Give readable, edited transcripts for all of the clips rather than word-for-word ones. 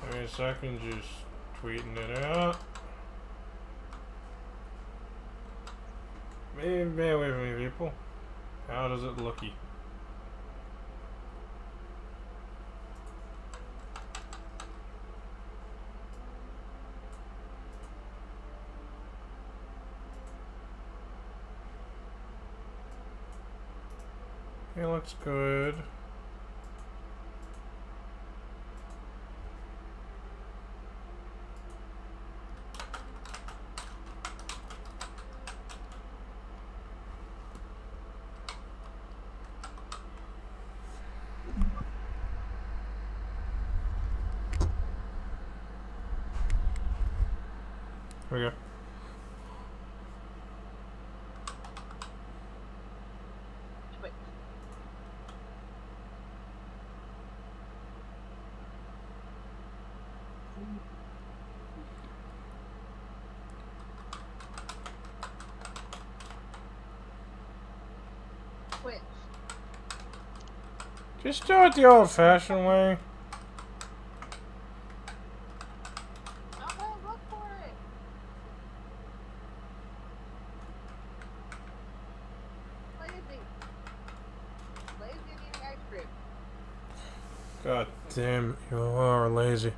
Give me a second, just tweeting it out. Bear with me, people. How does it looky? It looks good. Here we go. Wait. Twitch. Just do it the old-fashioned way. I'm gonna look for it. Lazy. Lazy and eating ice cream. God damn, you are lazy.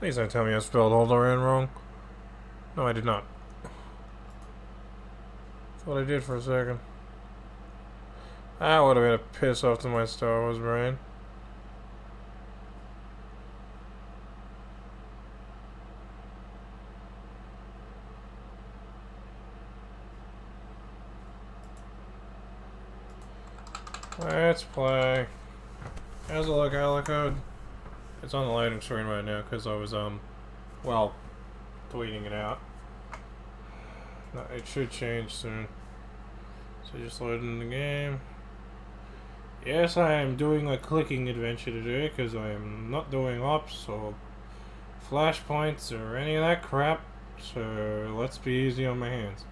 Please don't tell me I spelled Alderaan wrong. No, I did not. Thought I did for a second. That would have been a piss off to my Star Wars brain. Let's play. How's it look, Alicode? It's on the loading screen right now because I was, well, tweeting it out. No, it should change soon. So just loading the game. Yes, I am doing a clicking adventure today because I am not doing ops or flashpoints or any of that crap. So let's be easy on my hands.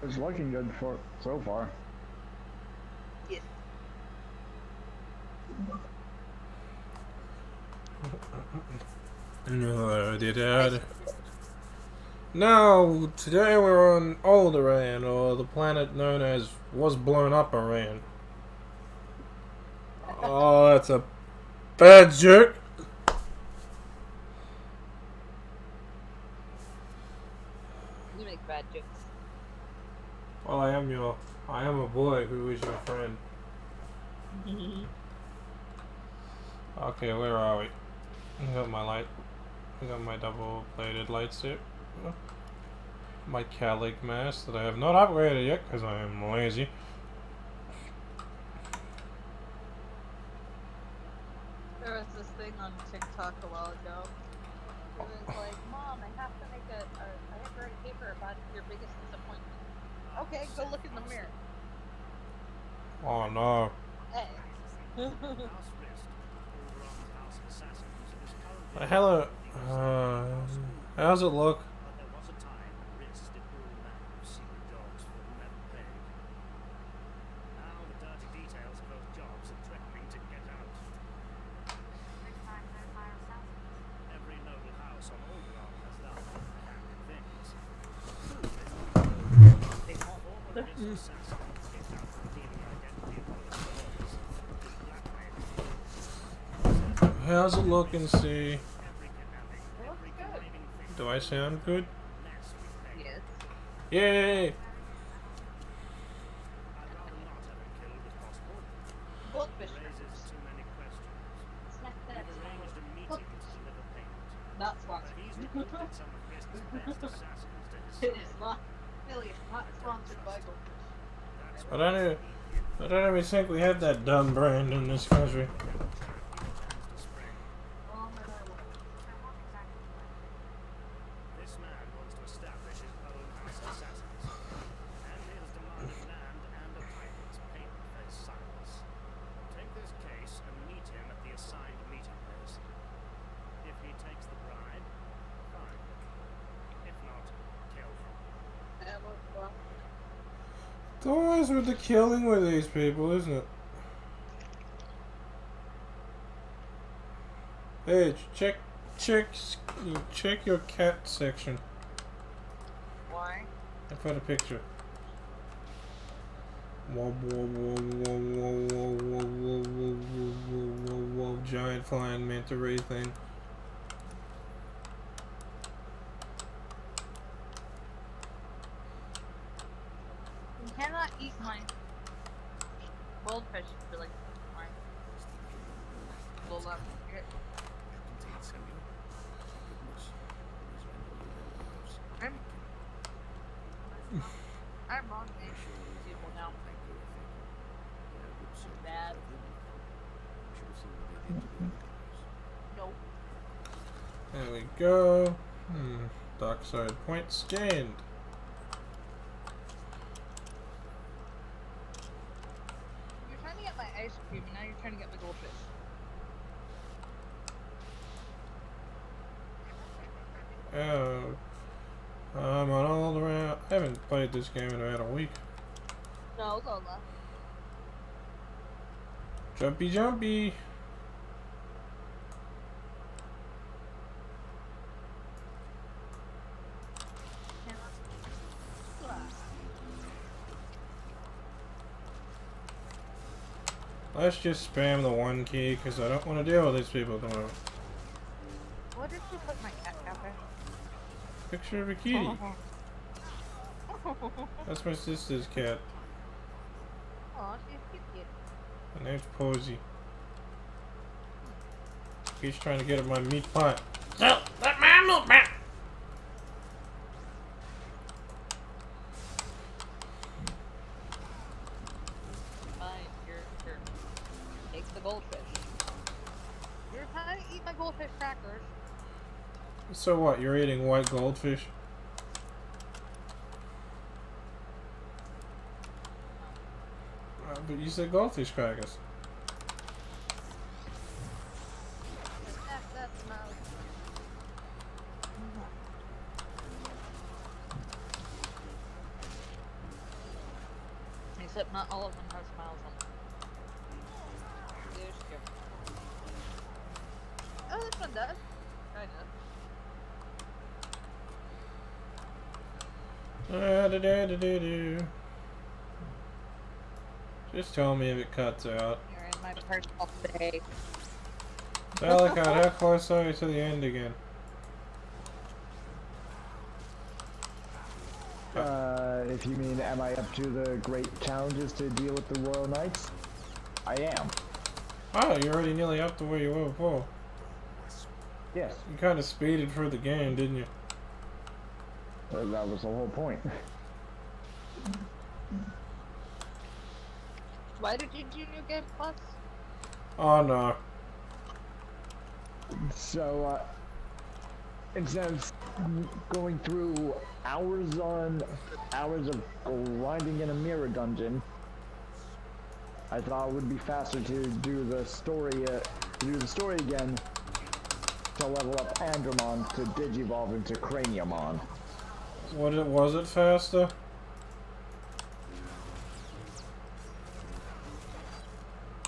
It's looking good for so far. Yes. No, Dad. No, today we're on Alderaan, or the planet known as Was Blown Up Iran. Oh, that's a bad joke. You make bad jokes. Well, I am a boy who is your friend. Okay, where are we? I got my light. I got my double-bladed lightsaber. My Calig mask that I have not upgraded yet because I am lazy. There was this thing on TikTok a while ago. It was like, Mom, I have to make I have to write a paper about your biggest disappointment. Okay, go look in the mirror. Oh no. Hey. Hello. How's it look? How's it looking, see? It looks good. Do I sound good? Yes. Yay! Goldfish. Snack that. Not sponsored. It is not. Really, it's not sponsored by Goldfish. I don't even think we have that dumb brand in this country. It's always with the killing with these people, isn't it? Hey, check your cat section. Why? I put a picture. Whoa, whoa, whoa, whoa, whoa, whoa, whoa, whoa, whoa, whoa, whoa, whoa, giant flying manta ray thing. You cannot eat my goldfish for like my love. I'm on these people now. Bad. Nope. There we go. Dark side point scanned. You're trying to get my ice cream, and now you're trying to get my goldfish. Oh. I'm on all around. I haven't played this game in about a week. No, Lola. Jumpy, jumpy. Let's just spam the one key because I don't want to deal with these people tomorrow. What did you put my cat cafe? Picture of a kitty. That's my sister's cat. Aw, she's cute. Her name's Posy. He's trying to get at my meat pie. So, let my meat pie. Fine, here. Take the goldfish. You're trying to eat my goldfish crackers. So what? You're eating white goldfish? But you said goldfish crackers. That's not. Except not all of them have smiles on them. There's two. Oh, this one does. Do. Just tell me if it cuts out. You're in my personal space. Delicate, how close are you to the end again? If you mean, am I up to the great challenges to deal with the Royal Knights? I am. Oh, you're already nearly up to where you were before. Yes. You kind of speeded through the game, didn't you? That was the whole point. Why did you do New Game Plus? Oh no. So, instead of going through hours on hours of grinding in a mirror dungeon, I thought it would be faster to do the story again to level up Andromon to digivolve into Craniumon. Was it faster?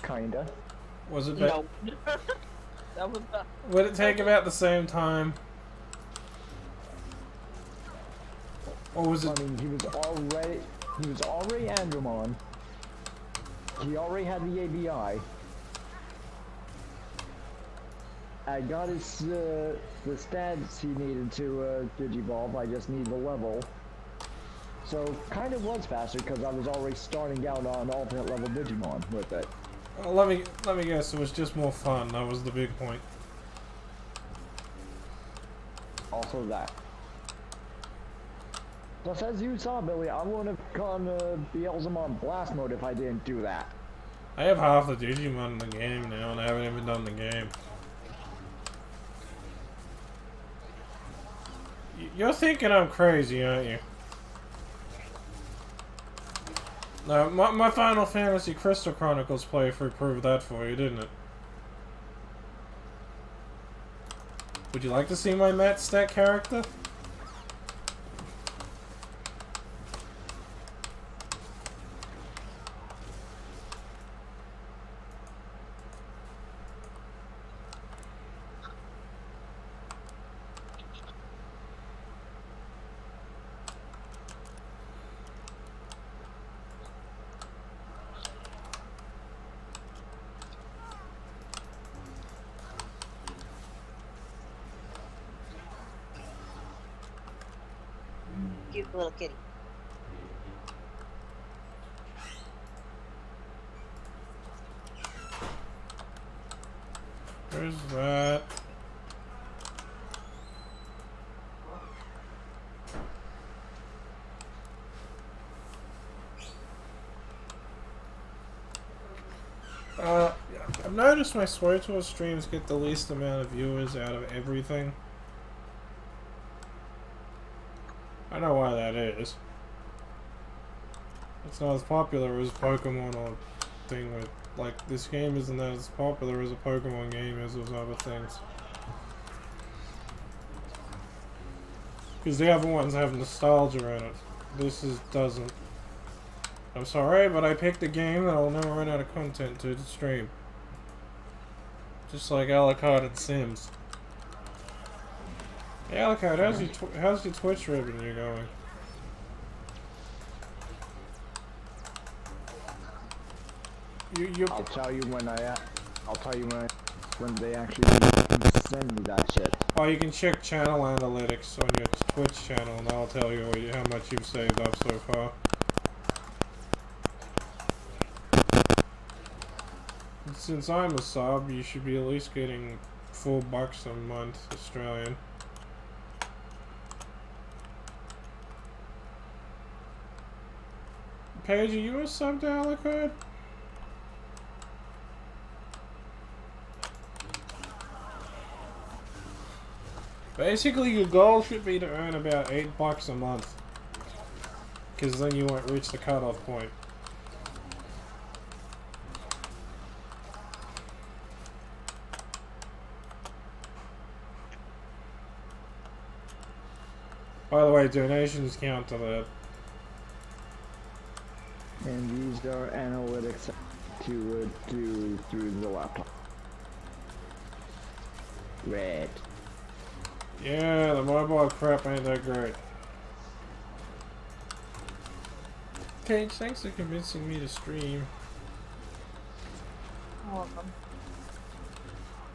Kinda. Was it No. That was Would it take about the same time? Or was it? I mean, he was already Andromon. He already had the ABI. I got his the stats he needed to digivolve. I just needed the level. So kind of was faster because I was already starting out on alternate level Digimon with it. Well, let me guess. It was just more fun. That was the big point. Also that. Plus, as you saw, Billy, I wouldn't have gone Beelzemon Blast Mode if I didn't do that. I have half the Digimon in the game now, and I haven't even done the game. You're thinking I'm crazy, aren't you? No, my Final Fantasy Crystal Chronicles playthrough proved that for you, didn't it? Would you like to see my Mat Stat character? cute little kitty. Where's that? I've noticed my Swtor streams get the least amount of viewers out of everything. I know why that is. It's not as popular as Pokemon or thing with, like, this game isn't as popular as a Pokemon game as those other things. Because the other ones have nostalgia in it. This doesn't. I'm sorry, but I picked a game that I'll never run out of content to stream. Just like Alucard and Sims. Hey Alucard, how's your Twitch revenue going? I'll tell you when when they actually send me that shit. Oh, you can check channel analytics on your Twitch channel, and that'll tell you how much you've saved up so far. Since I'm a sub, you should be at least getting $4 a month Australian. Paige, are you a sub to Alucard? Basically, your goal should be to earn about $8 a month. Because then you won't reach the cutoff point. By the way, donations count to that. And these are analytics to do through the laptop. Red. Yeah, the mobile crap ain't that great. Paige, thanks for convincing me to stream. You're welcome.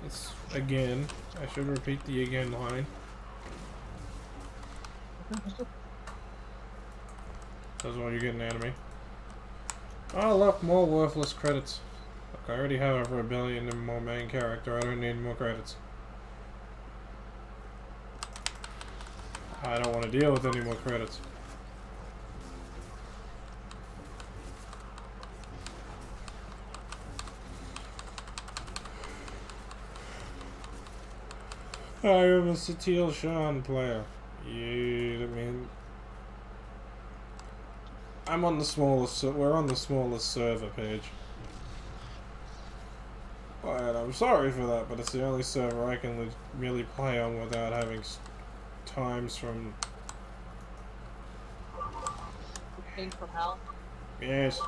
It's again. I should repeat the again line. That's what you're getting out of me. Oh look, more worthless credits. Look, I already have over 1 billion in more main character. I don't need more credits. I don't want to deal with any more credits. I am a Satil Shan player. Yeah, I mean, I'm on the smallest. We're on the smallest server page. And I'm sorry for that, but it's the only server I can really play on without having times from. Came from hell. Yes.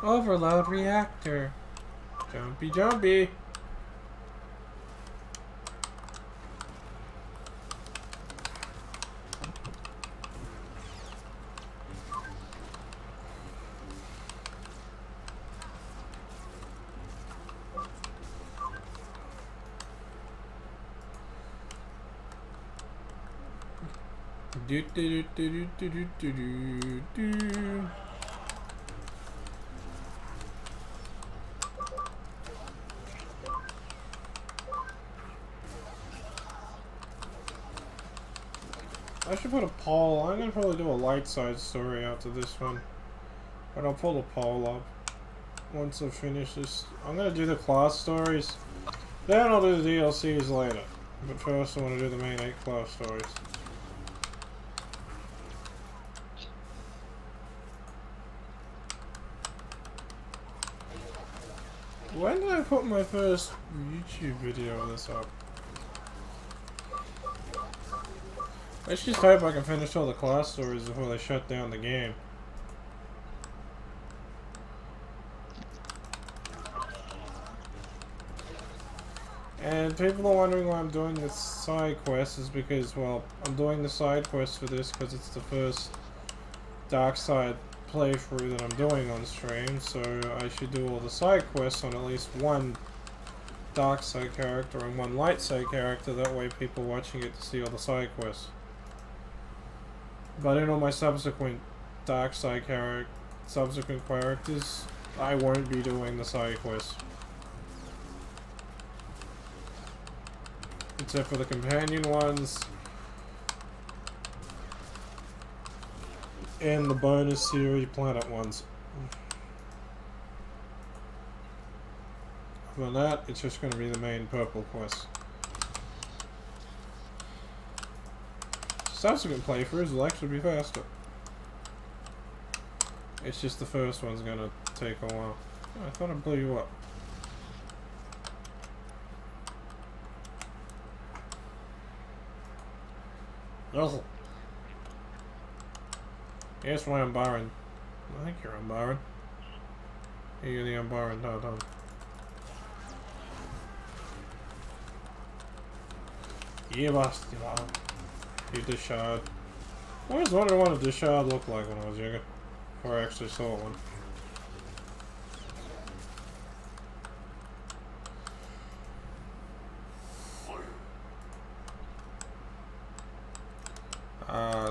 Overload reactor. Jumpy, jumpy. Do do do do do do do do do. I should put a poll. I'm gonna probably do a light side story after this one. But I'll pull the poll up once I finish this. I'm gonna do the class stories. Then I'll do the DLCs later. But first I want to do the main 8 class stories. When did I put my first YouTube video of this up? Let's just hope I can finish all the class stories before they shut down the game. And people are wondering why I'm doing this side quest is because, well, I'm doing the side quest for this because it's the first dark side playthrough that I'm doing on stream, so I should do all the side quests on at least one dark side character and one light side character, that way people watching it to see all the side quests. But in all my subsequent dark side subsequent characters, I won't be doing the side quests. Except for the companion ones and the bonus series planet ones. Other than that, it's just going to be the main purple quest. Subsequent playthroughs will actually be faster. It's just the first one's going to take a while. Oh, I thought I blew you up. Oh. Yes, why I'm Baron. I think you're on Baron. You're the Baron, no, no. You must, you know. You Dishard. I always wondered what a Dishard looked like when I was younger. Before I actually saw one.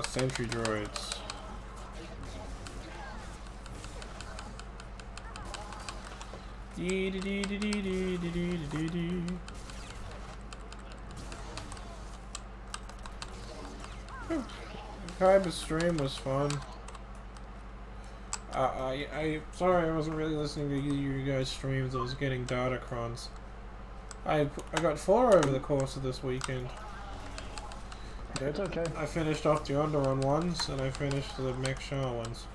Sentry droids. Kaiba's stream was fun. Sorry I wasn't really listening to you guys' streams. I was getting datacrons. I got 4 over the course of this weekend. It's okay. I finished off the Underrun ones, and I finished the Mech Shah ones.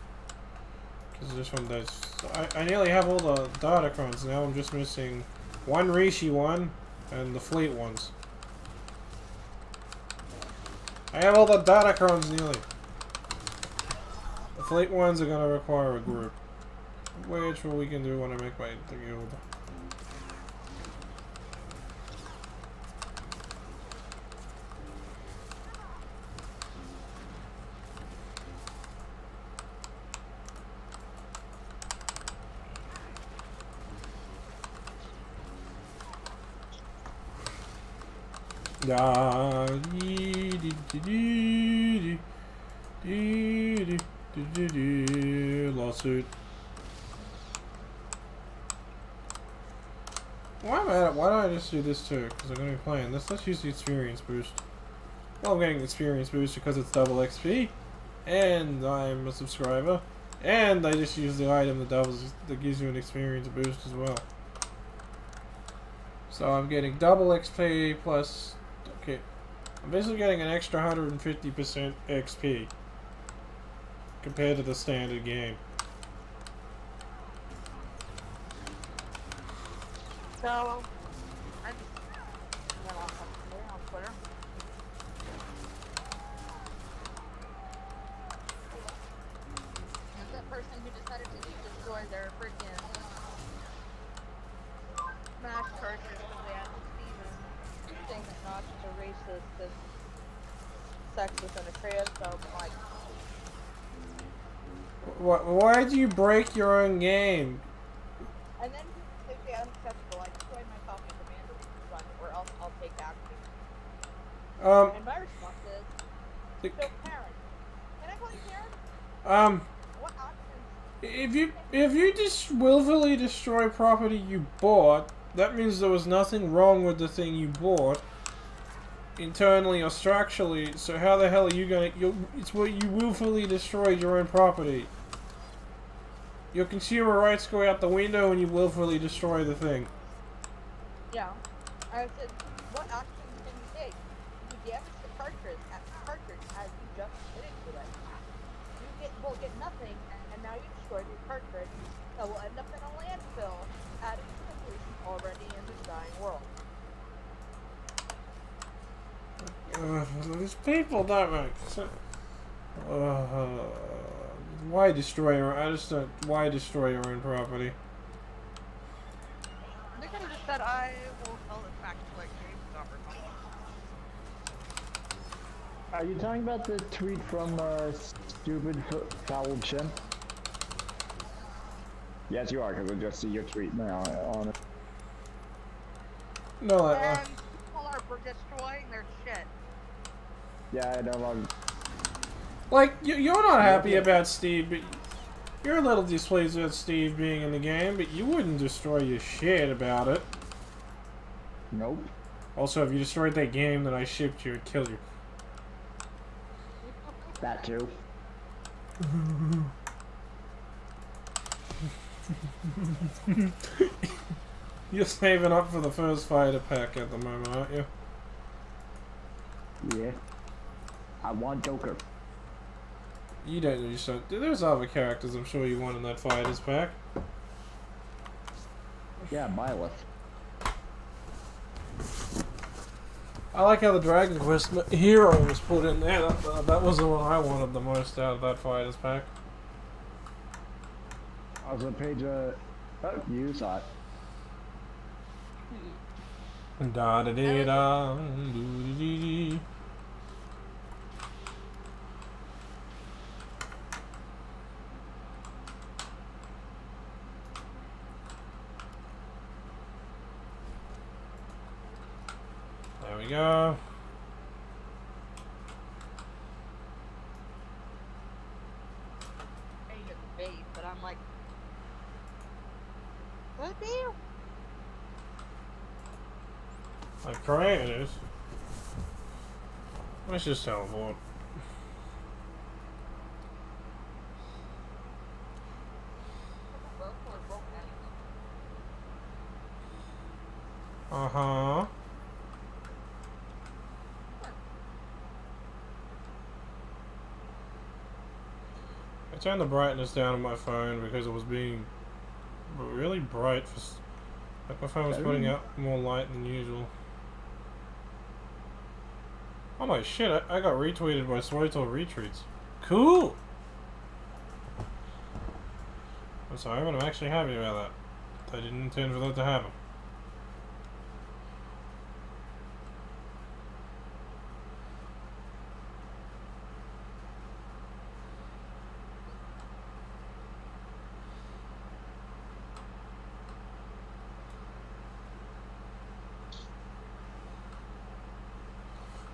Because this one does... I nearly have all the datacrons. Now I'm just missing one Rishi one, and the Fleet ones. I have all the datacrons nearly. The Fleet ones are going to require a group. Which we can do when I make my guild. Lawsuit. Why am I at it? Why don't I just do this too? Because I'm going to be playing this. Let's use the experience boost. Well, I'm getting the experience boost because it's double XP, and I'm a subscriber, and I just use the item that gives you an experience boost as well. So I'm getting double XP plus. Okay, I'm basically getting an extra 150% XP compared to the standard game. So, I just went off on Twitter. There's that person who decided to destroy their freaking Smash cartridge because they had Steven saying that Nazis are racist and sexist and a transphobe. Like, Why do you break your own game? and then they say unacceptable. I destroyed my copy of the Mandarin Run, or else I'll take action. And my response is, so Karen. Can I call you Karen? What options? If you just willfully destroy property you bought, that means there was nothing wrong with the thing you bought, internally or structurally. So how the hell are you gonna? It's what you willfully destroyed your own property. Your consumer rights go out the window when you willfully destroy the thing. Yeah. I said, what actions can you take? You damage the cartridge as you just did it to it. You will get nothing, and now you destroyed your cartridge that will end up in a landfill, adding to the pollution already in this dying world. These people don't make sense. Why destroy your? I just don't. Why destroy your own property? They could have just said, I will sell this back to like GameStop or something. Are you talking about the tweet from Stupid Foul Chimp? Yes, you are, because I just see your tweet now on it. No, And people are destroying their shit. Yeah, I know. like, you're not happy about Steve, but you're a little displeased with Steve being in the game, but you wouldn't destroy your shit about it. Nope. Also, if you destroyed that game that I shipped you, it'd kill you. That too. You're saving up for the first fighter pack at the moment, aren't you? Yeah. I want Joker. You don't need to. There's other characters I'm sure you want in that fighters pack. Yeah, Byleth. I like how the Dragon Quest hero was put in there. That was the one I wanted the most out of that fighters pack. I was on page, oh, you saw it. Da da da da doo dee dee. There we go. I get the bait, but I'm like, what the hell? Like Korean is. Let's just teleport. Uh-huh. I turned the brightness down on my phone because it was being really bright. Like my phone was putting out more light than usual. Oh my shit, I got retweeted by Swtor Retreats. Cool! I'm sorry, but I'm actually happy about that. I didn't intend for that to happen.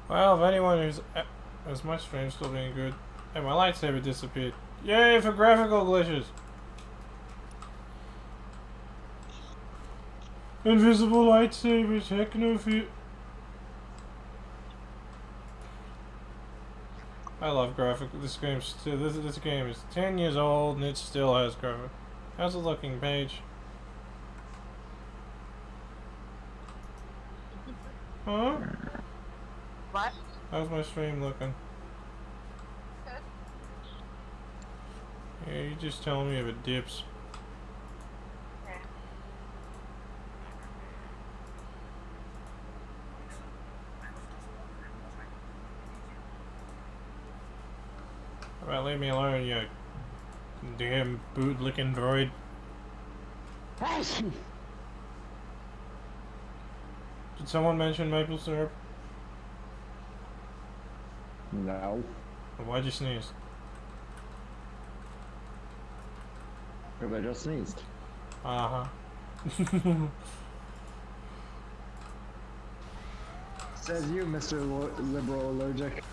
Well, if anyone who's... Is my stream still being good? Hey, my lightsaber disappeared. Yay for graphical glitches! Invisible lightsaber, techno-fe... I love graphic. This game still... This game is 10 years old and it still has graphic. How's it looking, Paige? Huh? What? How's my stream looking? Good. Yeah, you just telling me if it dips. Okay. Alright, leave me alone, you damn boot-licking droid. Did someone mention maple syrup? No. Why'd you sneeze? Because I just sneezed. Uh-huh. Says you, Mr. Liberal Allergic.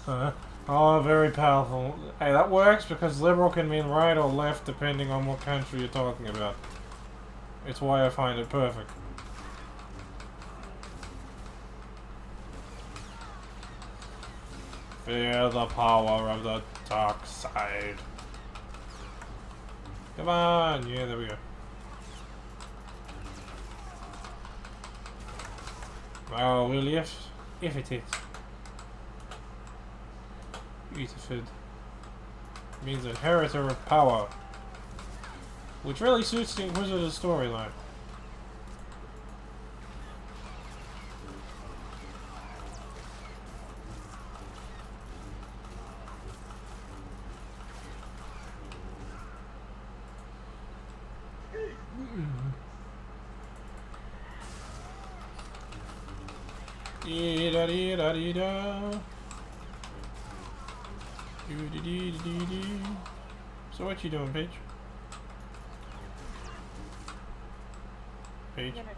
Oh, very powerful. Hey, that works because liberal can mean right or left depending on what country you're talking about. It's why I find it perfect. Fear the power of the dark side. Come on! Yeah, there we go. Oh, well, if it is. Beautiful. Means inheritor of power. Which really suits the Inquisitor storyline. Dee-da-dee-da-dee-da. Doo-dee-dee-dee-dee. So what you doing, Paige? Paige? I'm gonna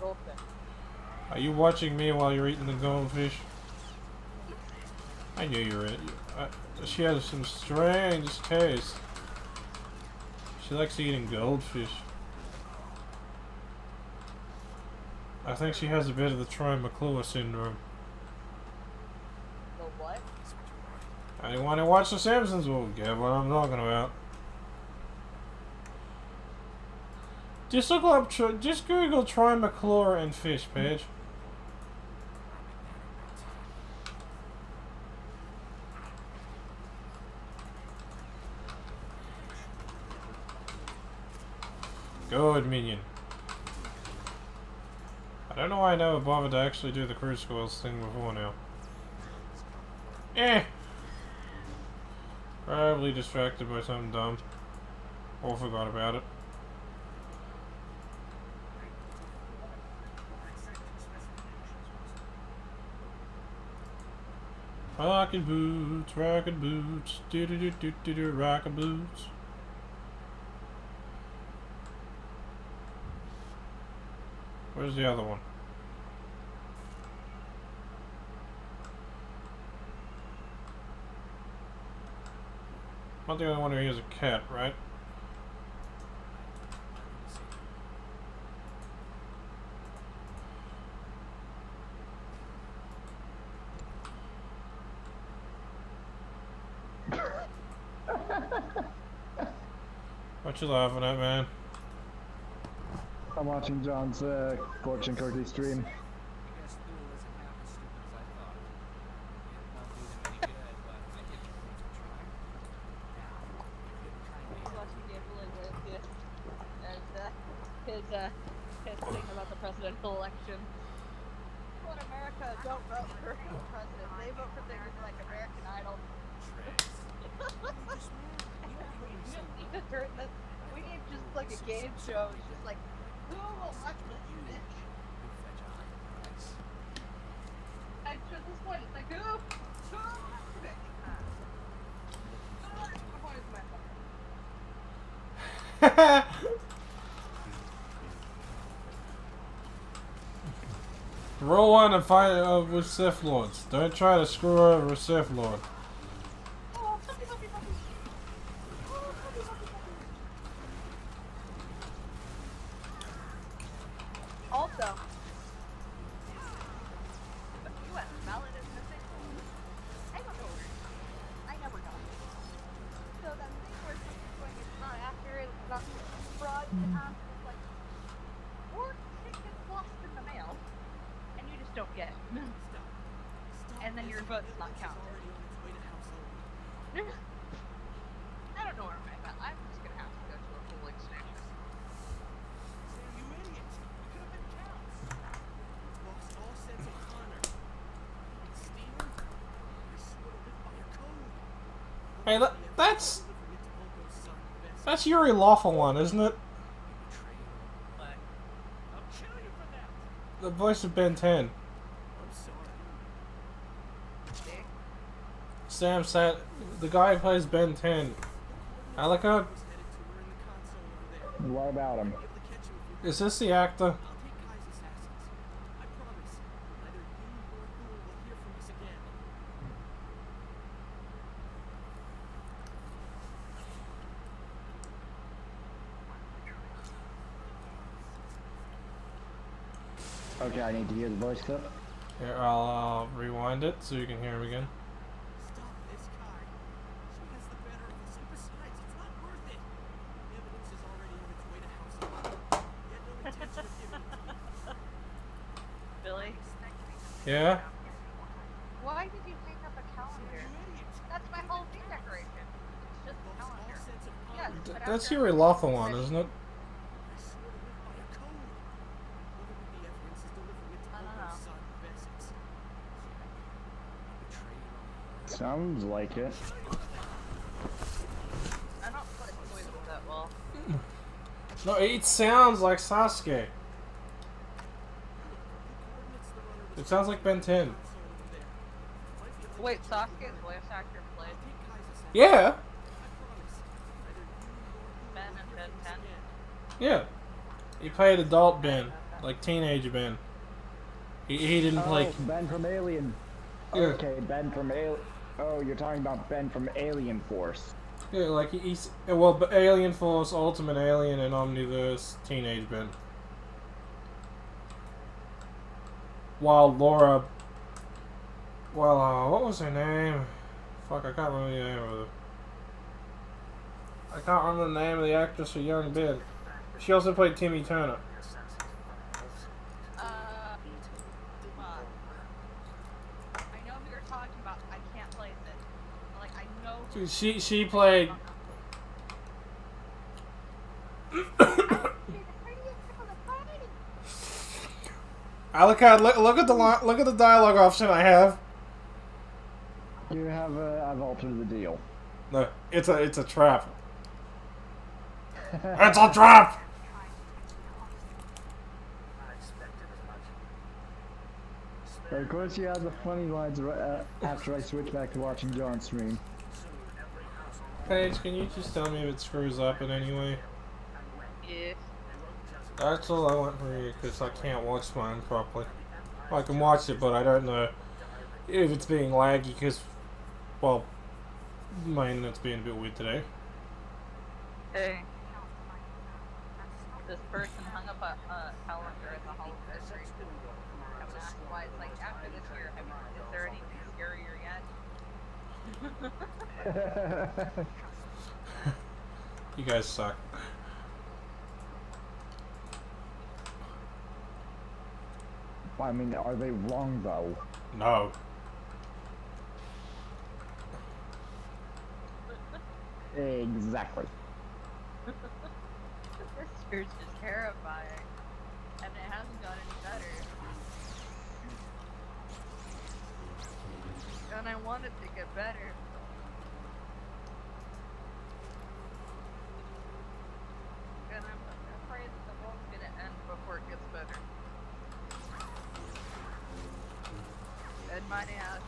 goldfish. Are you watching me while you're eating the goldfish? I knew you were in it. She has some strange taste. She likes eating goldfish. I think she has a bit of the Troy McClure syndrome. The what? Anyone who watched The Simpsons will get what I'm talking about. Just look up, just Google Troy McClure and fish, Paige. Good minion. I don't know why I never bothered to actually do the cruise squirrels thing before now. Probably distracted by something dumb. Or forgot about it. Rockin' boots, do do do do do do, rockin' boots. Where's the other one? Not the only one who has a cat, right? What you laughing at, man? I'm watching John's fortune cookie stream. His thing about the presidential election. People in America don't vote for president. They vote for things like American Idol. We need just like a game show. It's just like, who will watch this bitch? And to this point, it's like, who will watch the bitch? What is my phone? Roll on and fight with Sith Lords. Don't try to screw over a Sith Lord. Oh, puppy, puppy, puppy. Oh, puppy, puppy, puppy. Also, U.S. ballot is missing. I don't know where it is. I never got it. So that thing where something's going it's not accurate, it's not fraud, it's like, or it gets lost in the mail, and you just don't get it. And then your vote's not counted. I don't know where I'm at. I'm just gonna have to go to a polling station. You idiots! You could have been counts. Lost all sense of honor. Stealing? You sort of live by your code. Hey, that's Yuri Lawful, isn't it? I'll kill you for that. The voice of Ben 10. I'm sorry. Sam said the guy who plays Ben 10. Alico? I was headed to her in the console over there. What about him? I'll be able to catch you if you Is this the actor? I'll take Kai's assassins. I promise. Neither you nor Thule will hear from us again. Okay, I need to hear the voice clip. Here, I'll rewind it so you can hear him again. Stop this, Kai. She has the better of us. And besides, it's not worth it. The evidence is already on its way to House of Honor. He had no intention of giving it to you. Billy, Yeah? why did you hang up a calendar? That's my Halloween decoration. It's just a Lost all calendar. sense of Yes, honor. but That's after Yuri Lawful, isn't it? I sort of live by a code. Deliver me the evidence is delivering it to I don't know. Bobo's son, Bessett's. Sounds like it. I don't play toys that well. No, it sounds like Sasuke. It sounds like Ben 10. Wait, Sasuke's voice actor played Yeah! Ben and Ben 10. Yeah. He played adult Ben. Like teenage Ben. He didn't play. Oh, Ben from Alien. Yeah. Okay, Ben from Oh, you're talking about Ben from Alien Force. Yeah, like he's well, but Alien Force, Ultimate Alien, and Omniverse, Teenage Ben. While Laura, well, what was her name? Fuck, I can't remember the name of it. I can't remember the name of the actress for young Ben. She also played Timmy Turner. I know who you're talking about. I can't place it. Like, I know. Who She played. Alucard, look at the dialogue option I have. You have I've altered the deal. No, it's a trap. It's a trap. Of course, you have the funny lines after I switch back to watching John stream. Paige, can you just tell me if it screws up in any way? Yeah. That's all I want from you, because I can't watch mine properly. I can watch it, but I don't know if it's being laggy, because, well, my internet's being a bit weird today. Hey. This person hung up a calendar at the Hall of History. I would ask why it's like, after this year, is there anything scarier yet? You guys suck. I mean, are they wrong though? No. Exactly. This year's just terrifying. And it hasn't got any better. And I want it to get better. And I'm afraid that the world's gonna end before it gets better. And my ass.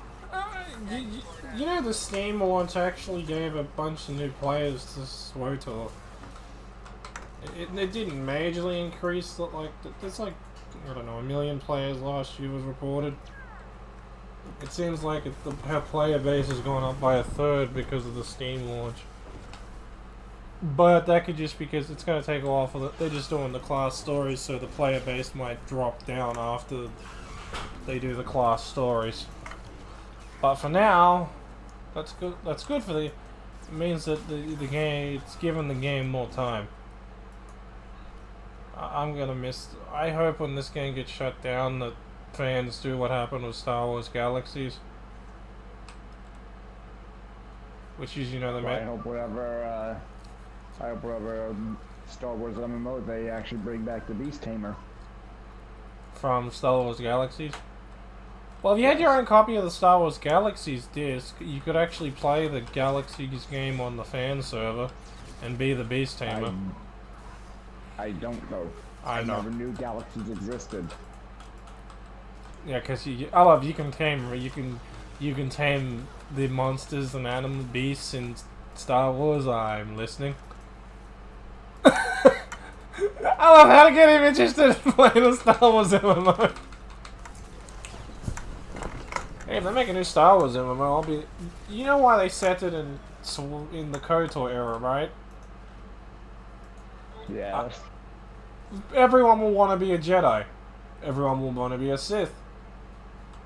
You know the Steam launch actually gave a bunch of new players to Swtor. It didn't majorly increase, like, there's like, I don't know, 1 million players last year was reported. It seems like her player base has gone up by 1/3 because of the Steam launch. But that could just because it's going to take a while for they're just doing the class stories, so the player base might drop down after they do the class stories. But for now, that's good. That's good for the. It means that the game, it's given the game more time. I'm gonna miss. I hope when this game gets shut down that fans do what happened with Star Wars Galaxies, which is, you know, I hope whatever Star Wars MMO they actually bring back the Beast Tamer from Star Wars Galaxies. Well, if you had your own copy of the Star Wars Galaxies disc, you could actually play the Galaxies game on the fan server and be the Beast Tamer. I don't know. I know. Never knew Galaxies existed. Yeah, because you can tame the monsters and animal beasts in Star Wars. I'm listening. I love how to get him interested in playing a Star Wars MMO. Hey, if they make a new Star Wars MMO, I'll be. You know why they set it in the KOTOR era, right? Yeah. Everyone will want to be a Jedi. Everyone will want to be a Sith.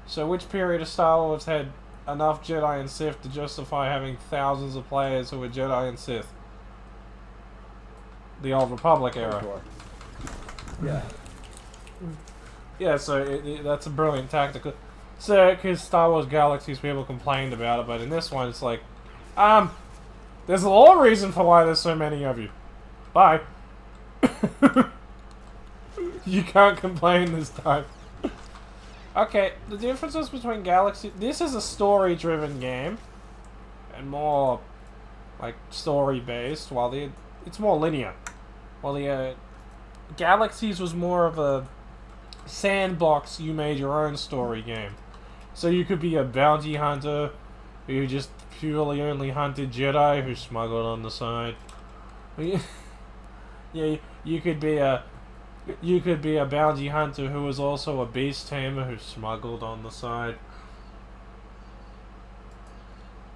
So which period of Star Wars had enough Jedi and Sith to justify having thousands of players who were Jedi and Sith? The Old Republic era. Yeah. Yeah, so that's a brilliant tactical. So, because Star Wars Galaxies, people complained about it, but in this one, it's like, there's a lot of reason for why there's so many of you. Bye. You can't complain this time. Okay, the differences between Galaxy... This is a story-driven game, and more, like, story-based, while it's more linear. While the Galaxies was more of a sandbox, you made your own story game. So you could be a bounty hunter who just purely only hunted Jedi who smuggled on the side. Yeah, you could be a You could be a bounty hunter who was also a beast tamer who smuggled on the side.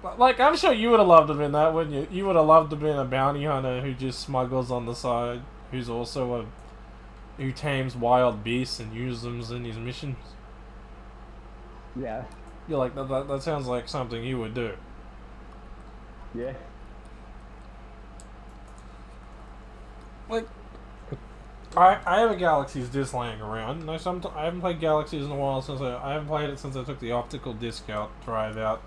But, like, I'm sure you would have loved to have been that, wouldn't you? You would have loved to have been a bounty hunter who just smuggles on the side, who's also who tames wild beasts and uses them in his missions. Yeah. You're like, that sounds like something you would do. Yeah. Like, I have a Galaxy's disc laying around. I haven't played Galaxy's in a while since I haven't played it since I took the optical disc drive out.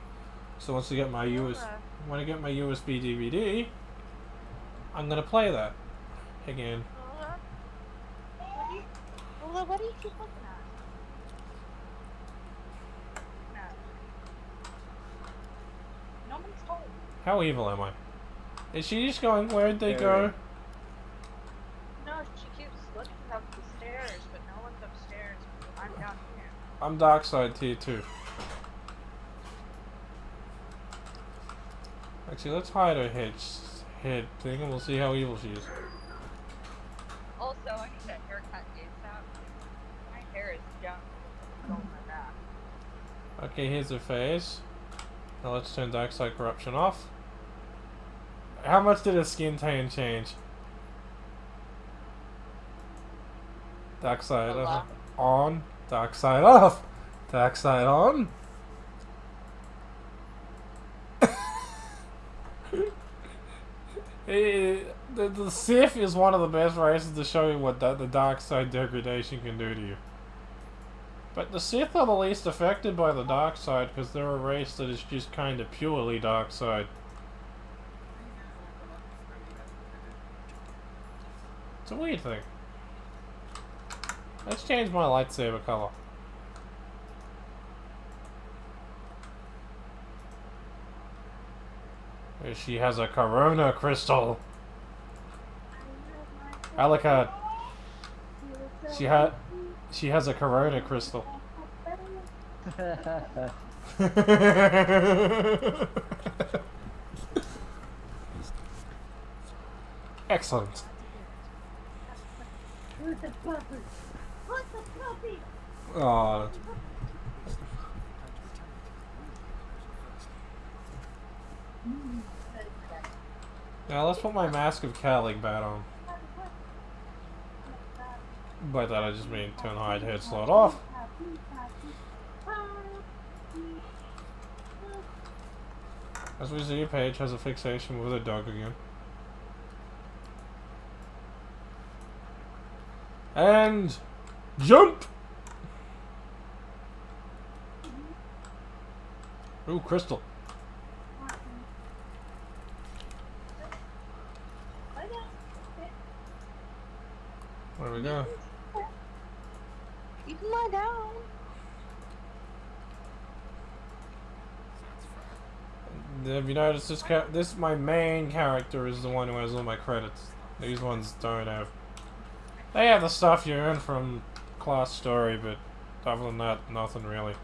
So once I get my when I get my USB DVD, I'm gonna play that again. What do you keep looking at? No one's home. How evil am I? Is she just going, where'd they go? No, she keeps looking up the stairs, but no one's upstairs. I'm down here. I'm Darkside tier 2. Actually, let's hide her head thing and we'll see how evil she is. Also, I need that haircut ASAP. My hair is junk. It's on my back. Okay, here's her face. Now let's turn Darkside Corruption off. How much did her skin tone change? Darkside on, Darkside off, Darkside on. The Sith is one of the best races to show you what the dark side degradation can do to you. But the Sith are the least affected by the dark side because they're a race that is just kind of purely dark side. It's a weird thing. Let's change my lightsaber color. She has a Corona crystal. Alucard. She has a Corona crystal. Excellent. Who's the puppy? Who's the puppy? Aww. Now let's put my Mask of Calic bat on. By that I just mean turn hide head slot off. As we see, Paige has a fixation with a dog again. And jump! Ooh, crystal. Where do we go? You can lie down. Have you noticed this my main character is the one who has all my credits. These ones don't have. They have the stuff you earn from class story, but other than that, nothing really.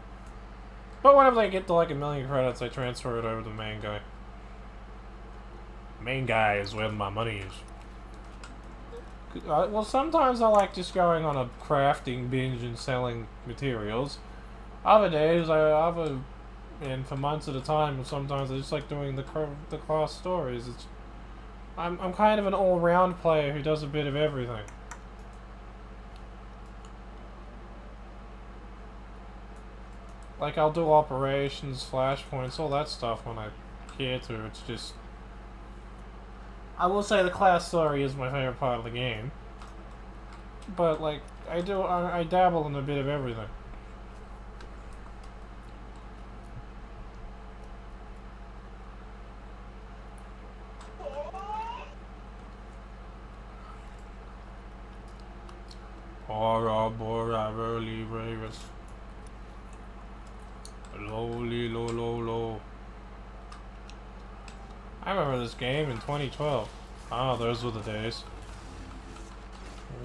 But whenever they get to like 1,000,000 credits, I transfer it over to the main guy. Main guy is where my money is. Well, sometimes I like just going on a crafting binge and selling materials. Other days, and for months at a time, sometimes I just like doing the class stories. I'm kind of an all-round player who does a bit of everything. Like, I'll do operations, flashpoints, all that stuff when I care to. It's just... I will say the class story is my favorite part of the game. But, like, I dabble in a bit of everything. Bora Bora Burly Ravers. Lowly low low low. I remember this game in 2012. Ah, those were the days.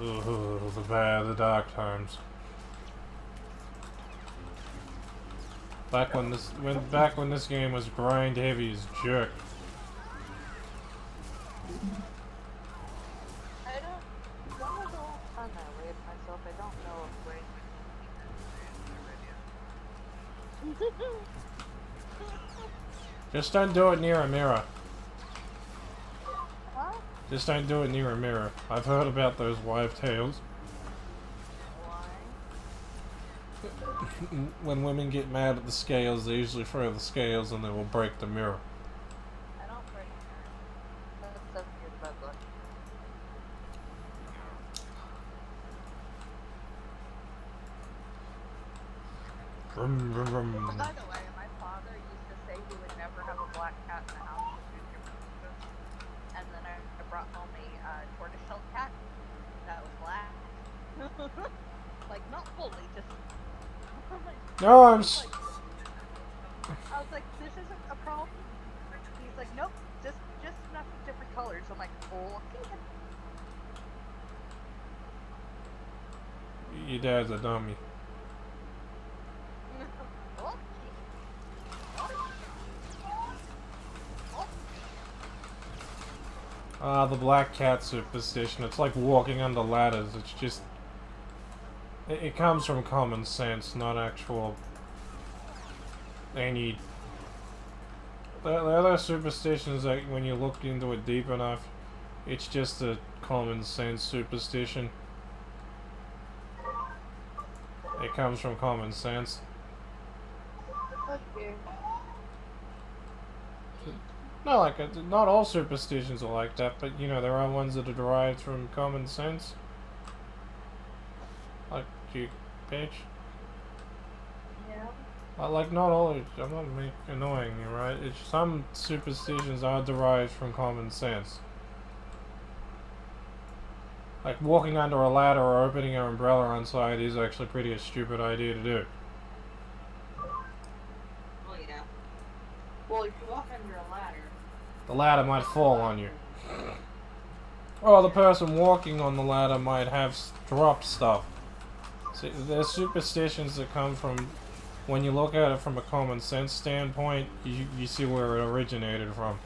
Ooh, the dark times. Back when this game was grind heavy as jerk. When was the last time I read Just don't do it near a mirror. What? Just don't do it near a mirror. I've heard about those wives' tales. Why? When women get mad at the scales, they usually throw the scales and they will break the mirror. I don't break mirrors. That's so weird about luck. Vroom, vroom, vroom. By the way, my father used to say he would never have a black cat in the house for future purposes. And then I brought home a tortoise-shell cat that was black. Like, not fully, just... No, I was like, this isn't a problem. He's like, nope, just enough different colors. I'm like, okay. Your dad's a dummy. The black cat superstition. It's like walking under ladders. It's just... It comes from common sense, not actual... any... There are superstitions that when you look into it deep enough, it's just a common sense superstition. It comes from common sense. Okay. No, like, not all superstitions are like that, but, you know, there are ones that are derived from common sense. Like, you bitch. Yeah. Like, not all, I'm not annoying you, right? Some superstitions are derived from common sense. Like, walking under a ladder or opening an umbrella on side is actually pretty a stupid idea to do. Well, yeah. Well, if you walk under a ladder... The ladder might fall on you. Or the person walking on the ladder might have dropped stuff. See, there's superstitions that come from... When you look at it from a common sense standpoint, you see where it originated from.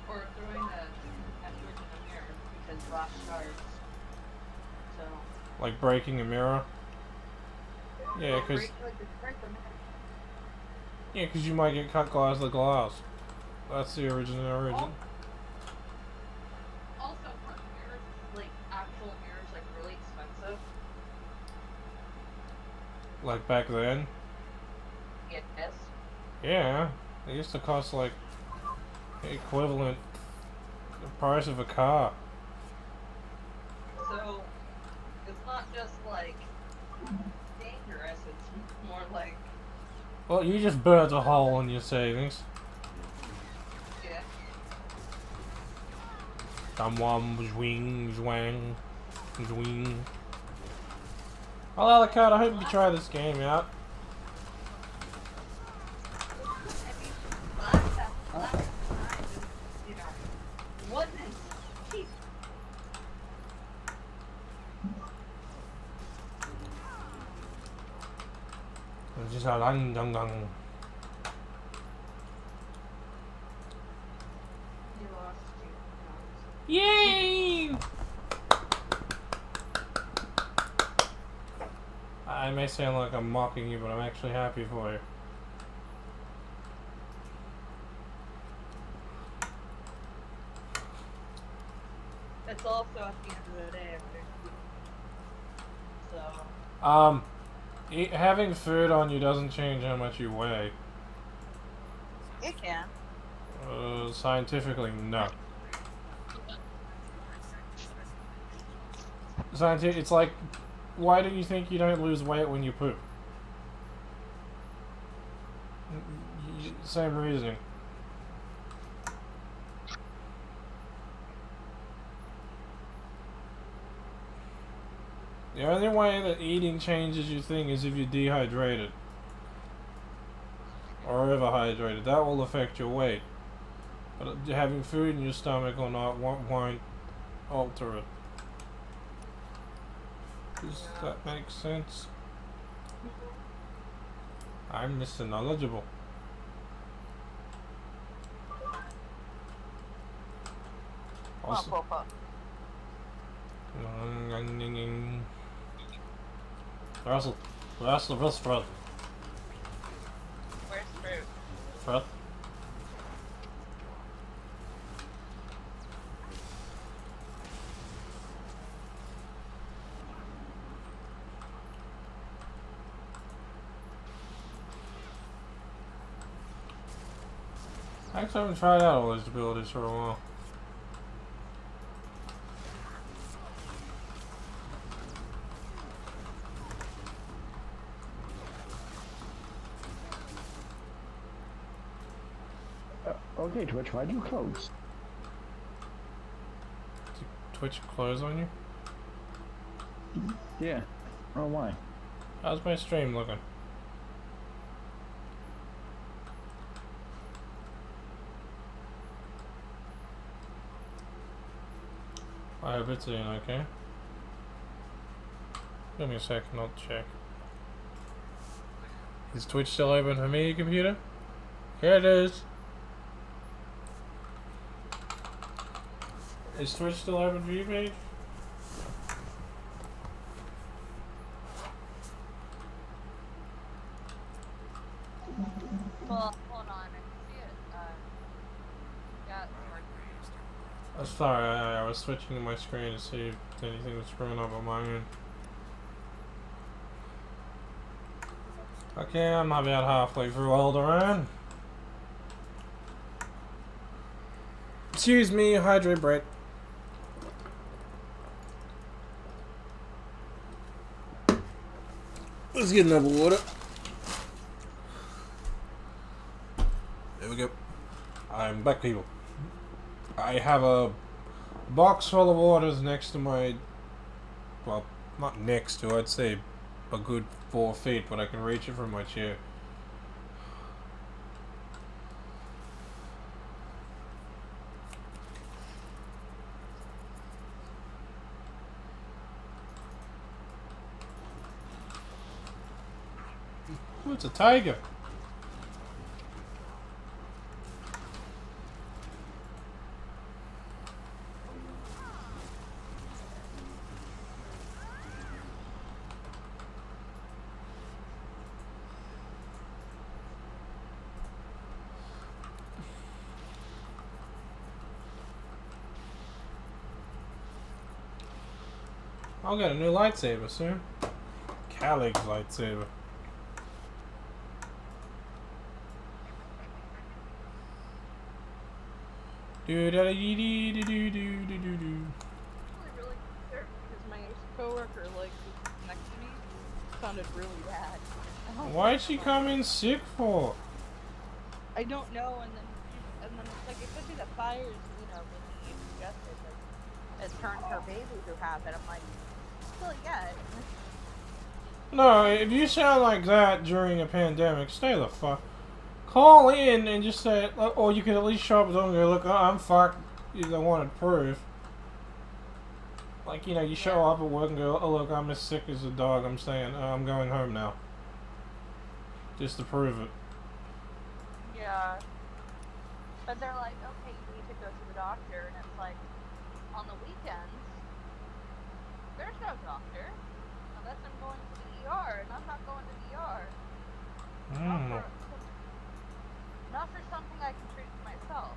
Or throwing a torch in a mirror because glass shards. So... Like breaking a mirror. Yeah, because... break the mirror. Yeah, because you might get cut glass to glass. That's the origin. Also, aren't mirrors, like, actual mirrors, like, really expensive? Like back then? Yes. Yeah. They used to cost like equivalent the price of a car. So, it's not just, like, dangerous, it's more like... Well, you just burnt a hole in your savings. Yeah. Someone zwing, zwang, zwing. Well, Alucard, I hope you try this game out. Last time, you know, wasn't cheap. It's just a lang dung dung. You lost $2. Yay! I may sound like I'm mocking you, but I'm actually happy for you. It's also at the end of the day, so... Having food on you doesn't change how much you weigh. It can. Scientifically, no. It's like, why do you think you don't lose weight when you poop? Same reasoning. The only way that eating changes your thing is if you're dehydrated. Or overhydrated. That will affect your weight. But having food in your stomach or not won't alter it. Does that make sense? I'm Mr. Knowledgeable. Also, Russell, Where's Truth. I actually haven't tried out all those abilities for a while. Okay, Twitch, why'd you close? Did Twitch close on you? Yeah. Oh, why? How's my stream looking? I hope it's in okay. Give me a second, I'll check. Is Twitch still open for me, computer? Here it is. Is Twitch still open for you, Paige? Well, hold on, I can see it. Yeah, it's working. Oh, sorry, I was switching to my screen to see if anything was screwing up on my end. Okay, I'm about halfway through Alderaan. Excuse me, hydrate Brett. Let's get another water. There we go. I'm back, people. I have a box full of waters next to my... Well, not next to, I'd say a good 4 feet, but I can reach it from my chair. Oh, it's a tiger. I'll get a new lightsaber soon. Calig's lightsaber. Do da dee dee dee doo doo doo doo doo. really scared because my coworker, like, next to me, sounded really bad. Why'd she come in sick for? I don't know, and then it's like, it could be the fires, you know, really suggested, like, it turned her baby who have it. I'm like, well, yeah. No, if you sound like that during a pandemic, stay the fuck. Call in and just say, or you can at least show up and go, look, I'm fucked. You don't want proof. Like, you know, you show up at work and go, oh, look, I'm as sick as a dog. I'm staying, I'm going home now. Just to prove it. Yeah. But they're like, okay, you need to go to the doctor, and it's like, on the weekends, there's no doctor. Unless I'm going to the ER, and I'm not going to the ER. Not for something I can treat myself.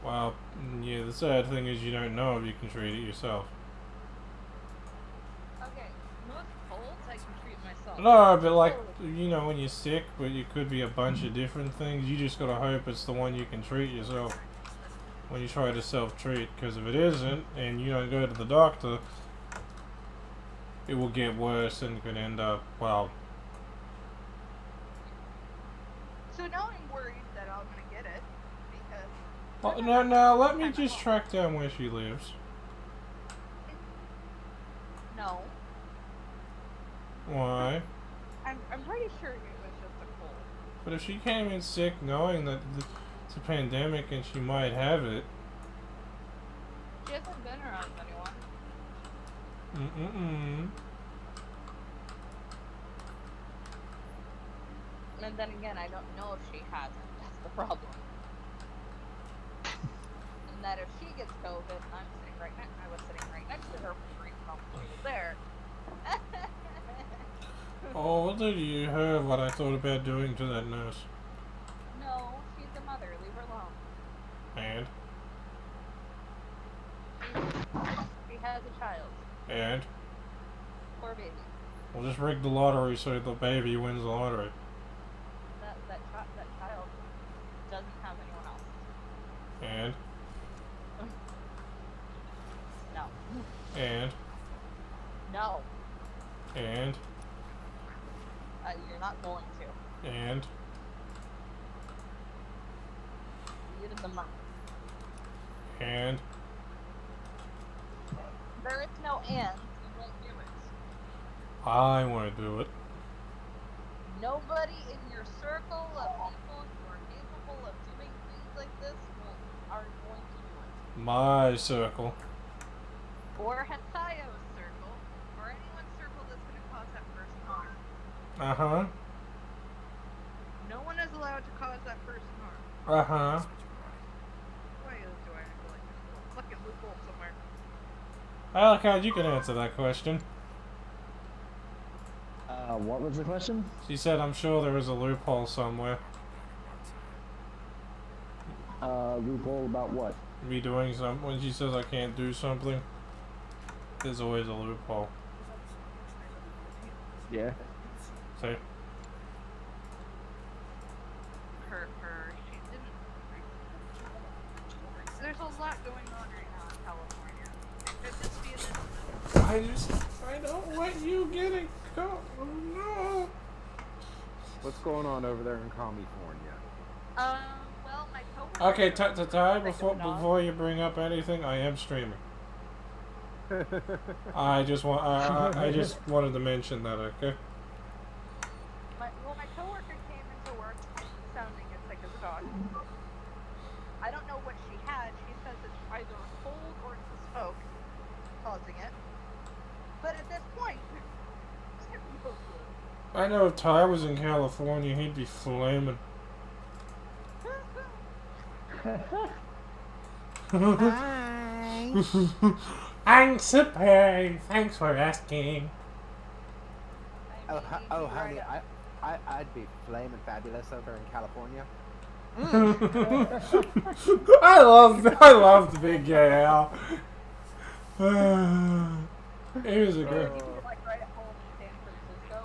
Well, yeah, the sad thing is you don't know if you can treat it yourself. Okay, most colds I can treat myself. No, but like, you know, when you're sick, but it could be a bunch of different things, you just gotta hope it's the one you can treat yourself when you try to self-treat, because if it isn't, and you don't go to the doctor, it will get worse and could end up, well... So now I'm worried that I'm gonna get it, because... Well, now, let me just track down where she lives. No. Why? I'm pretty sure it was just a cold. But if she came in sick knowing that it's a pandemic and she might have it... She hasn't been around anyone. And then again, I don't know if she has it. That's the problem. And that if she gets COVID, I'm sitting right next. I was sitting right next to her for 3 months when she was there. Oh, did you hear what I thought about doing to that nurse? No, she's mother. Leave her alone. And? She has a child. And? Poor baby. We'll just rig the lottery so the baby wins the lottery. That child doesn't have anyone else. And? No. And? No. And? You're not going to. And? Give the money. And? There is no and. You won't do it. I want to do it. Nobody in your circle of people who are capable of doing things like this are going to do it. My circle. Or Hatayo's circle, or anyone's circle that's going to cause that person harm. Uh-huh. No one is allowed to cause that person harm. Uh-huh. Why do I feel like there's a fucking loophole somewhere? Alucard, you can answer that question. What was the question? She said, I'm sure there is a loophole somewhere. Loophole about what? Me doing something. When she says I can't do something, there's always a loophole. Yeah. See? She didn't. There's a lot going on right now in California. Could this be an incident? I don't want you getting caught. Oh no. What's going on over there in California? Well, my coworker. Okay, Ty, before you bring up anything, I am streaming. I just wanted to mention that, okay? My coworker came into work sounding as sick as a dog. I don't know what she had. She says it's either a cold or it's the smoke causing it. But at this point, there's no clue. I know if Ty was in California, he'd be flaming. Hi. I'm super. Thanks for asking. Oh, honey, I'd be flaming fabulous over in California. I love the big gay Al. He was a good. Like right at home in San Francisco.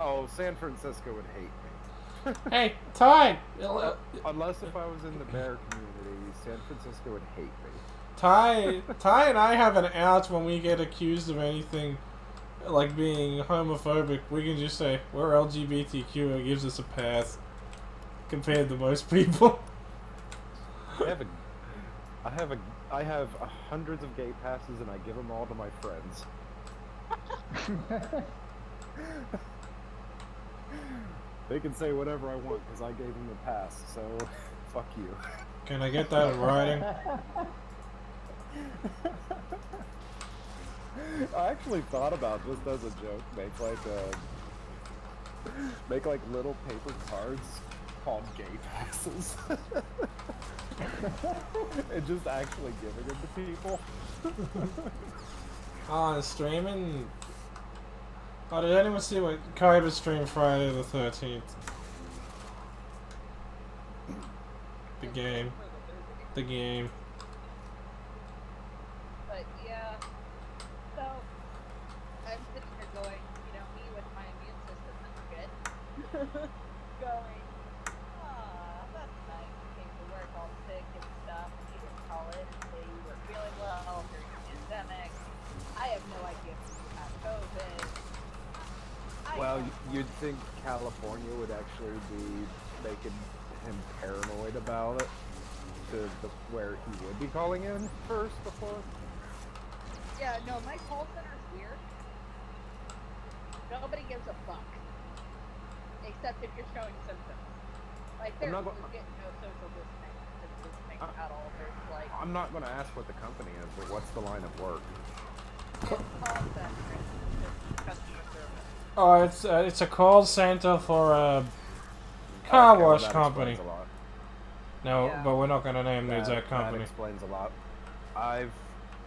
Oh, San Francisco would hate me. Hey, Ty. Unless if I was in the bear community, San Francisco would hate me. Ty and I have an out when we get accused of anything like being homophobic. We can just say we're LGBTQ. It gives us a pass compared to most people. I have hundreds of gay passes, and I give them all to my friends. They can say whatever I want because I gave them the pass. So, fuck you. Can I get that in writing? I actually thought about, just as a joke, make like little paper cards called gay passes. And just actually giving them to people. Streaming. Oh, did anyone see what Kaiba streamed Friday the 13th? The game. But yeah, so I'm sitting here going, me with my immune system that's good, going, that's nice. You came to work all sick and stuff, and you didn't call it and say you were feeling well during the pandemic. I have no idea if you have COVID. Well, you'd think California would actually be making him paranoid about it, to where he would be calling in first before. Yeah, no, my call center's weird. Nobody gives a fuck. Except if you're showing symptoms. Like, there's legit no social distancing at all. There's like... I'm not going to ask what the company is, but what's the line of work? It's call center. It's customer service. Oh, it's a call center for a car wash company. No, Yeah. but we're not gonna name the exact company. That explains a lot. I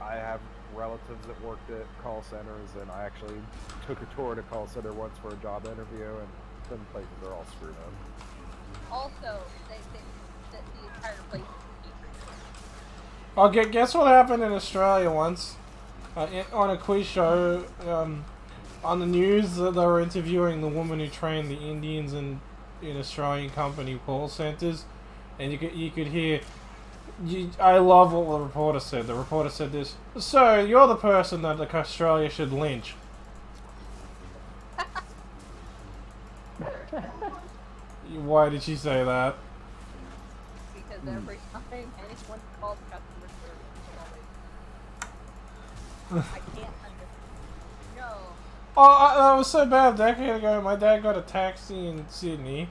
have relatives that worked at call centers, and I actually took a tour at a call center once for a job interview, and Them places are all screwed up. Also, they think that the entire place is a petri dish. Oh, guess what happened in Australia once? On a quiz show, on the news, they were interviewing the woman who trained the Indians in Australian company call centers, and you could hear. I love what the reporter said. The reporter said this: "So you're the person that Australia should lynch." Why did she say that? Because every time anyone calls customer service, it's always, I can't understand. No. Oh, that was so bad. A decade ago, my dad got a taxi in Sydney,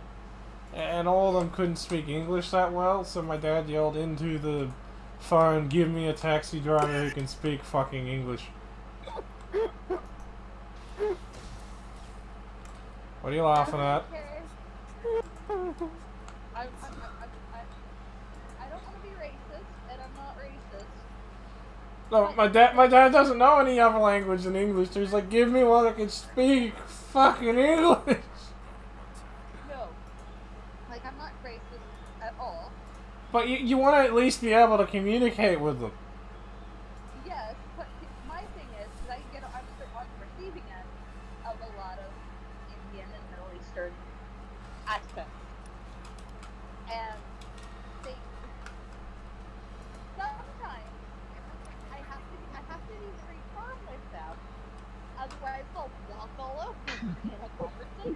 and all of them couldn't speak English that well, so my dad yelled into the phone, "Give me a taxi driver who can speak fucking English." What are you laughing at? Okay. I don't want to be racist, and I'm not racist. No, my dad doesn't know any other language than English. So he's like, "Give me one that can speak fucking English." No. Like, I'm not racist at all. But you want to at least be able to communicate with them. Yes, but my thing is, that I'm on the receiving end of a lot of Indian and Middle Eastern aspects. And they sometimes I have to be very firm with them, otherwise they'll walk all over me in a conversation.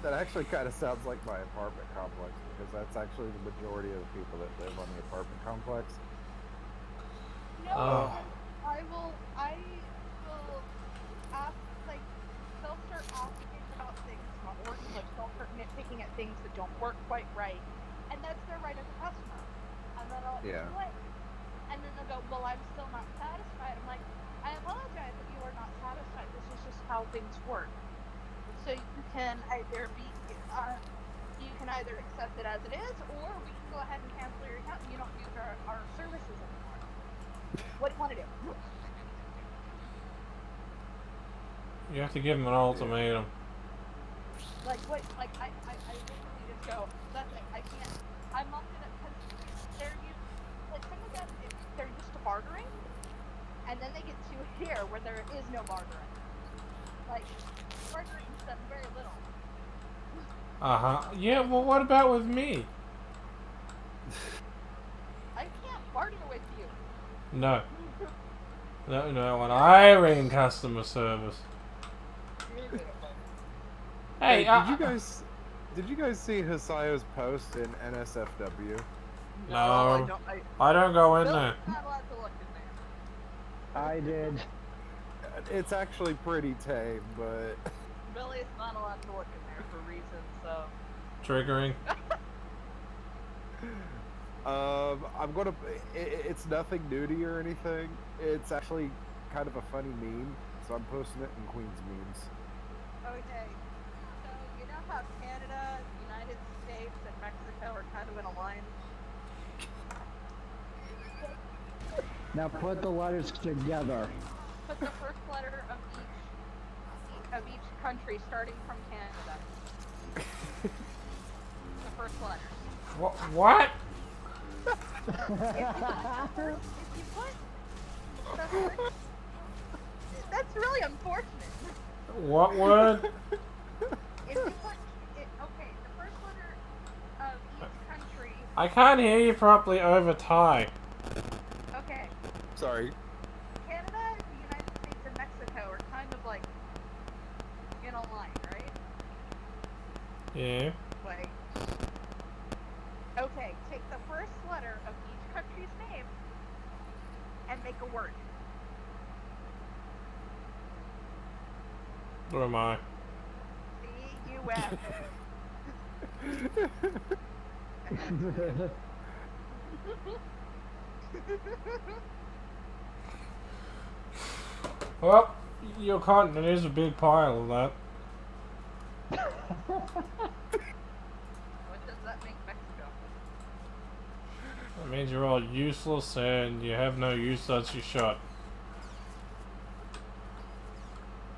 That actually kind of sounds like my apartment complex, because that's actually the majority of the people that live on the apartment complex. No, I will ask, like, they'll start asking about things not working, like they'll start nitpicking at things that don't work quite right, and that's their right as a customer. And then I'll explain, and then they'll go, "Well, I'm still not satisfied." I'm like, "I apologize if you are not satisfied. This is just how things work. So you can either accept it as it is, or we can go ahead and cancel your account and you don't use our services anymore. What do you want to do?" You have to give them an ultimatum. Like, what? Like, I literally just go, "That's it. I can't." I'm not gonna, because they're used, like, some of them, they're used to bartering, and then they get to here where there is no bartering. Like, bartering's done very little. Yeah, well, what about with me? I can't barter with you. No. No, when I ring customer service. You're beautiful. Hey, did you guys see Hisayo's post in NSFW? No, I don't go in there. Bill's not allowed to look in there. I did. It's actually pretty tame, but Billy's not allowed to look in there for reasons, so. Triggering. it's nothing nudie or anything. It's actually kind of a funny meme, so I'm posting it in Queen's Memes. Okay, so you know how Canada, United States, and Mexico are kind of in a line? Now put the letters together. Put the first letter of each country, starting from Canada. The first letter. What? If you put the first, that's really unfortunate. What word? If you put it, okay, the first letter of each country. I can't hear you properly over Thai. Okay. Sorry. Canada, the United States, and Mexico are kind of like in a line, right? Yeah. Like, okay, take the first letter of each country's name and make a word. Where am I? C-U-S. Well, your continent is a big pile of that. What does that make Mexico? That means you're all useless and you have no use as you shot.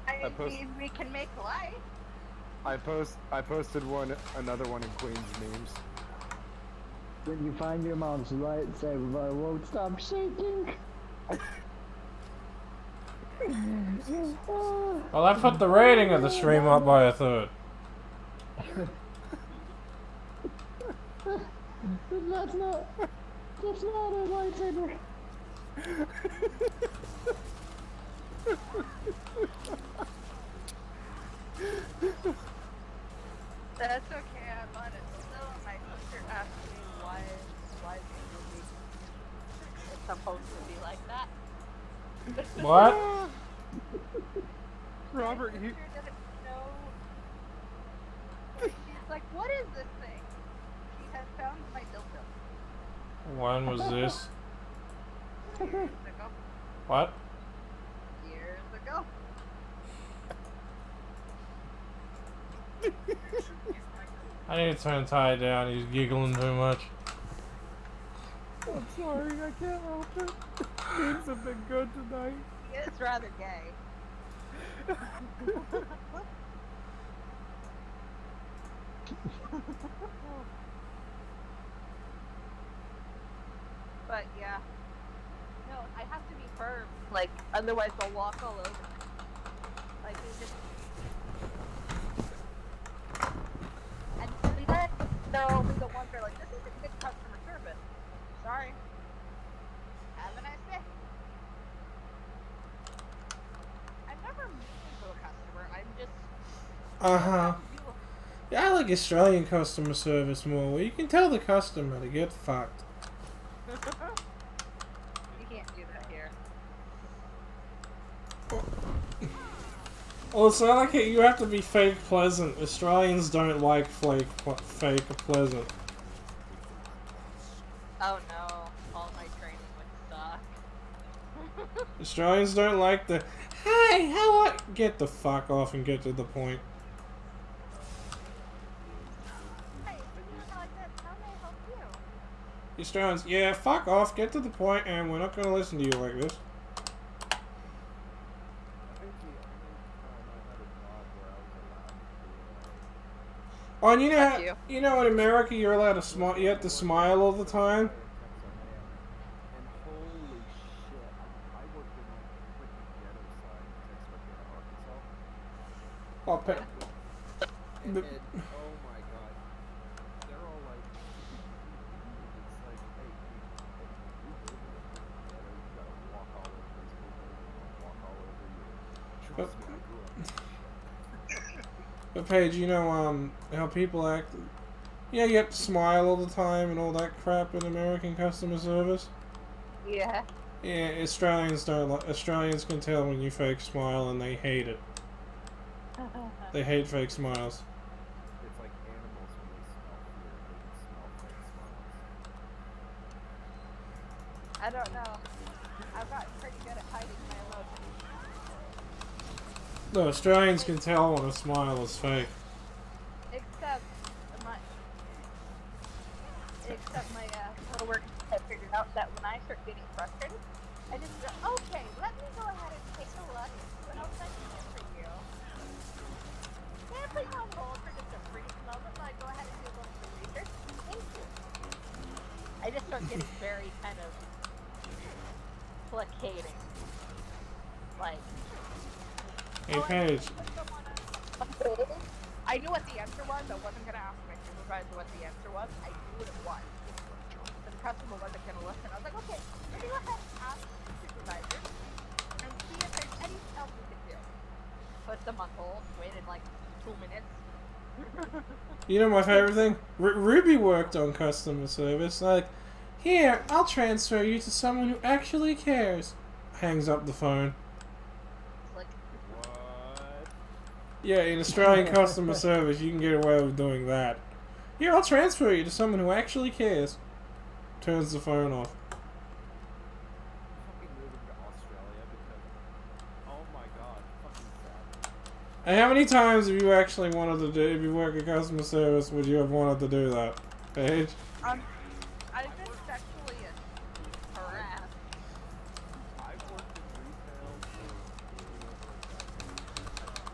I means we can make life. I posted another one in Queens memes. When you find your mom's lightsaber, I won't stop shaking. Well, that put the rating of the stream up by a third. That's not a lightsaber. That's okay, I'm on it. Still, my sister asked me why the movie is supposed to be like that. What? Robert, My you. sister didn't know. She's like, what is this thing? She has found my dildo. When was this? Years ago. What? Years ago. I need to turn Ty down. He's giggling too much. I'm sorry, I can't help it. Memes have been good tonight. He is rather gay. But yeah. No, I have to be firm. Like, otherwise they'll walk all over me. Like, they just... And then they're only the ones that are like, this isn't good customer service. Sorry. Have a nice day. I'm never mean to a customer. I'm just... Uh-huh. Yeah, I like Australian customer service more, where you can tell the customer to get fucked. You can't do that here. Well, it's not like it, you have to be fake pleasant. Australians don't like fake pleasant. Oh no, all my training would suck. Australians don't like the, hey, how I... Get the fuck off and get to the point. Hey, if you're not like that, how may I help you? Australians, yeah, fuck off, get to the point, and we're not gonna listen to you like this. Oh, and you know in America you're allowed to smile, you have to smile all the time? And holy shit, I worked in like a freaking ghetto side in Texarkana, Arkansas. Oh, And oh my god, they're all like, it's like, hey, you live in a freaking ghetto, you gotta walk all over these people, and walk all over you. Trust me, I grew up. But Paige, you know, how people act... Yeah, you have to smile all the time and all that crap in American customer service. Yeah. Yeah, Australians don't like... Australians can tell when you fake smile and they hate it. They hate fake smiles. It's like animals when they smell fear, they can smell fake smiles. I don't know. I've gotten pretty good at hiding my emotions. No, Australians can tell when a smile is fake. Except my coworkers have figured out that when I start getting frustrated, I just go, okay, let me go ahead and take a look at what else I can do for you. Can I put you on hold for just a brief moment while I go ahead and do a little bit of research? Thank you. I just start getting very kind of placating. Like, Hey, Paige. I knew what the answer was. I wasn't going to ask my supervisor what the answer was. I knew what it was. But the customer wasn't going to listen. I was like, okay, let me go ahead and ask the supervisor and see if there's anything else we can do. Put them on hold, waited like 2 minutes. You know my favorite thing? Ruby worked on customer service. Like, here, I'll transfer you to someone who actually cares. Hangs up the phone. Like, What? Yeah, in Australian customer service, you can get away with doing that. Here, I'll transfer you to someone who actually cares. Turns the phone off. Fucking moving to Australia because, oh my god, fucking sad. And how many times have you actually wanted to do, if you work in customer service, would you have wanted to do that? Paige? I've been sexually harassed. I've worked in retail for over a decade.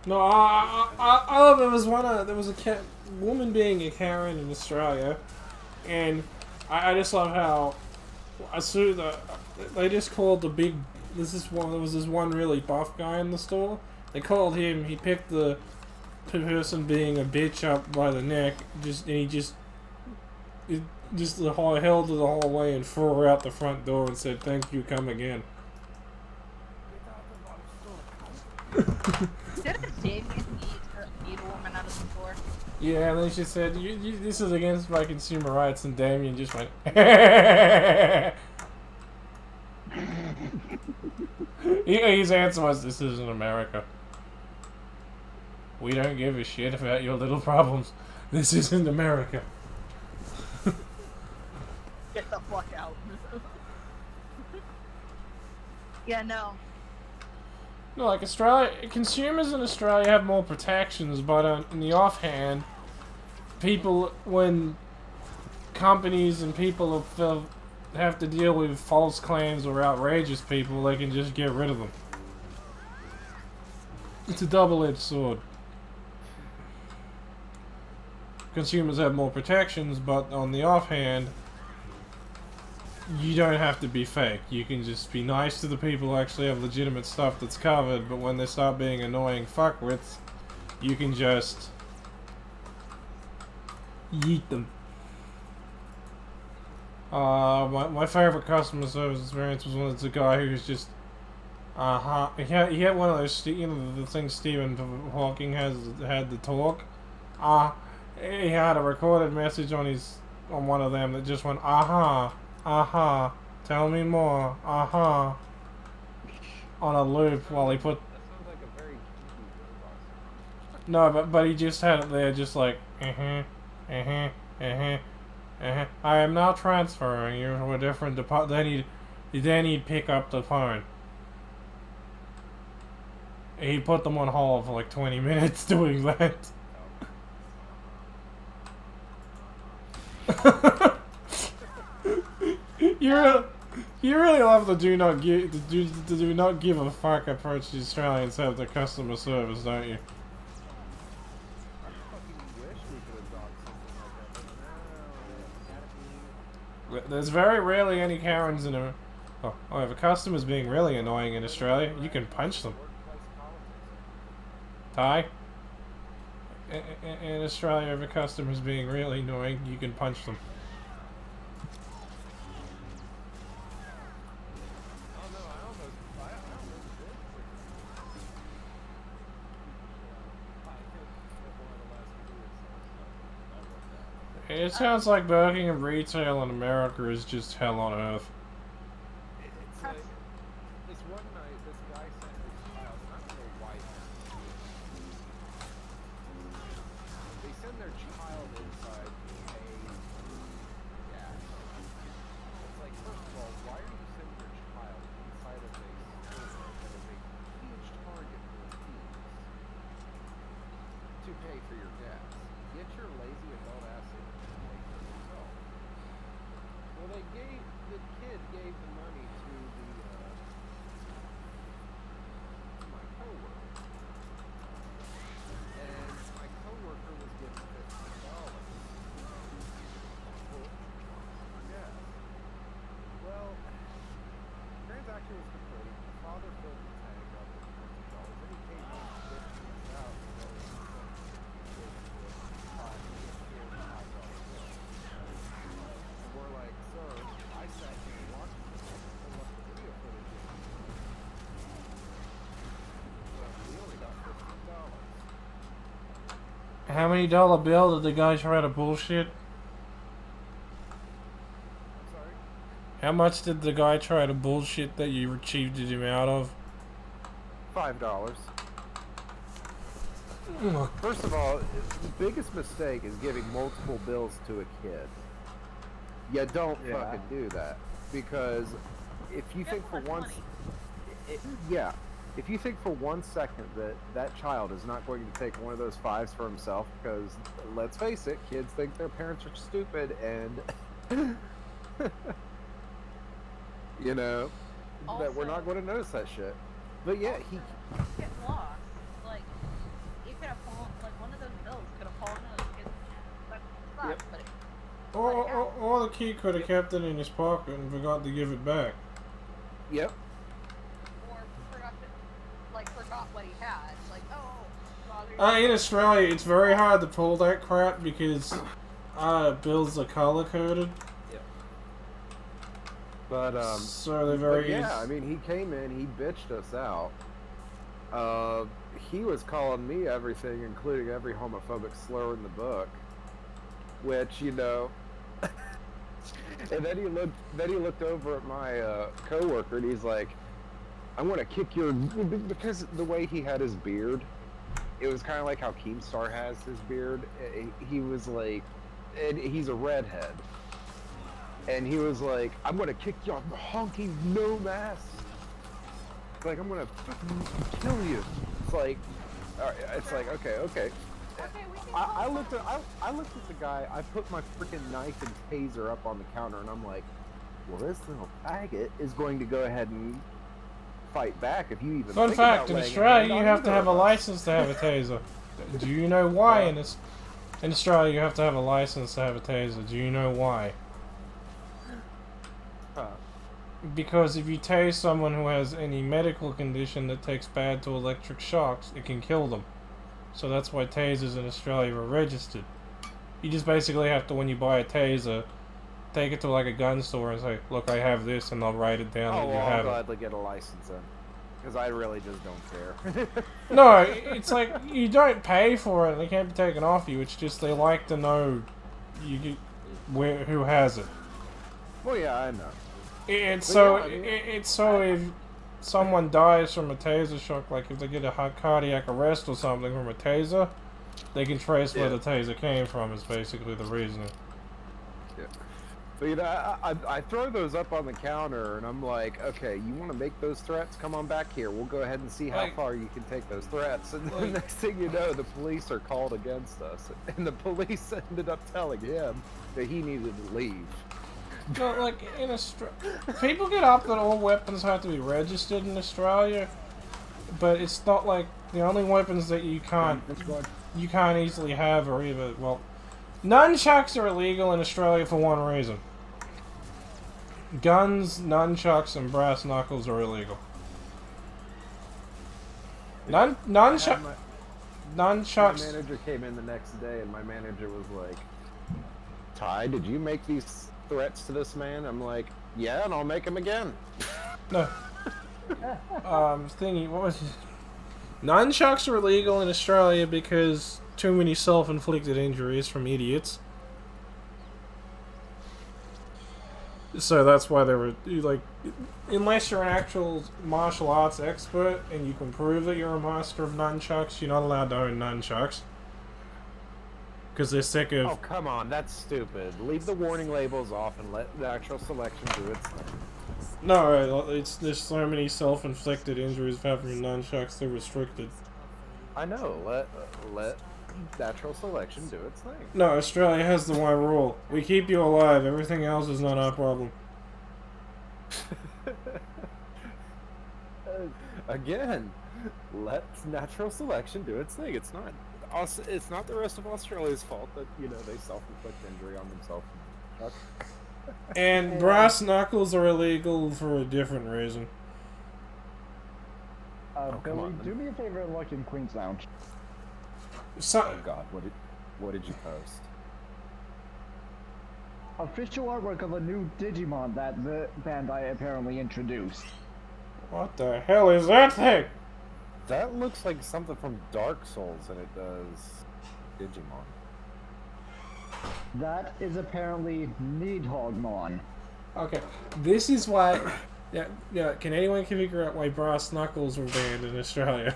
No, there was there was a woman being a Karen in Australia, and I just love how as soon they just called the big. There was this one really buff guy in the store. They called him. He picked the person being a bitch up by the neck. He just held her the whole way and threw her out the front door and said, "Thank you, come again." Didn't Damien eat a woman out of the store? Yeah, and then she said, "This is against my consumer rights," and Damien just went. His answer was, "This isn't America. We don't give a shit about your little problems. This isn't America." Get the fuck out. Yeah, no. No, like Australia, consumers in Australia have more protections, but in the offhand, when companies and people have to deal with false claims or outrageous people, they can just get rid of them. It's a double-edged sword. Consumers have more protections, but on the offhand, you don't have to be fake. You can just be nice to the people who actually have legitimate stuff that's covered, but when they start being annoying fuckwits, you can just yeet them. My favorite customer service experience was when it's a guy who was just he had one of those, the things Stephen Hawking had to talk. He had a recorded message on one of them that just went aha, tell me more, aha, on a loop while he put. That sounds like a very cheesy No, but he just had it there, just like I am now transferring you to a different department. Then he'd pick up the phone. He'd put them on hold for like 20 minutes doing that. You really love the do not give a fuck approach the Australians have to customer service, don't you? There's very rarely any Karens in a. Oh, if a customer's being really annoying in Australia, you can punch them. Ty? In Australia, if a customer's being really annoying, you can punch them. It sounds like working in retail in America is just hell on earth. It's like, this one night, this guy sent his child, I don't know why they send their child inside a gas. It's like, first of all, why are you sending your child inside of a store that is a huge target for thieves to pay for your gas? Get your lazy adult ass in and pay for yourself. Well, the kid gave the money to my coworker, and my coworker was given $50 for gas. Well, transaction was complete. The father filled the tank up with $50, and he came home and $50 out. We're like, sir, I sat here and watched this and pulled up the video footage. Well, we only got $15. How many dollar bill did the guy try to bullshit? I'm sorry? How much did the guy try to bullshit that you cheated him out of? $5. First of all, the biggest mistake is giving multiple bills to a kid. You don't fucking do that, because if you think for once, if you think for 1 second that that child is not going to take one of those fives for himself, because let's face it, kids think their parents are stupid, and you know that we're not going to notice that shit. But yeah, he get lost. Like, back. Yep. But Or the kid could have kept it in his pocket and forgot to give it back. Yep. or forgot what he had. Like, oh, In Australia, it's very hard to pull that crap because bills are color coded. Yep. But So they're very. yeah, I mean, he came in, he bitched us out. He was calling me everything, including every homophobic slur in the book, which, you know. And then he looked over at my coworker and he's like, "I want to kick your," because the way he had his beard, it was kind of like how Keemstar has his beard. He was like, and he's a redhead, and he was like, "I'm gonna kick your honky no mask. Like, I'm gonna fucking kill you." It's like, okay. okay, we can I looked at the guy. I put my freaking knife and taser up on the counter, and I'm like, "Well, this little faggot is going to go ahead and fight back if you even." Fun think fact: about in laying a Australia, hand you on have to either have a of us." license to have a taser. Do you know why? In Australia, you have to have a license to have a taser. Do you know why? Huh. Because if you tase someone who has any medical condition that takes bad to electric shocks, it can kill them. So that's why tasers in Australia are registered. You just basically have to, when you buy a taser, take it to like a gun store and say, "Look, I have this," and they'll write it down Oh, that you well, I'll have it. gladly get a license then, because I really just don't care. No, it's like you don't pay for it and it can't be taken off you. It's just they like to know who has it. Well, yeah, I know. It's But so yeah, I mean- it's so if someone dies from a taser shock, like if they get a cardiac arrest or something from a taser, they can trace where Yeah. the taser came from. Is basically the reasoning. Yeah. But you know, I throw those up on the counter, and I'm like, okay, you want to make those threats? Come on back here. We'll go ahead and see how Like- far you can take those threats. And the like- next thing you know, the police are called against us, and the police ended up telling him that he needed to leave. No, like in Australia, people get up that all weapons have to be registered in Australia, but it's not like the only weapons that you can't easily have are either, well, nunchucks are illegal in Australia for one reason. Guns, nunchucks, and brass knuckles are illegal. My Nunchucks. manager came in the next day, and my manager was like, "Ty, did you make these threats to this man?" I'm like, "Yeah, and I'll make them again." No. Thingy, what was it? Nunchucks are illegal in Australia because too many self-inflicted injuries from idiots. So that's why they were, like, unless you're an actual martial arts expert and you can prove that you're a master of nunchucks, you're not allowed to own nunchucks. Because they're sick of... Oh, come on, that's stupid. Leave the warning labels off and let the actual selection do its thing. No, there's so many self-inflicted injuries of having nunchucks, they're restricted. I know, let natural selection do its thing. No, Australia has the one rule. We keep you alive, everything else is not our problem. Again, let natural selection do its thing. It's not us. It's not the rest of Australia's fault that, you know, they self-inflict injury on themselves. And brass knuckles are illegal for a different reason. come Billy, on, then. do me a favor and look in Queen's Lounge. So, Oh God, what did you post? Official artwork of a new Digimon that the Bandai apparently introduced. what the hell is that thing? That looks like something from Dark Souls, and it does Digimon. That is apparently Needhogmon. Okay, this is why... Yeah, can anyone figure out why brass knuckles were banned in Australia?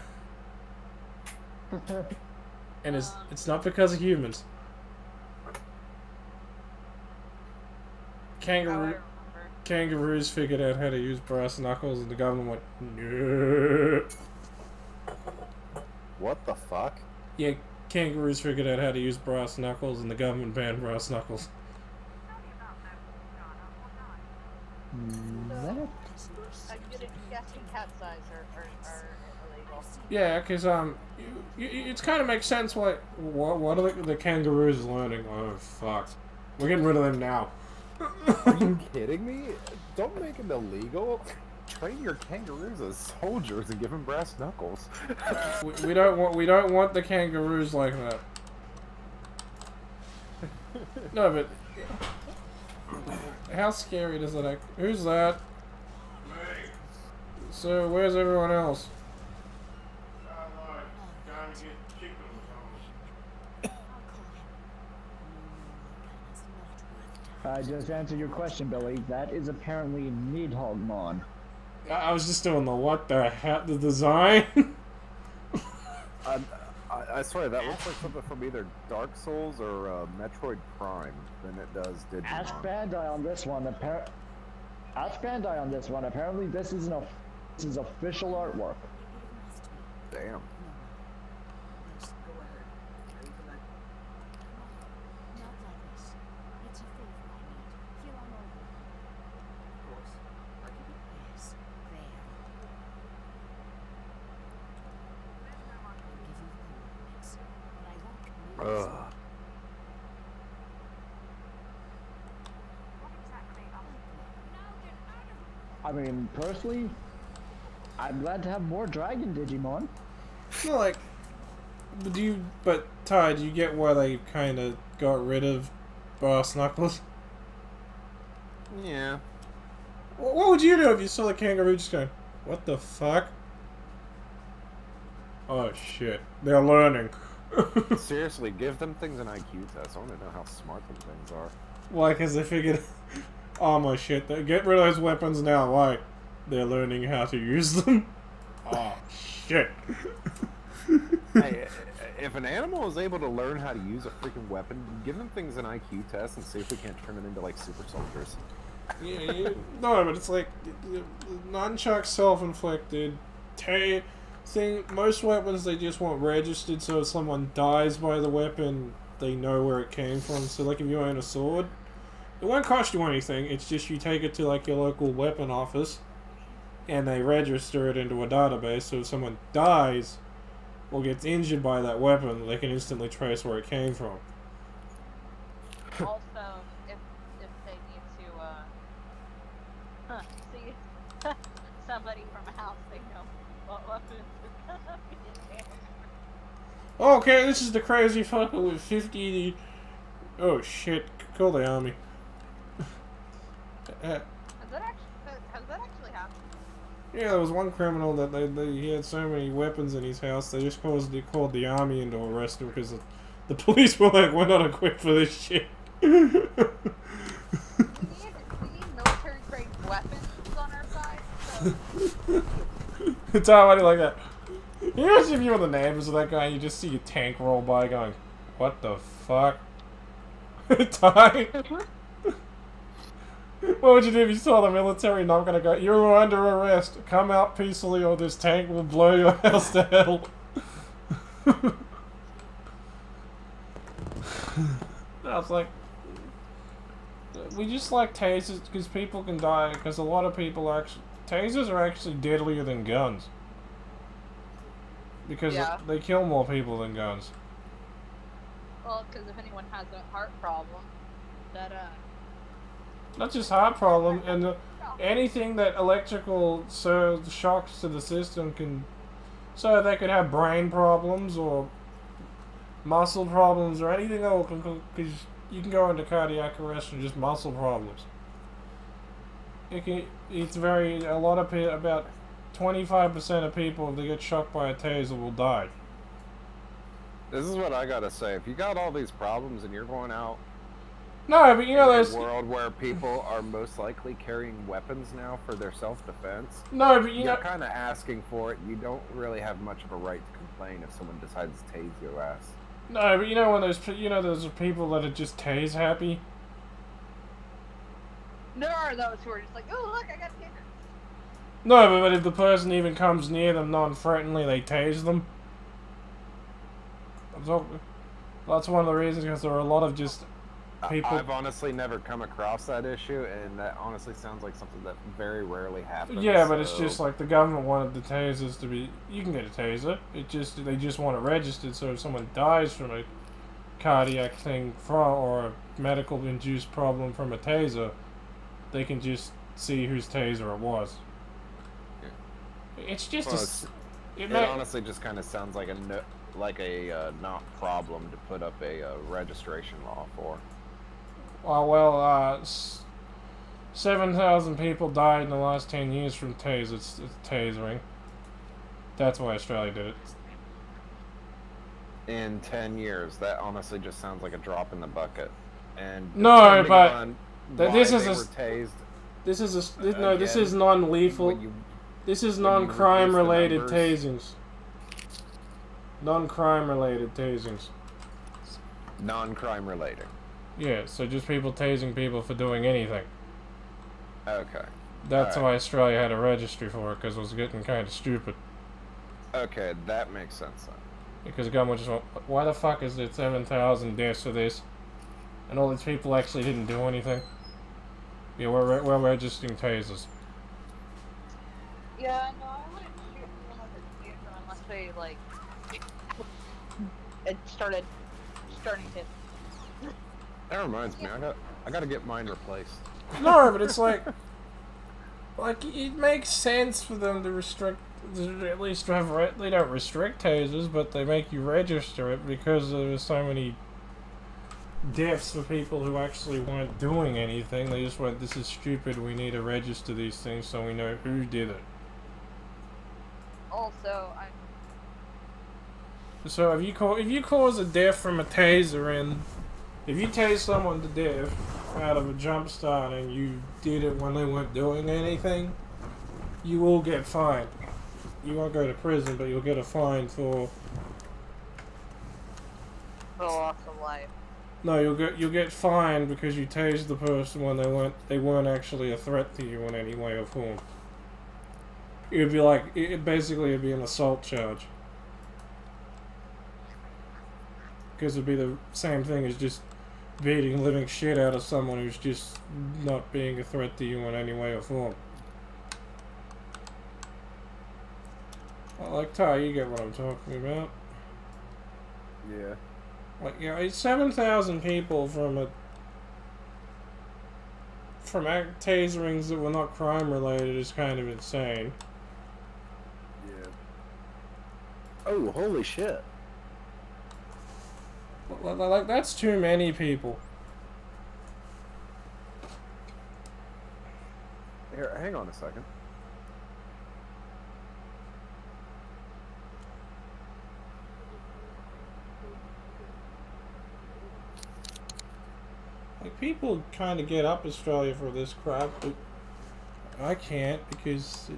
And it's not because of humans. Kangaroos figured out how to use brass knuckles, and the government went, no. What the fuck? Yeah, kangaroos figured out how to use brass knuckles, and the government banned brass knuckles. That I get guessing cat size are illegal. Yeah, because it kind of makes sense. What are the kangaroos learning? Oh fuck, we're getting rid of them now. Are you kidding me? Don't make it illegal. Train your kangaroos as soldiers and give them brass knuckles. we don't want the kangaroos like that. No, but how scary does that act? Who's that? So where's everyone else? I just answered your question, Billy. That is apparently Nidhoggmon. I was just doing the what the hell, the design. I swear that looks like something from either Dark Souls or Metroid Prime than it does Digimon. Ask Bandai on this one. Ask Bandai on this one. Apparently, this is official artwork. Damn. Yes, go ahead. Are you gonna... Not like this. It's a favor I need. Here on over. Of course. I'll give you... Yes, there. I'll give you the coordinates, but I won't move. Ugh. I mean, personally, I'm glad to have more Dragon Digimon. No, like, but Ty, do you get why they kind of got rid of Brass Knuckles? Yeah. What would you do if you saw the kangaroo just going, what the fuck? Oh shit, they're learning. Seriously, give them things an IQ test. I want to know how smart them things are. Why? Because they figured, oh my shit, get rid of those weapons now. Why? They're learning how to use them. Oh shit. Hey, if an animal is able to learn how to use a freaking weapon, give them things an IQ test and see if we can't turn them into like super soldiers. Yeah, no, but it's like nunchuck self-inflicted. Most weapons they just want registered, so if someone dies by the weapon, they know where it came from. So like if you own a sword, it won't cost you anything. It's just you take it to like your local weapon office, and they register it into a database. So if someone dies or gets injured by that weapon, they can instantly trace where it came from. Also, if they need to see somebody from a house, they know what weapons are gonna be in there. Okay, this is the crazy fucker with 50. Oh shit! Call the army. Has that actually happened? Yeah, there was one criminal that he had so many weapons in his house. They just called the army in to arrest him because the police were like, "We're not equipped for this shit." We need military grade weapons on our side. So. It's already like that. You know, if you were the neighbors of that guy, you just see a tank roll by, going, "What the fuck?" Ty. What would you do if you saw the military not gonna go? You're under arrest. Come out peacefully, or this tank will blow your house to hell. I was like, we just like tasers because people can die. Because a lot of people actually, tasers are actually deadlier than guns. Because they kill more people than guns. Well, because if anyone has a heart problem, that Not just heart problem, and anything that electrical shocks to the system can, so they could have brain problems or muscle problems or anything else, because you can go into cardiac arrest and just muscle problems. About 25% of people, if they get shocked by a taser, will die. This is what I gotta say. If you got all these problems and you're going out No, but you know, in there's a world where people are most likely carrying weapons now for their self-defense, no, but you you're know, kind of asking for it. You don't really have much of a right to complain if someone decides to tase your ass. no, but you know when there's people that are just tase happy. there are those who are just like, oh look, I got kickers. No, but if the person even comes near them non-threateningly, they tase them. That's one of the reasons, because there are a lot of just people. I've honestly never come across that issue, and that honestly sounds like something that very rarely happens. Yeah, but it's so- just like the government wanted the tasers to be. You can get a taser. They just want it registered, so if someone dies from a cardiac thing or a medical induced problem from a taser, they can just see whose taser it was. It's just Well, it honestly just kind of sounds like a not problem to put up a registration law for. Well, 7,000 people died in the last 10 years from tasering. That's why Australia did it. In 10 years, that honestly just sounds like a drop in the bucket. And No, depending but on this why is they a- were tased. This is this Again, is non-lethal. when you- This is when you non-crime reduce the related numbers- tasings. Non-crime related tasings. Non-crime related. Yeah, so just people tasing people for doing anything. Okay. That's Alright. why Australia had a registry for it, because it was getting kind of stupid. Okay, that makes sense then. Because the government just went, why the fuck is there 7,000 deaths for this? And all these people actually didn't do anything? Yeah, we're registering tasers. Yeah, no, I wouldn't shoot someone with a taser unless they like it starting to. That reminds me, I gotta get mine replaced. No, but it's like it makes sense for them to restrict, at least they don't restrict tasers, but they make you register it because there's so many deaths for people who actually weren't doing anything. They just went, this is stupid, we need to register these things so we know who did it. Also, So if you cause a death from a taser, and if you tase someone to death out of a jump start and you did it when they weren't doing anything, you will get fined. You won't go to prison, but you'll get a fine for. the loss of life. No, you'll get fined because you tased the person when they weren't actually a threat to you in any way or form. It'd be like it'd be an assault charge. Because it'd be the same thing as just beating the living shit out of someone who's just not being a threat to you in any way or form. Like, Ty, you get what I'm talking about. Yeah. Like, you know, it's 7,000 people from taserings that were not crime related is kind of insane. Yeah. Oh, holy shit. Like, that's too many people. Here, hang on a second. Like, people kind of get up Australia for this crap, but I can't because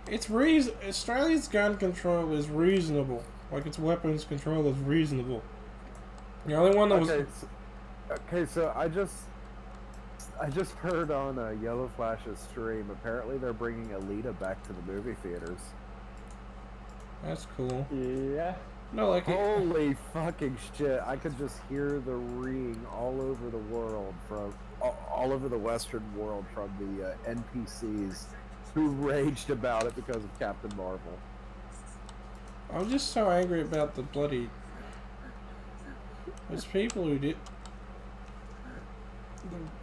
Australia's gun control is reasonable. Like, its weapons control is reasonable. The only one that was... Okay, so I just heard on Yellow Flash's stream, apparently they're bringing Alita back to the movie theaters. That's cool. Yeah. No, like... Holy fucking shit, I could just hear the ringing all over the world all over the Western world from the NPCs who raged about it because of Captain Marvel. I'm just so angry about the bloody... There's people who did...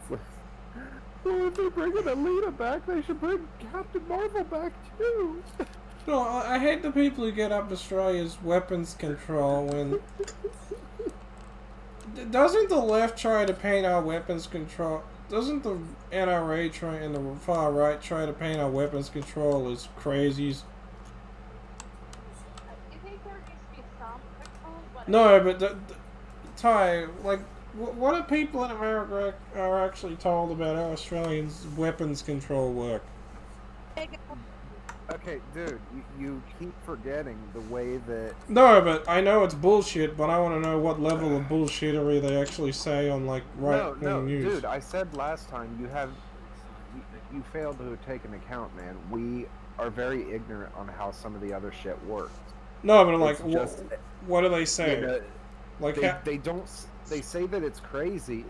Well, if they're bringing Alita back, they should bring Captain Marvel back too. No, I hate the people who get up Australia's weapons control when... Doesn't the left try to paint our weapons control... Doesn't the NRA try and the far right try to paint our weapons control as crazies? You think there needs to be some control? But No, but Ty, like, what are people in America are actually told about how Australians' weapons control work? Okay, dude, you keep forgetting the way that... No, but I know it's bullshit, but I want to know what level of bullshittery they actually say on, like, right-wing news. Dude, I said last time, you failed to take into account, man. We are very ignorant on how some of the other shit works. No, but I'm like, It's just- what do they say? You know, Like, they don't. They say that it's crazy.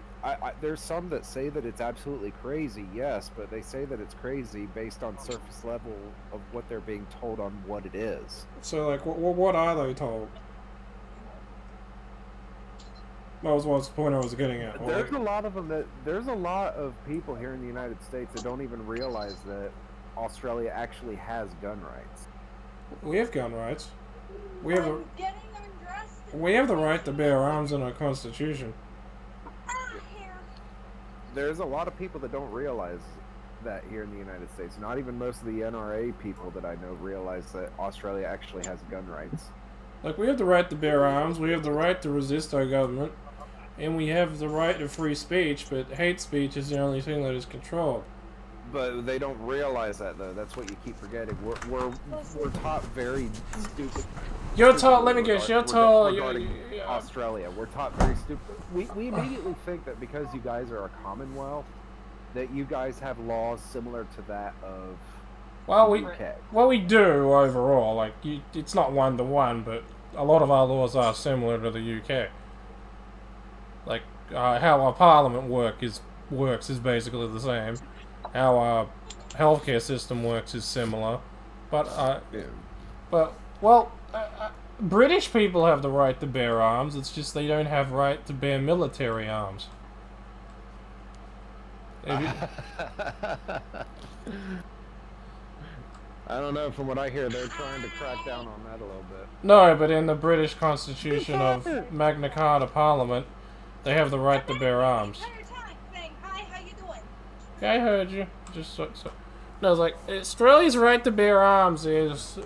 There's some that say that it's absolutely crazy. Yes, but they say that it's crazy based on surface level of what they're being told on what it is. so like, what are they told? That was the point I was getting at. There's a lot of them that. There's a lot of people here in the United States that don't even realize that Australia actually has gun rights. We have gun rights. We have I'm getting undressed. we have the right to bear arms in our constitution. Here. There's a lot of people that don't realize that here in the United States. Not even most of the NRA people that I know realize that Australia actually has gun rights. Like, we have the right to bear arms, we have the right to resist our government, and we have the right to free speech, but hate speech is the only thing that is controlled. But they don't realize that, though. That's what you keep forgetting. We're taught very stupid. You're taught, let me guess, you're taught... regarding Australia. We're taught very stupid. We immediately think that because you guys are a Commonwealth, that you guys have laws similar to that of the UK. Well, we do overall. Like, it's not one-to-one, but a lot of our laws are similar to the UK. Like, how our parliament works is basically the same. How our healthcare system works is similar. But, British people have the right to bear arms, it's just they don't have right to bear military arms. I don't know, from what I hear, they're trying to crack down on that a little bit. No, but in the British Constitution of Magna Carta Parliament, they have the right to bear arms. Hi, how you doing? Yeah, I heard you. Just so. No, it's like, Australia's right to bear arms is,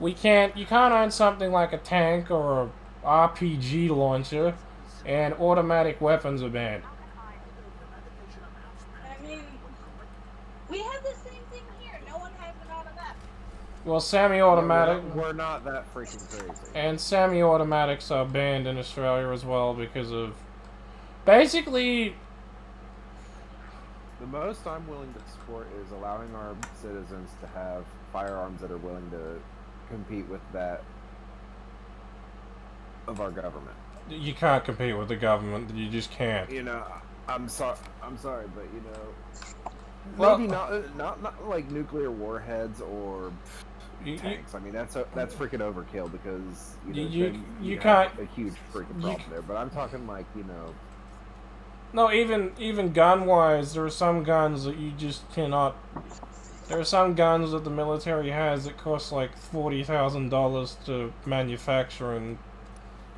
you can't own something like a tank or a RPG launcher, and automatic weapons are banned. I mean, we have the same thing here. No one has an automatic. Well, semi-automatic... We're not that freaking crazy. And semi-automatics are banned in Australia as well because of... Basically... The most I'm willing to support is allowing our citizens to have firearms that are willing to compete with that of our government. You can't compete with the government. You just can't. You know, I'm sorry, but you know, Well, maybe not like nuclear warheads or tanks. I mean, that's freaking overkill because you can't have a huge freaking problem there. But I'm talking like, you know. No, even gun-wise, there are some guns that you just cannot... There are some guns that the military has that cost like $40,000 to manufacture, and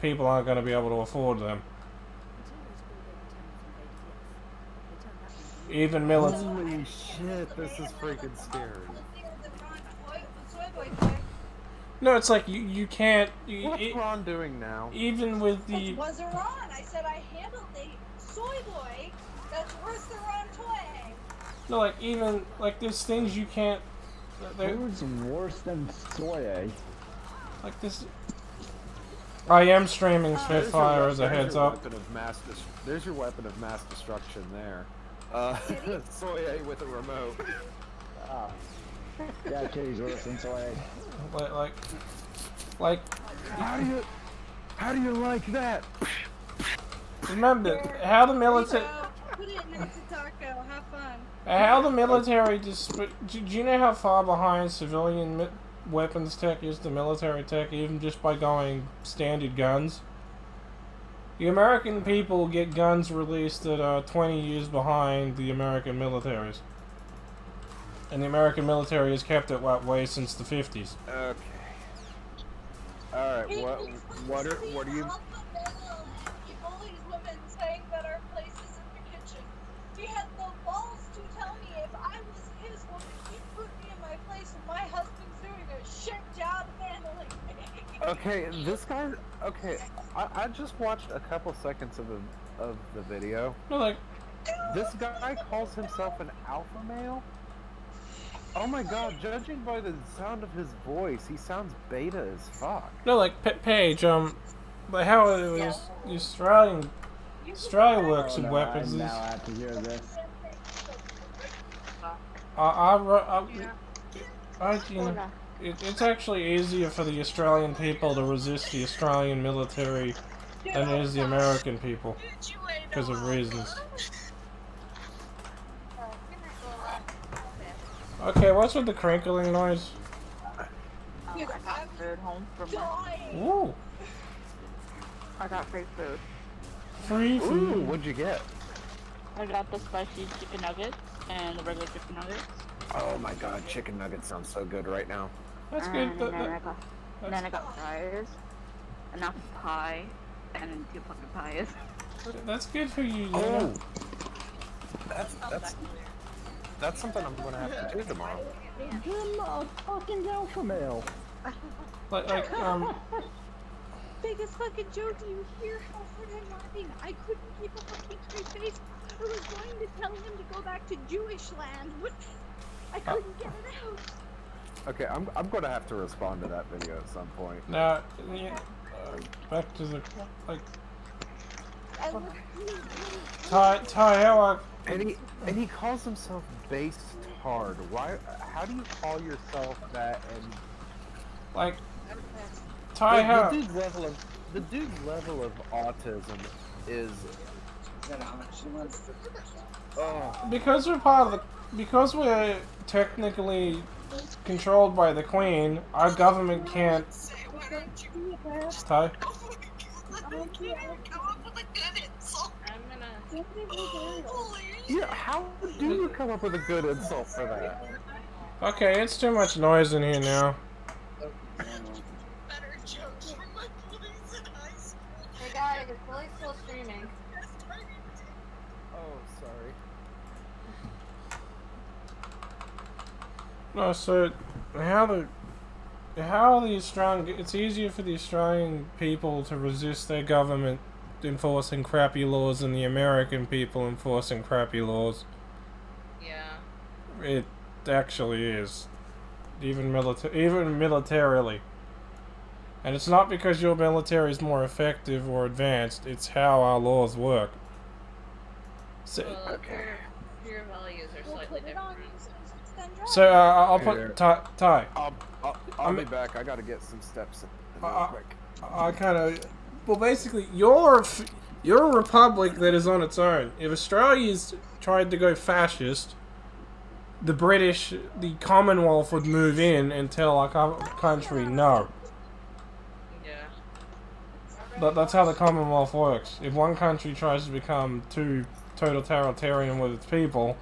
people aren't going to be able to afford them. Even military... Holy shit, this is freaking scary. No, it's like, you can't... What's Ron doing now? Even with the... It wasn't Ron. I said I handled the soy boy. That's worse than Ron toy. No, like, even, like, there's things you can't... Who's worse than Soy? Like this... I am streaming Spitfire as a heads up. There's your weapon of mass destruction there. Soy with a remote. Ah. Yeah, Kitty's worse than Soy. Like... How do you like that? Remember, how the military... Put it next to taco. Have fun. How the military just... Do you know how far behind civilian weapons tech is to military tech, even just by going standard guns? The American people get guns released that are 20 years behind the American militaries. And the American military has kept it that way since the 50s. Okay. Alright, what are you... Saying that our place is in the kitchen. He had the balls to tell me if I was his woman, he'd put me in my place when my husband's doing a shit job handling me. Okay, this guy... Okay, I just watched a couple seconds of the video. No, like... This guy calls himself an alpha male? Oh my god, judging by the sound of his voice, he sounds beta as fuck. No, like, Paige, but how it was Australia works with weapons. I now have to hear this. You know, it's actually easier for the Australian people to resist the Australian military than it is the American people You ain't because no of reasons. Good night, Lola. Okay, what's with the crinkling noise? You I got food home from work. dying. Ooh, I got free food. free Ooh, food. what'd you get? I got the spicy chicken nuggets and the regular chicken nuggets. Oh my god, chicken nuggets sound so good right now. That's good. And then I got fries, an apple pie, and 2 pumpkin pies. That's good for you. Oh, that's something I'm gonna have to do tomorrow. Give him a fucking alpha male. Like Biggest fucking joke. Do you hear how hard I'm laughing? I couldn't keep a fucking straight face. I was going to tell him to go back to Jewish land, but I couldn't get it out. Okay, I'm gonna have to respond to that video at some point. now, back to the like I was really, Ty, how I And he calls himself based hard. Why? How do you call yourself that? And like Ty, how the dude's level of autism is. Oh, because we're technically controlled by the Queen, our government can't. Ty, yeah. How do you come up with a good insult for that? okay, it's too much noise in here now. better jokes from my buddies in high school. Hey guys, is Billy still streaming? Oh, sorry. No, so it's easier for the Australian people to resist their government enforcing crappy laws than the American people enforcing crappy laws. Yeah. It actually is. Even militarily. And it's not because your military is more effective or advanced, it's how our laws work. So, Well, your values are slightly different. so I'll put Ty. I'll be back. I gotta get some steps in real quick. I kind of, well, basically, you're a republic that is on its own. If Australia's tried to go fascist, the British, the Commonwealth would move in and tell our country no. Yeah. That's how the Commonwealth works. If one country tries to become too totalitarian with its people,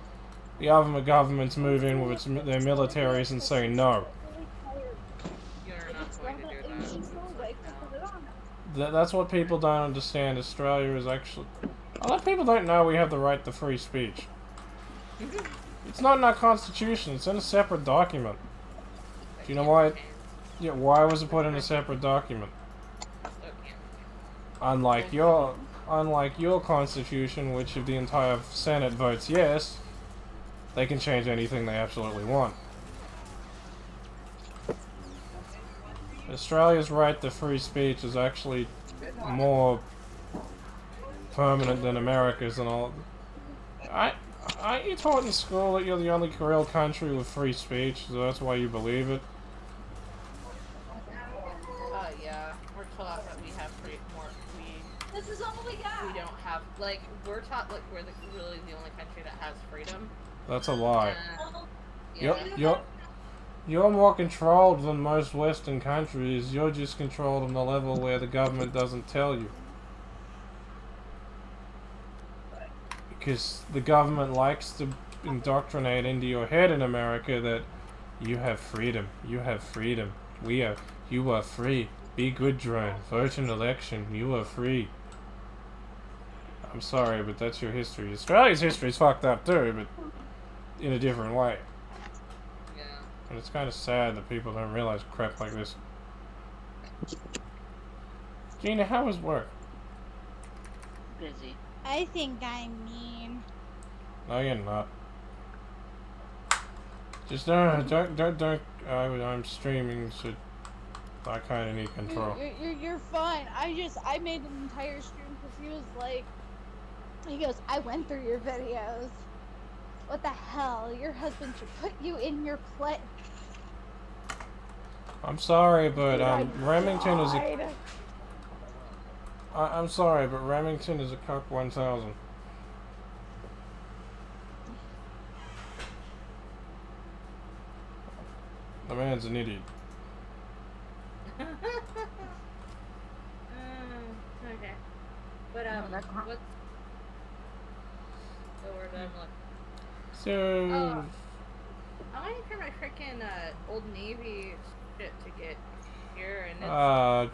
the other governments move in with their militaries and say no. You're not going to do that. That's what people don't understand. Australia is actually... A lot of people don't know we have the right to free speech. It's not in our constitution. It's in a separate document. Do you know why? Yeah, why was it put in a separate document? Unlike your constitution, which if the entire Senate votes yes, they can change anything they absolutely want. Australia's right to free speech is actually more permanent than America's and all. Aren't you taught in school that you're the only real country with free speech, so that's why you believe it? Yeah. We're taught that we have This is all we got. we don't have, like, we're taught, like, we're really the only country that has freedom. That's a lie. Yeah. You're more controlled than most Western countries. You're just controlled on the level where the government doesn't tell you. Because the government likes to indoctrinate into your head in America that you have freedom. You have freedom. You are free. Be good, drone. Vote in election. You are free. I'm sorry, but that's your history. Australia's history is fucked up too, but in a different way. Yeah. And it's kind of sad that people don't realize crap like this. Gina, how was work? Busy. I think I'm mean. No, you're not. Just don't. I'm streaming, so I kind of need control. You're fine. I made an entire stream because he was like, he goes, I went through your videos. What the hell? Your husband should put you in your place. I'm sorry, but Remington is a I'm sorry, but Remington is a cock 1000. The man's an idiot. Okay. But what's... So we're done. Look. So... I'm waiting for my freaking Old Navy shit to get here, and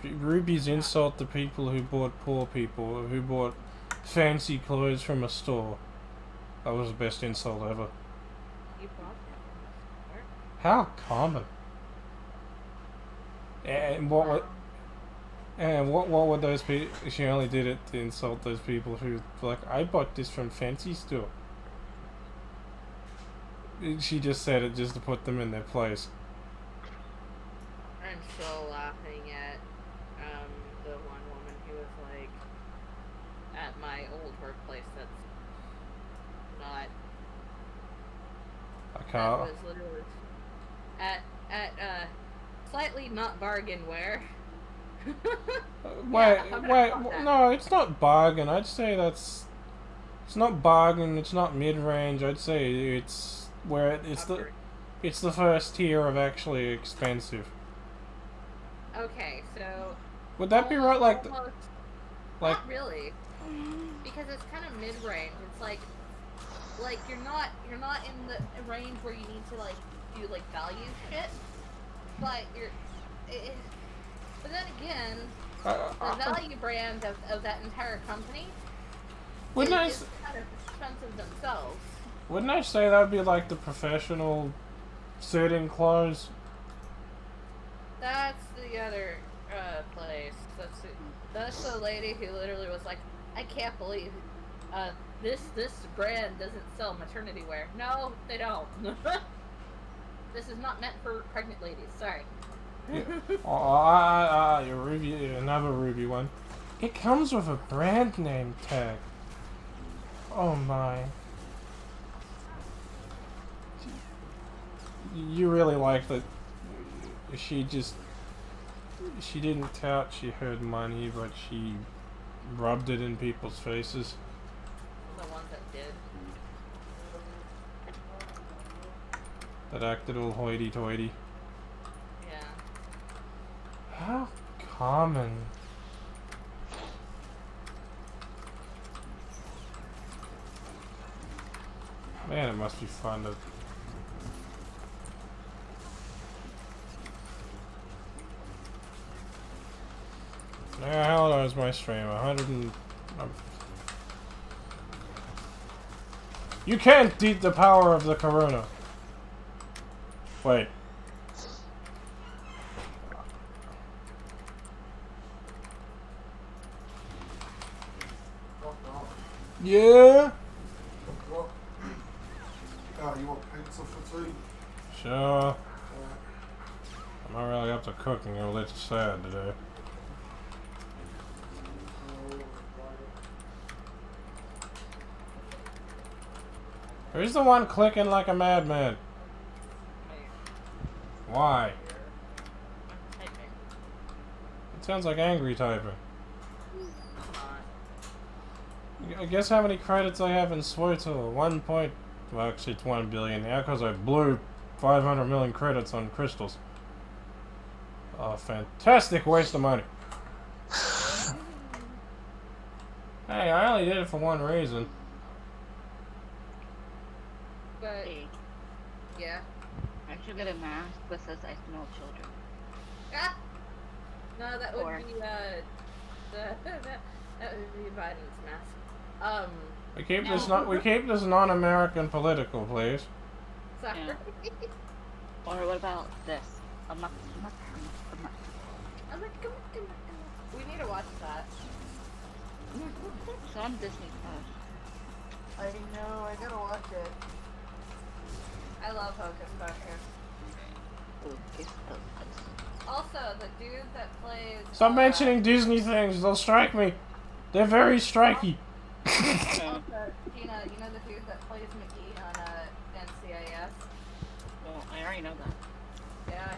it's... Ruby's insult to people who bought poor people, who bought fancy clothes from a store. That was the best insult ever. You bought that from the store? How common. And what would... And what would those people... She only did it to insult those people who... Like, I bought this from fancy store. She just said it just to put them in their place. I'm still laughing at the one woman who was like, at my old workplace that's not... I That can't... was literally... At slightly not bargain wear. Wait, Yeah, no, it's not bargain. I'd say that's... It's not bargain, it's not mid-range. I'd say it's where it's the first tier of actually expensive. Okay, so... Would that be right? Like... Almost, Like... not really. Because it's kind of mid-range. It's like you're not in the range where you need to like do like value shit, but but then again, the value brand of that entire company is kind of expensive themselves. Wouldn't I say that would be like the professional suiting clothes? That's the other place. That's the lady who literally was like, I can't believe this brand doesn't sell maternity wear. No, they don't. This is not meant for pregnant ladies. Sorry. Yeah. Your Ruby, another Ruby one. It comes with a brand name tag. Oh my. You really like that she didn't tout she had money, but she rubbed it in people's faces. The ones that did. That acted all hoity-toity. Yeah. How common. Man, it must be fun to... Now, how low is my stream? 100 and... You can't beat the power of the Corona. Wait. Yeah? What? Oh, you want pizza for tea? Sure. I'm not really up to cooking, it was sad today. Who's the one clicking like a madman? Why? It sounds like angry typing. I guess how many credits I have in Swtor? 1 point... Well, actually it's 1 billion now because I blew 500 million credits on crystals. Oh, fantastic waste of money. Hey, I only did it for one reason. But... Yeah. I should get a mask that says I smell children. Ah! No, that would Or- be, that would be Biden's mask. We keep this non-American political, please. Sorry. Yeah. Or what about this? I'm not. I'm like, come on. We need to watch that. It's on Disney Plus. I know, I gotta watch it. I love Hocus Pocus. Hocus Pocus. Also, the dude that plays... Stop mentioning Disney things, they'll strike me. They're very striky. Also, Gina, you know the dude that plays McGee on NCIS? Well, I already know that. Yeah,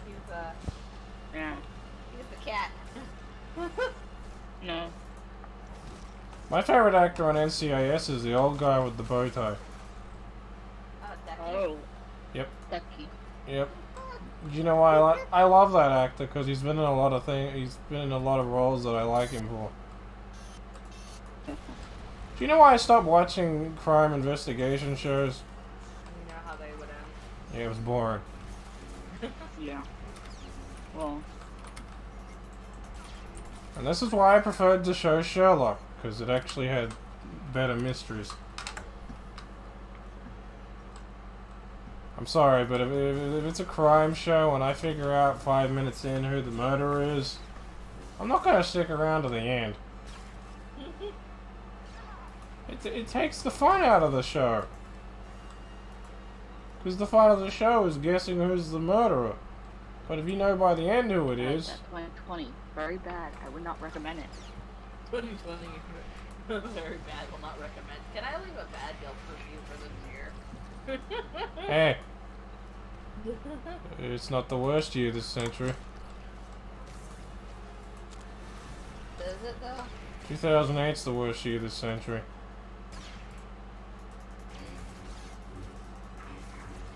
Yeah. he's the cat. No. My favorite actor on NCIS is the old guy with the bow tie. Oh. Yep. Ducky. Yep. Do you know why I love that actor? Because he's been in a lot of things. He's been in a lot of roles that I like him for. Do you know why I stopped watching crime investigation shows? You know how they would end. Yeah, it was boring. Yeah. Well. And this is why I preferred the show Sherlock, because it actually had better mysteries. I'm sorry, but if it's a crime show and I figure out 5 minutes in who the murderer is, I'm not going to stick around to the end. It takes the fun out of the show. Because the fun of the show is guessing who's the murderer. But if you know by the end who it is... 2020. Very bad. I would not recommend it. 2020. Very bad. Will not recommend. Can I leave a bad Yelp review for this year? Hey. It's not the worst year this century. Is it though? 2008's the worst year this century.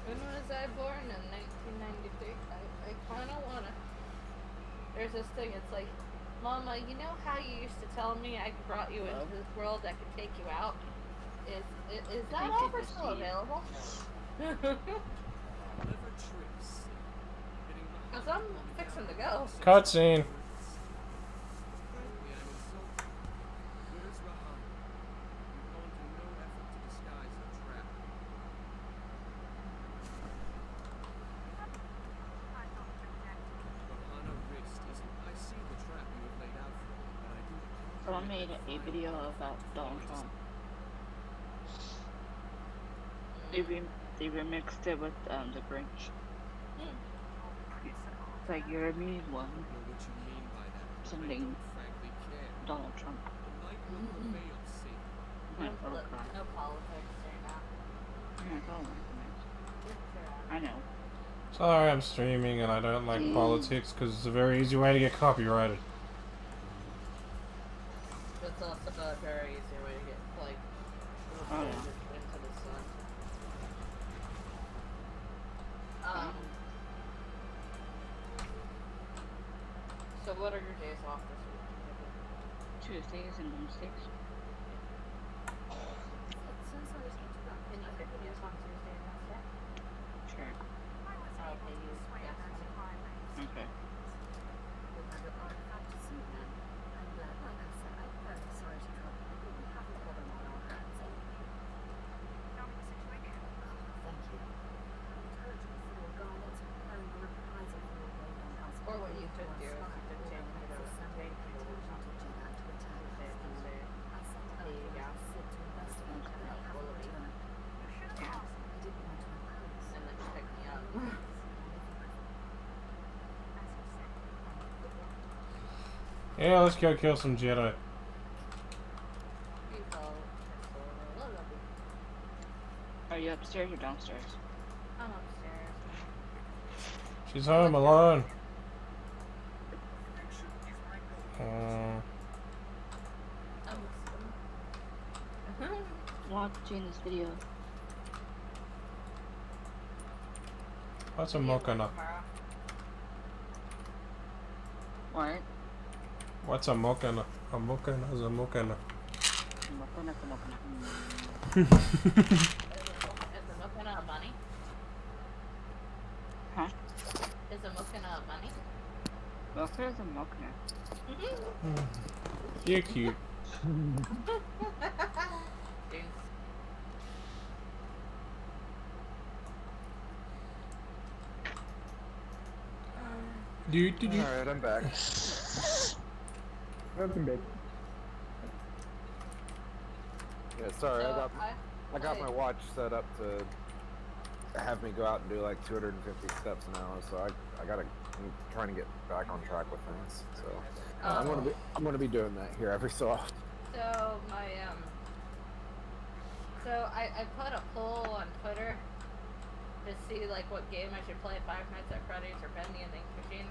When was I born? In 1993. I kind of wanna. There's this thing. It's like, Mama, you know how you used to tell me I brought you into this world, I could take you out? Is that offer still available? Cause I'm fixing to go. Cutscene. Someone made a video about Donald Trump. They remixed it with the Grinch. It's like you're a mean one. Sending Donald Trump. No politics right now. Yeah, Donald Trump. I know. Sorry, I'm streaming and I don't like politics because it's a very easy way to get copyrighted. It's also a very easy way to get, like, into the sun. So what are your days off this week? Tuesdays and Wednesdays. Can you pick videos on Tuesday and Wednesday? Sure. I'll pay you. Yes. Okay. Or what you could do is you could change it over to pay you Tuesday, Wednesday. Yeah. And then just pick me up. Yeah, let's go kill some Jedi. Are you upstairs or downstairs? I'm upstairs. She's home alone. Watching this video. What's a mokana? What? What's a mokana? A mokana is a mokana. Is a mokana a bunny? Huh? Is a mokana a bunny? Mokana is a mokana. You're cute. Alright, I'm back. Welcome back. Yeah, sorry, So I got my watch set up to have me go out and do like 250 steps an hour, so I'm trying to get back on track with things. So I'm gonna be doing that here every so often. So my so I put a poll on Twitter to see like what game I should play, Five Nights at Freddy's or Bendy and the Ink Machine.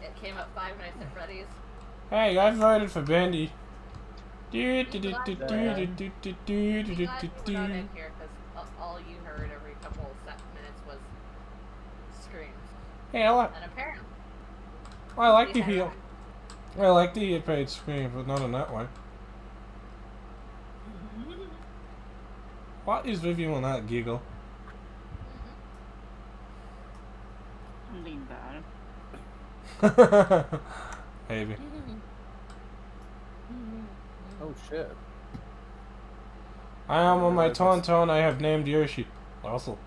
It came up Five Nights at Freddy's. Hey, I voted for Bendy. Do, Be do, glad do, you do, were do, not- do, do, do, be do, glad do, you were not do. in here, because all you heard every couple of minutes was screams. Hey, And apparently, I like to yeah. heal. I like to hear paid scream, but not in that way. What is Vivian will not giggle? I'm being bad. Maybe. Oh shit. I am on my Realize this- tauntaun. I have named Yoshi. Also.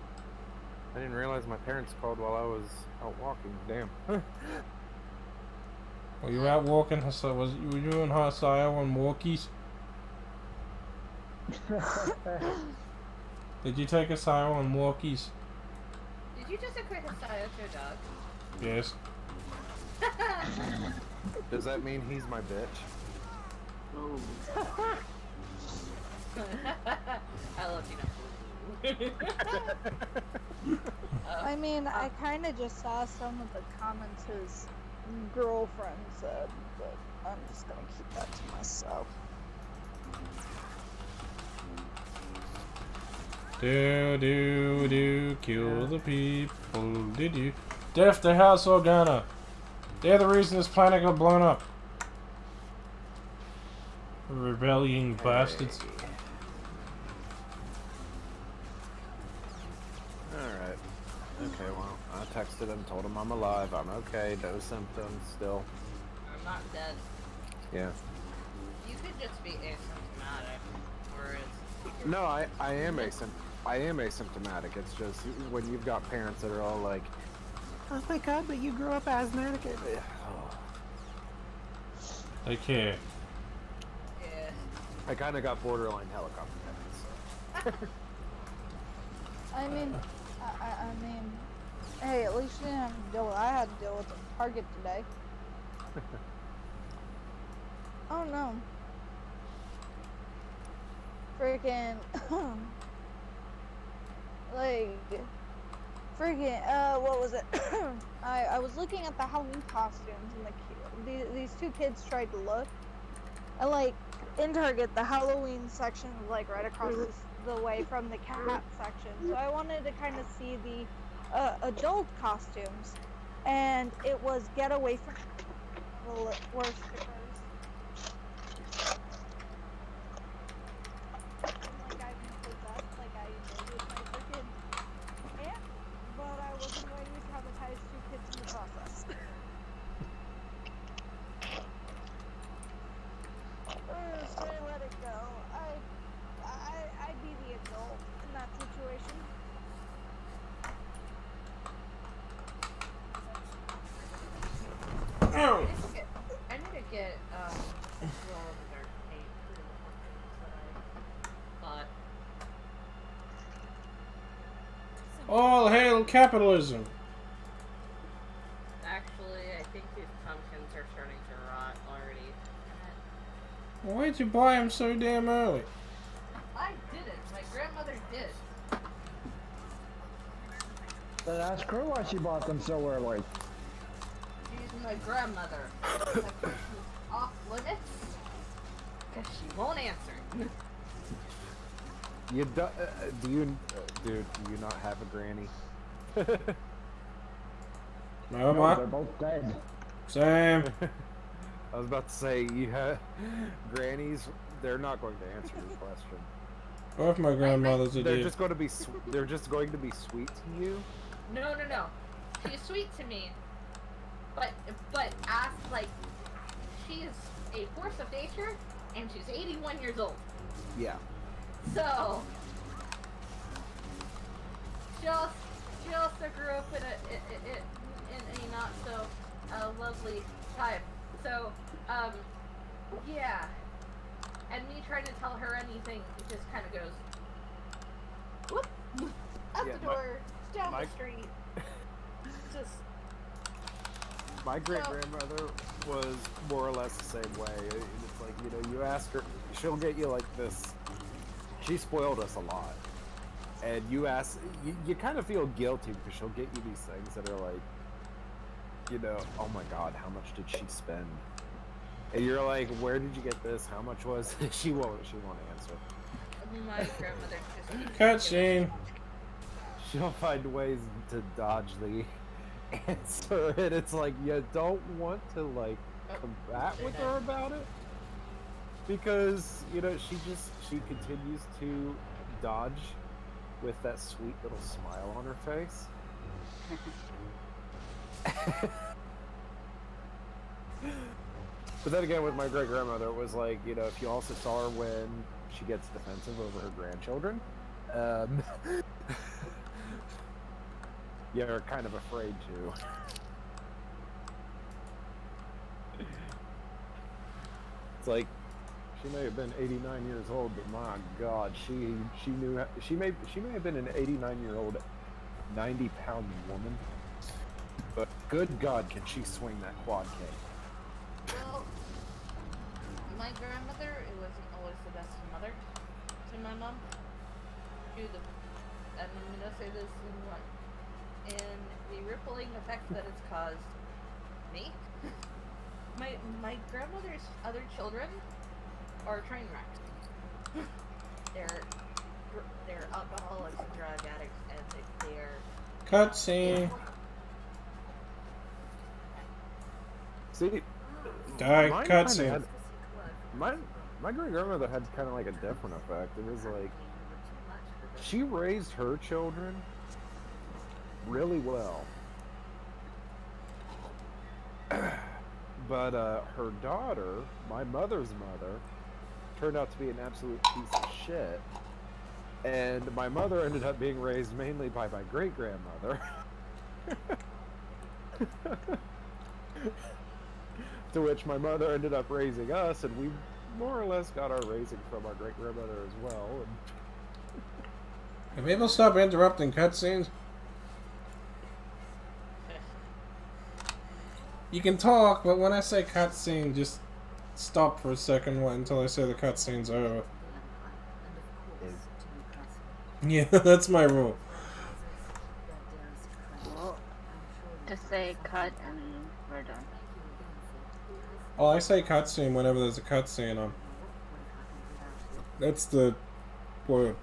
I didn't realize my parents called while I was out walking. Damn. Were you out walking? So were you and Hasayo on walkies? Did you take Hasayo on walkies? Did you just equate Hasayo to a dog? Yes. Does that mean he's my bitch? Oh. I love you now. I mean, I kind of just saw some of the comments his girlfriend said, but I'm just gonna keep that to myself. Do, kill the people. Did you? Death the House Organa. They're the reason this planet got blown up. Rebellion bastards. Alright. Okay, well, I texted him, told him I'm alive, I'm okay, no symptoms still. I'm not dead. Yeah. You could just be asymptomatic, whereas No, I am asymptomatic. It's just when you've got parents that are all like, oh my god, but you grew up asthmatic. Oh. They care. yeah. I kind of got borderline helicopter headaches. I mean, I mean, hey, at least you didn't have to deal with. I had to deal with the Target today. Oh no. Freaking, like, freaking, what was it? I was looking at the Halloween costumes and these two kids tried to look. And like, in Target, the Halloween section was like right across the way from the cat section. So I wanted to kind of see the adult costumes. And it was get away from the worst stickers. Like I'm possessed, like I murdered my freaking aunt, but I wasn't going to traumatize two kids in the process. So I let it go. I'd be the adult in that situation. Ow! I need to get glow in the dark paint for the portraits that I bought. All hail capitalism! Actually, I think these pumpkins are starting to rot already. Why'd you buy them so damn early? I didn't. My grandmother did. Then ask her why she bought them so early. She's my grandmother. Is that person off limits? Because she won't answer. You do you, dude? Do you not have a granny? No, No, they're my both dead. same. I was about to say you have grannies. They're not going to answer your question. Both my grandmothers are They're dead. just going to be. They're just going to be sweet to you. No. She's sweet to me. But ask, like, she's a force of nature, and she's 81 years old. Yeah. So, she also grew up in a not so lovely time. So, yeah. And me trying to tell her anything, it just kind of goes, whoop, out Yeah, the door, down my- the street. Just, My great grandmother was more or less the same way. It's like, you know, you ask her, she'll get you like this. She spoiled us a lot. And you ask, you kind of feel guilty because she'll get you these things that are like, you know, oh my god, how much did she spend? And you're like, where did you get this? How much was it? She won't answer. My grandmother just keeps Cutscene. She'll find ways to dodge the answer, and it's like you don't want to like combat with her about it, because you know she continues to dodge with that sweet little smile on her face. But then again, with my great grandmother, it was like, you know, if you also saw her when she gets defensive over her grandchildren, you're kind of afraid to. It's like she may have been 89 years old, but my God, she may have been an 89-year-old, 90-pound woman, but good God, can she swing that quad kick? Well, my grandmother, it wasn't always the best mother to my mom. And I'm gonna say this in the rippling effect that it's caused me. My grandmother's other children are train wrecks. They're alcoholics and drug addicts, and they're Cutscene. See, Die. mine Cutscene. kinda had- my great grandmother had kind of like a different effect. It was like she raised her children really well, but her daughter, my mother's mother, turned out to be an absolute piece of shit. And my mother ended up being raised mainly by my great grandmother. To which my mother ended up raising us, and we more or less got our raising from our great grandmother as well. Can people stop interrupting cutscenes? You can talk, but when I say cutscene, just stop for a second until I say the cutscene's over. Yeah, that's my rule. Well, just say cut and we're done. Oh, I say cutscene whenever there's a cutscene on. That's the word.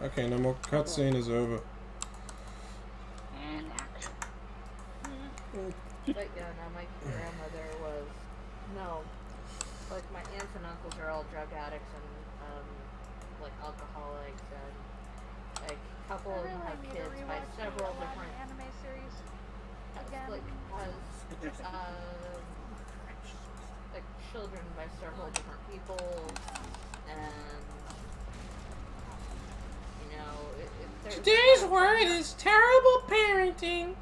Okay, no more cutscene is over. And action. But yeah, no, my grandmother was like my aunts and uncles are all drug addicts and like alcoholics, and like a couple of them have kids by several different anime series again. like like children by several different people, and you know Today's word is terrible parenting.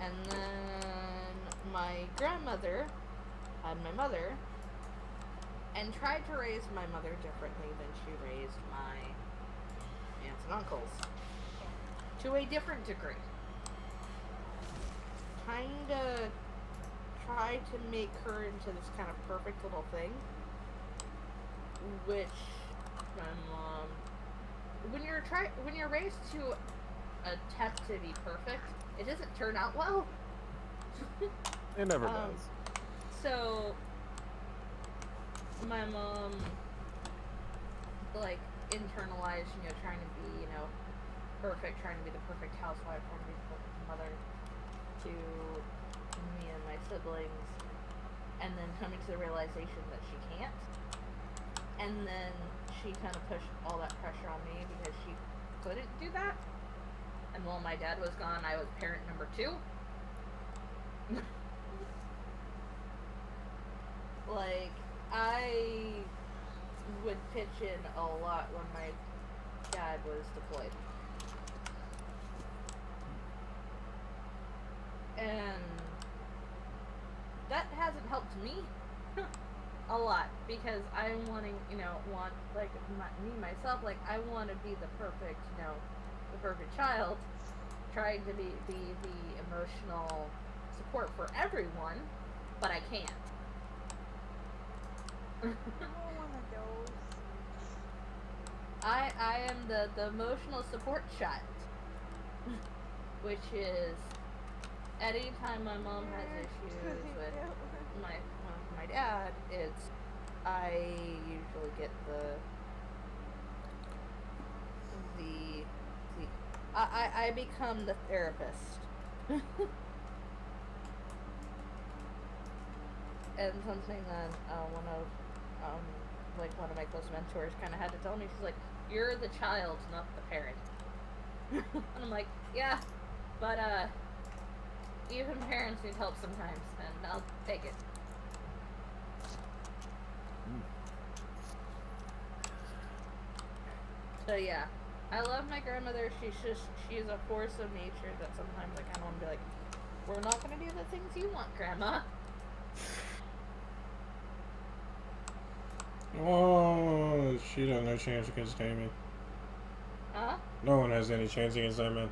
And then my grandmother had my mother and tried to raise my mother differently than she raised my aunts and uncles. To a different degree. Kinda tried to make her into this kind of perfect little thing. Which my mom, when you're raised to attempt to be perfect, it doesn't turn out well. It never does. So my mom like internalized, you know, trying to be, you know, perfect, trying to be the perfect housewife, trying to be the perfect mother to me and my siblings, and then coming to the realization that she can't. And then she kind of pushed all that pressure on me because she couldn't do that. And while my dad was gone, I was parent number 2. Like, I would pitch in a lot when my dad was deployed. And that hasn't helped me a lot, because I'm wanting, you know, like, myself, like, I want to be the perfect, you know, the perfect child, trying to be the emotional support for everyone, but I can't. I am the emotional support child, which is anytime my mom has issues with my I usually get the I become the therapist. And something that one of my close mentors kind of had to tell me, she's like, "You're the child, not the parent." And I'm like, "Yeah, but even parents need help sometimes, and I'll take it." So yeah, I love my grandmother. She's a force of nature that sometimes I kind of want to be like, "We're not gonna do the things you want, Grandma." Oh, she has no chance against Damien. Huh? No one has any chance against that man.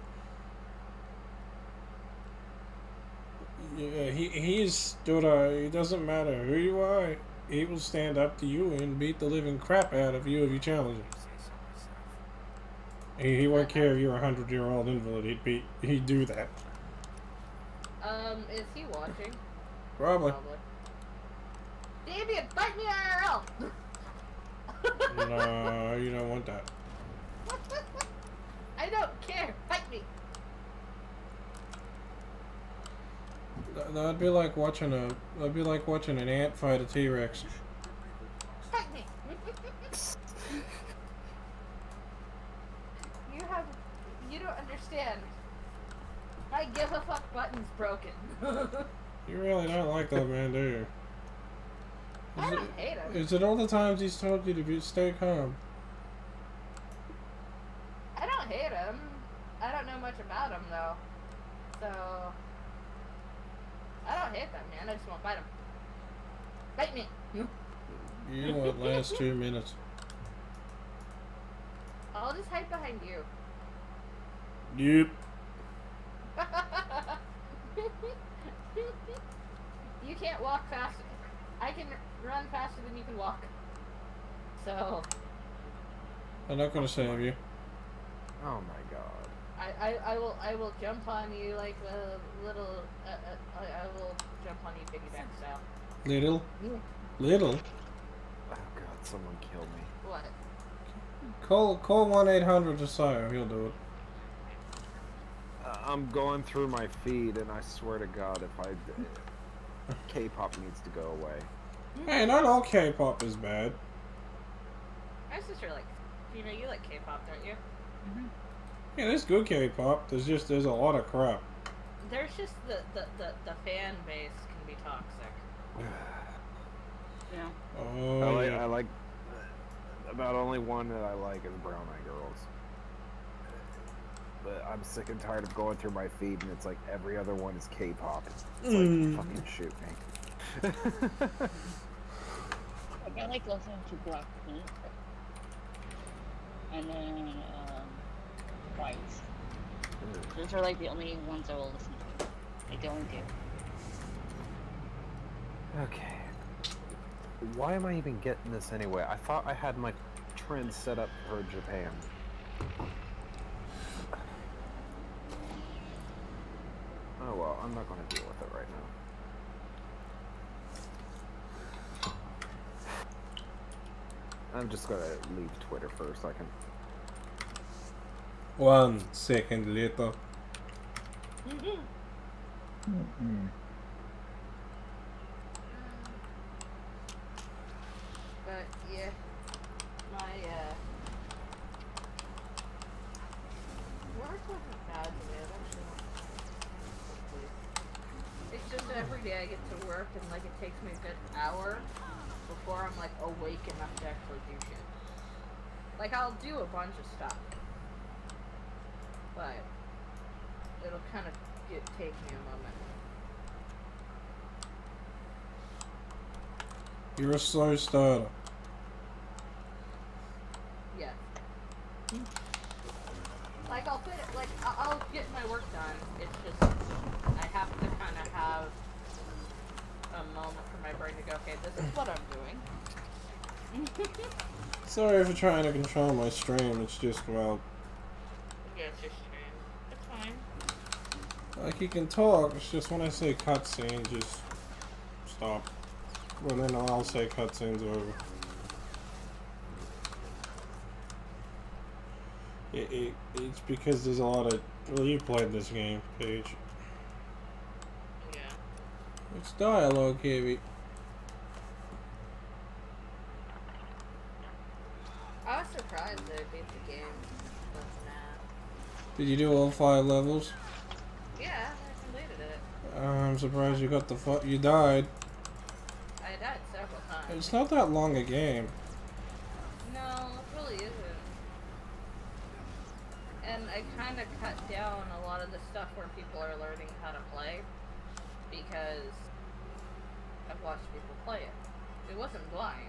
Yeah, he's stood. It doesn't matter who you are. He will stand up to you and beat the living crap out of you if you challenge him. He won't care if you're a 100-year-old invalid. He'd do that. Is he watching? Probably. Damien, fight me IRL! No, you don't want that. I don't care. Fight me. That'd be like watching an ant fight a T-Rex. Fight me. You don't understand. My give a fuck button's broken. You really don't like that man, do you? I don't hate him. Is it all the times he's told you to stay calm? I don't hate him. I don't know much about him though. So I don't hate that man. I just won't fight him. Fight me. You won't last 2 minutes. I'll just hide behind you. Yep. You can't walk fast. I can run faster than you can walk. So I'm not gonna save you. Oh my god. I will jump on you like a little. I will jump on you piggyback style. Little? Yeah. Little? Oh god, someone kill me. What? Call 1-800-ASYLUM. He'll do it. I'm going through my feed, and I swear to God, K-pop needs to go away. Hey, not all K-pop is bad. My sister likes. You like K-pop, don't you? Mm-hmm. Yeah, there's good K-pop. There's a lot of crap. There's just the fan base can be toxic. Yeah. Oh, I like about only one that I like is Brown Eye Girls. But I'm sick and tired of going through my feed and it's like every other one is K-pop. It's like, fucking shoot me. I like listening to Blackpink. And then, Twice. Those are like the only ones I will listen to. Like the only two. Okay. Why am I even getting this anyway? I thought I had my trend set up for Japan. Oh well, I'm not going to deal with it right now. I'm just going to leave Twitter first. I can... 1 second later. But yeah, my work wasn't bad today. It's just every day I get to work and like it takes me a good hour before I'm like awake enough to actually do shit. Like I'll do a bunch of stuff, but it'll kind of take me a moment. You're a slow starter. Yeah. Like I'll fit it, like I'll get my work done. It's just I have to kind of have a moment for my brain to go, okay, this is what I'm doing. Sorry for trying to control my stream. It's just, well, Yeah, it's your stream. It's fine. like you can talk. It's just when I say cutscene, just stop. Well, then I'll say cutscene's over. It's because there's a lot of... Well, you played this game, Paige. Yeah. It's dialogue heavy. I was surprised that I beat the game. That's mad. Did you do all 5 levels? Yeah, I completed it. I'm surprised you got the you died. I died several times. It's not that long a game. No, it really isn't. And I kind of cut down a lot of the stuff where people are learning how to play because I've watched people play it. It wasn't blind.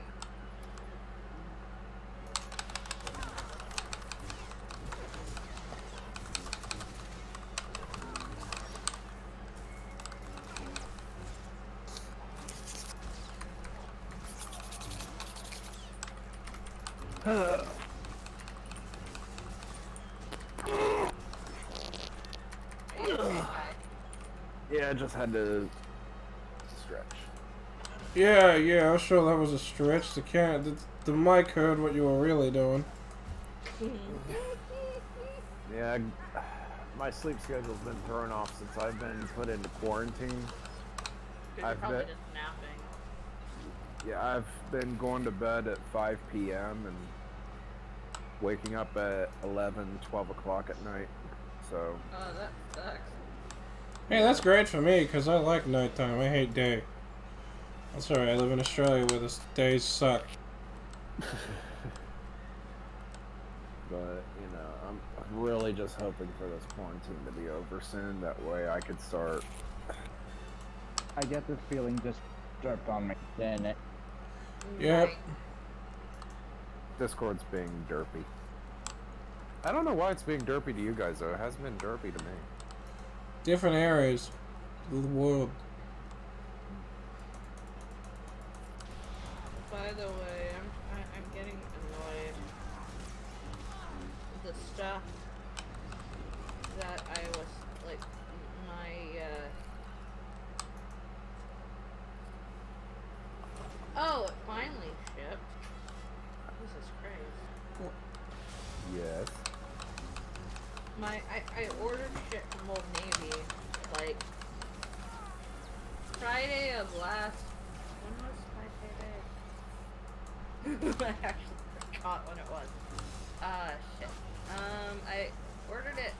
Yeah, I just had to stretch. Yeah, I'm sure that was a stretch. The mic heard what you were really doing. Yeah, my sleep schedule's been thrown off since I've been put into quarantine. You're probably just napping. Yeah, I've been going to bed at 5 p.m. and waking up at 11, 12 o'clock at night. So. Oh, that sucks. Hey, that's great for me, because I like nighttime. I hate day. I'm sorry, I live in Australia where the days suck. But, you know, I'm really just hoping for this quarantine to be over soon. That way I could start. I get this feeling just dropped on me, didn't it? Yep. Right. Discord's being derpy. I don't know why it's being derpy to you guys, though. It hasn't been derpy to me. Different areas of the world. By the way, I'm getting annoyed. The stuff that I was like my oh, it finally shipped. Jesus Christ. Yes. I ordered shit from Old Navy like Friday of last. When was my payday? I actually forgot when it was. Shit. I ordered it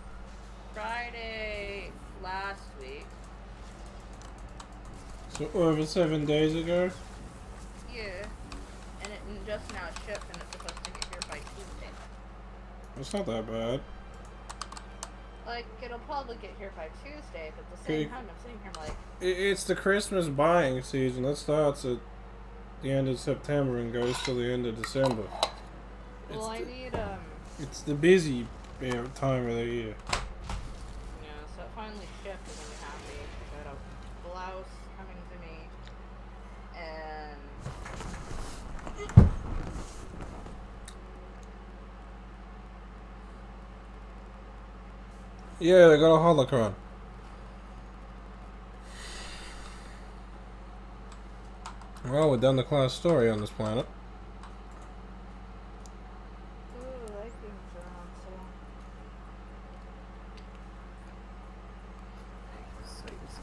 Friday last week. So over 7 days ago? Yeah. And it just now shipped and it's supposed to get here by Tuesday. It's not that bad. Like, it'll probably get here by Tuesday, but at the same time, I'm sitting here like... It's the Christmas buying season. That starts at the end of September and goes till the end of December. Well, I need, It's the busy time of the year. yeah, so it finally shipped and I'm happy. I got a blouse coming to me, and... Yeah, they got a holocron. Well, we're done the class story on this planet. Ooh, I think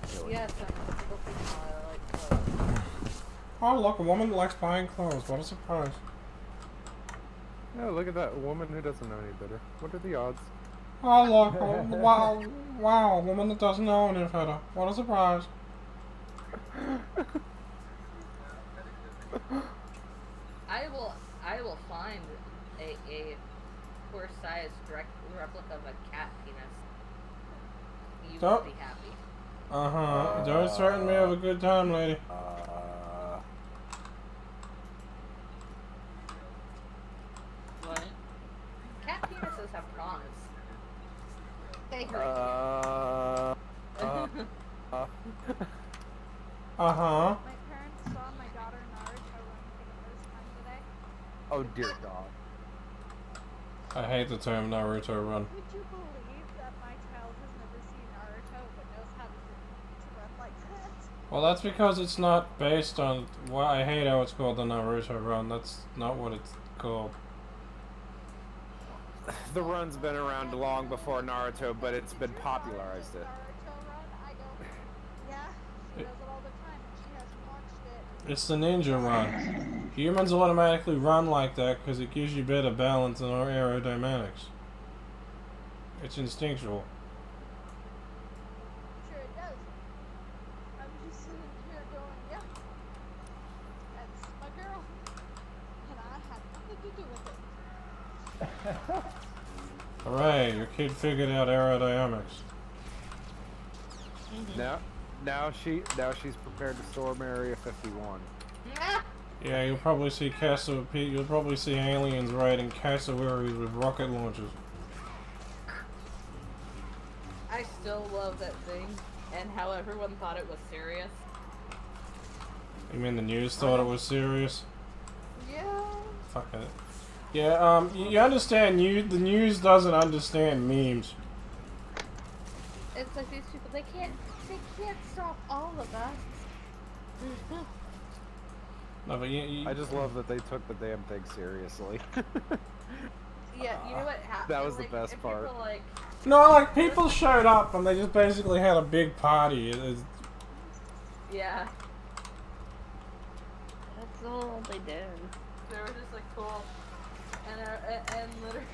so. Yes, I'm looking at clothes. Oh, look, a woman that likes buying clothes. What a surprise. Yeah, look at that woman who doesn't know any better. What are the odds? Oh, look, wow, a woman that doesn't know any better. What a surprise. I will find a horse-sized replica of a cat penis. You will be happy. Don't threaten me of a good time, lady. What? Cat penises have prongs. They hurt. My parents saw my daughter Naruto run for the first time today. Oh dear God. I hate the term Naruto run. Would you believe that my child has never seen Naruto but knows how to run like that? Well, that's because it's not based on. Well, I hate how it's called the Naruto run. That's not what it's called. The run's been around long before Naruto, but it's been popularized it. Naruto run? I go, yeah, she does it all the time, and she hasn't watched it. It's the ninja run. Humans automatically run like that because it gives you better balance and aerodynamics. It's instinctual. Sure it does. I'm just sitting here going, yeah, that's my girl, and I have nothing to do with it. Hooray, your kid figured out aerodynamics. Now she's prepared to storm Area 51. Yeah, you'll probably see you'll probably see aliens riding cassowaries with rocket launchers. I still love that thing, and how everyone thought it was serious. You mean the news thought it was serious? Yeah. Fuck it. Yeah, you understand, the news doesn't understand memes. It's like these people, they can't stop all of us. No, but I just love that they took the damn thing seriously. Yeah, you know what happened? That was like, the best part. People, like, no, like, people showed up and they just basically had a big party. yeah. That's all they did. They were just like, cool. And literally,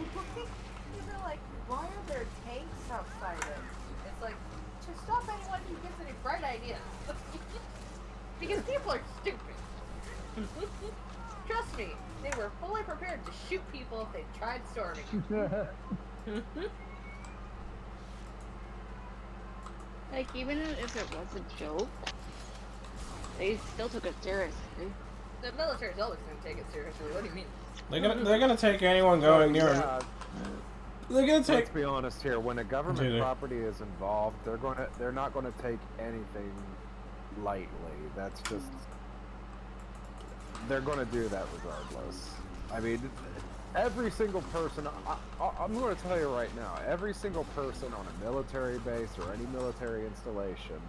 they're like, why are there tanks outside it? It's like, to stop anyone who gets any bright ideas. Because people are stupid. Trust me, they were fully prepared to shoot people if they tried storming. Like, even if it was a joke, they still took it seriously. The military's always going to take it seriously. What do you mean? They're gonna take anyone going near it. They're gonna take. Let's be honest here. When a government property is involved, they're not gonna take anything lightly. That's just. They're gonna do that regardless. I mean, every single person. I'm gonna tell you right now. Every single person on a military base or any military installation,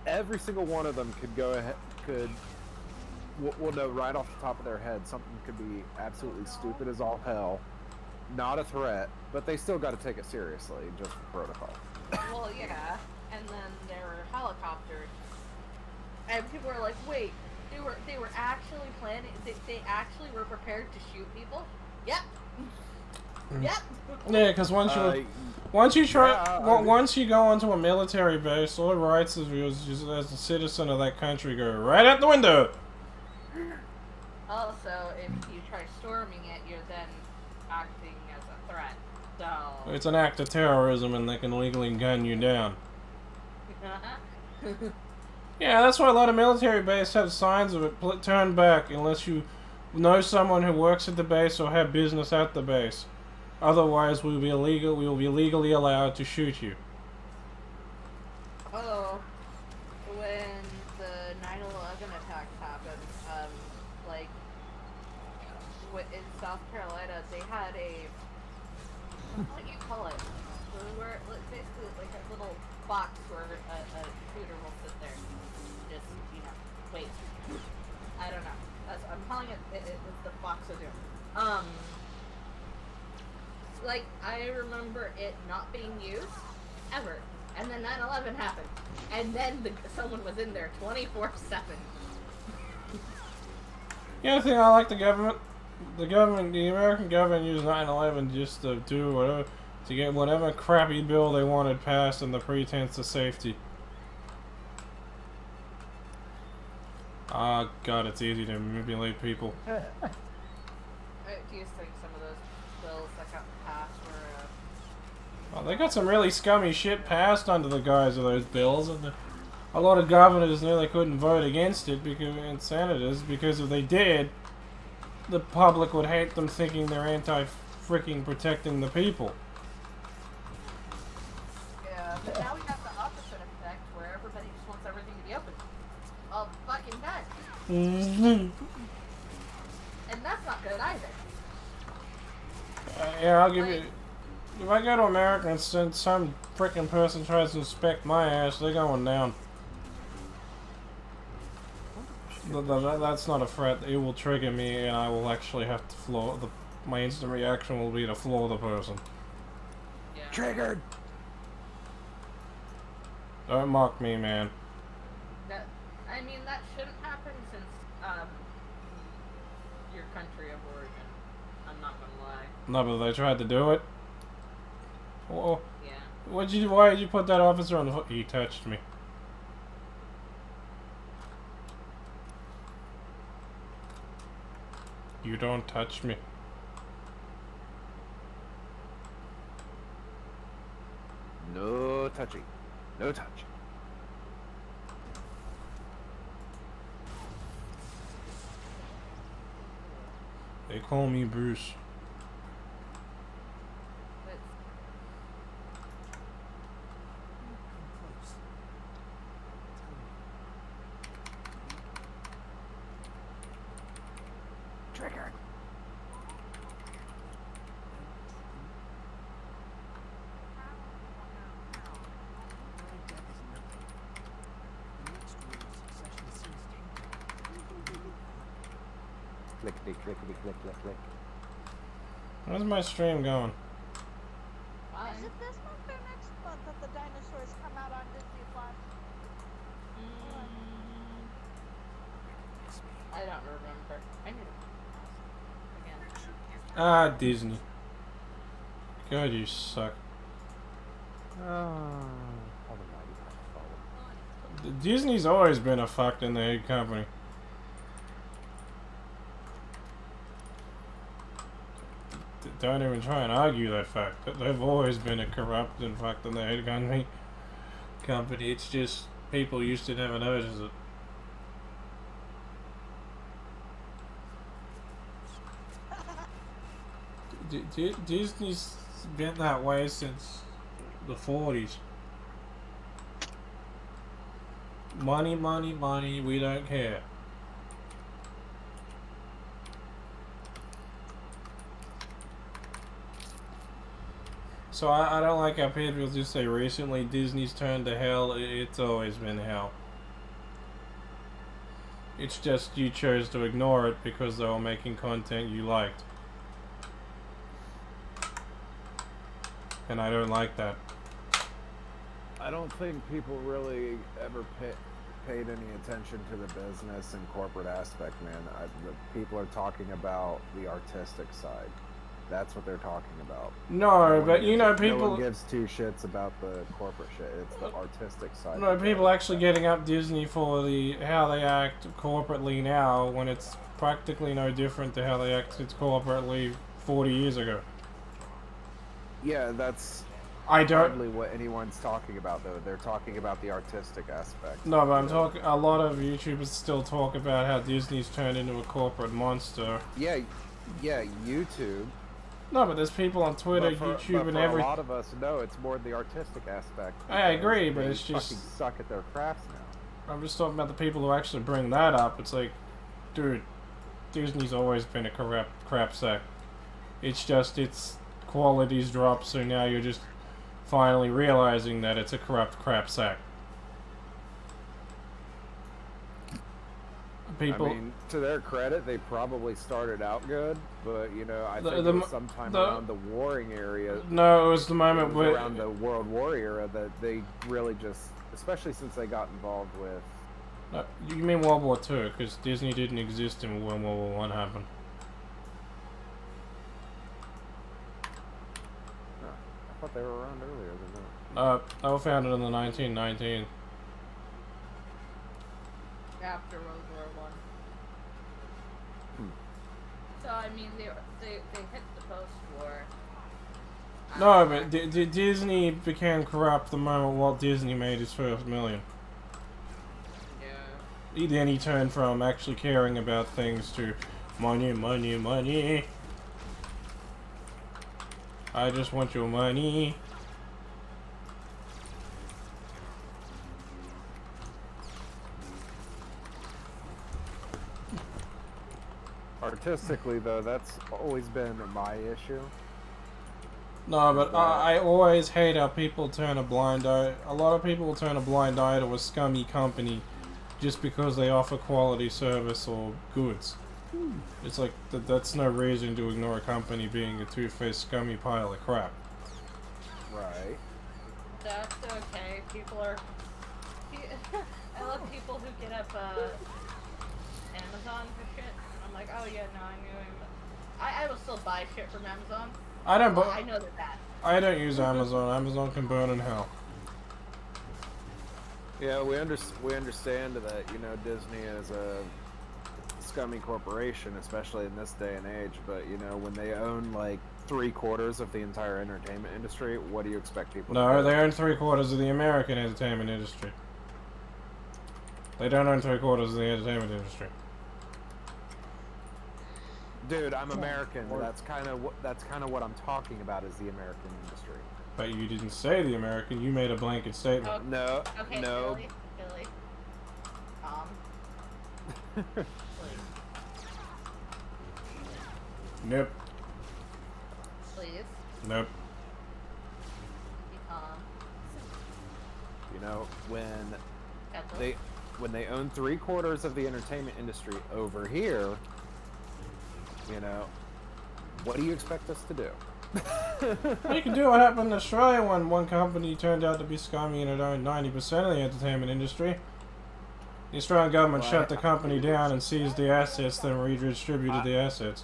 every single one of them could go ahead. Will know right off the top of their head something could be absolutely stupid as all hell, not a threat, but they still got to take it seriously, just for protocol. Well, yeah, and then there were helicopters, and people were like, "Wait, they were actually planning? They actually were prepared to shoot people?" Yep. Yep. Yeah, because once you go onto a military base, all rights of yours as a citizen of that country go right out the window. Also, if you try storming it, you're then acting as a threat. So It's an act of terrorism, and they can legally gun you down. Yeah, that's why a lot of military bases have signs of it. Turn back unless you know someone who works at the base or have business at the base. Otherwise, we will be legally allowed to shoot you. Oh, when the 9/11 attacks happened, in South Carolina, they had what do you call it? Where basically like a little box where a shooter will sit there, just wait. I don't know. I'm calling it's the box of doom. Like I remember it not being used ever, and then 9/11 happened, and then someone was in there 24/7. The other thing I like the American government used 9/11 just to do whatever, to get whatever crappy bill they wanted passed on the pretense of safety. Ah, God, it's easy to manipulate people. Do you think some of those bills that got passed were? Well, they got some really scummy shit passed under the guise of those bills, and a lot of governors nearly couldn't vote against it and senators because if they did, the public would hate them, thinking they're anti-freaking protecting the people. Yeah, but now we have the opposite effect where everybody just wants everything to be open all fucking time. And that's not good either. Yeah, I'll give you. If I go to America and some frickin' person tries to inspect my ass, they're going down. That's not a threat. It will trigger me, and I will actually have to floor the. My instant reaction will be to floor the person. Yeah. Triggered. Don't mock me, man. I mean, that shouldn't happen since your country of origin. I'm not gonna lie. No, but they tried to do it. Oh, Yeah. why did you put that officer on the hook? He touched me. You don't touch me. No touchy. No touch. They call me Bruce. But Close. Triggered. Clickety, clickety, click, click, click. How's my stream going? fine. Is it this month or next month that the dinosaurs come out on Disney Plus? I don't remember. I need to ask again. Ah, Disney. God, you suck. Disney's always been a fucked in the head company. Don't even try and argue that fact. They've always been a corrupt and fucked in the head company. It's just people used to never notice it. Disney's been that way since the 40s. Money, money, money, we don't care. So I don't like how people just say recently Disney's turned to hell. It's always been hell. It's just you chose to ignore it because they were making content you liked. And I don't like that. I don't think people really ever paid any attention to the business and corporate aspect, man. The people are talking about the artistic side. That's what they're talking about. No, but you know, people. No one gives two shits about the corporate shit. It's the artistic side. No, people actually getting up Disney for how they act corporately now, when it's practically no different to how they acted corporately 40 years ago. Yeah, that's hardly what anyone's talking about, though. They're talking about the artistic aspect. No, but I'm talking. A lot of YouTubers still talk about how Disney's turned into a corporate monster. Yeah, YouTube. No, but there's people on Twitter, YouTube, and everything. A lot of us know it's more the artistic aspect. I agree, but they it's just fucking suck at their crafts now. I'm just talking about the people who actually bring that up. It's like, dude, Disney's always been a crap sack. It's just its quality's dropped, so now you're just finally realizing that it's a corrupt crap sack. People. I mean, to their credit, they probably started out good, but you know, I think it was sometime around the warring area. No, it was the moment where around the World War era that they really just, especially since they got involved with. You mean World War II? Because Disney didn't exist when World War I happened. Oh, I thought they were around earlier than that. They were founded in the 1919. After World War I. So I mean, they hit the post-war. No, but Disney became corrupt the moment Walt Disney made his first million. Yeah. Then he turned from actually caring about things to money, money, money. I just want your money. Artistically, though, that's always been my issue. No, but I always hate how people turn a blind eye. A lot of people turn a blind eye to a scummy company just because they offer quality service or goods. It's like, that's no reason to ignore a company being a two-faced scummy pile of crap. Right. That's okay. People are. I love people who get up Amazon for shit. I'm like, oh yeah, no, I knew him. I will still buy shit from Amazon. I don't. I know they're bad. I don't use Amazon. Amazon can burn in hell. Yeah, we understand that, you know, Disney is a scummy corporation, especially in this day and age, but, you know, when they own, like, 3/4 of the entire entertainment industry, what do you expect people to do? No, they own 3/4 of the American entertainment industry. They don't own 3/4 of the entertainment industry. Dude, I'm American. That's kind of what I'm talking about is the American industry. But you didn't say the American. You made a blanket statement. Oh, No, okay, no. Billy. Please. Nope. Please. Nope. Be calm. You know, when Ethel. they own 3/4 of the entertainment industry over here, you know, what do you expect us to do? You can do what happened in Australia when one company turned out to be scummy and it owned 90% of the entertainment industry. The Australian government shut the company down and seized the assets, then redistributed the assets.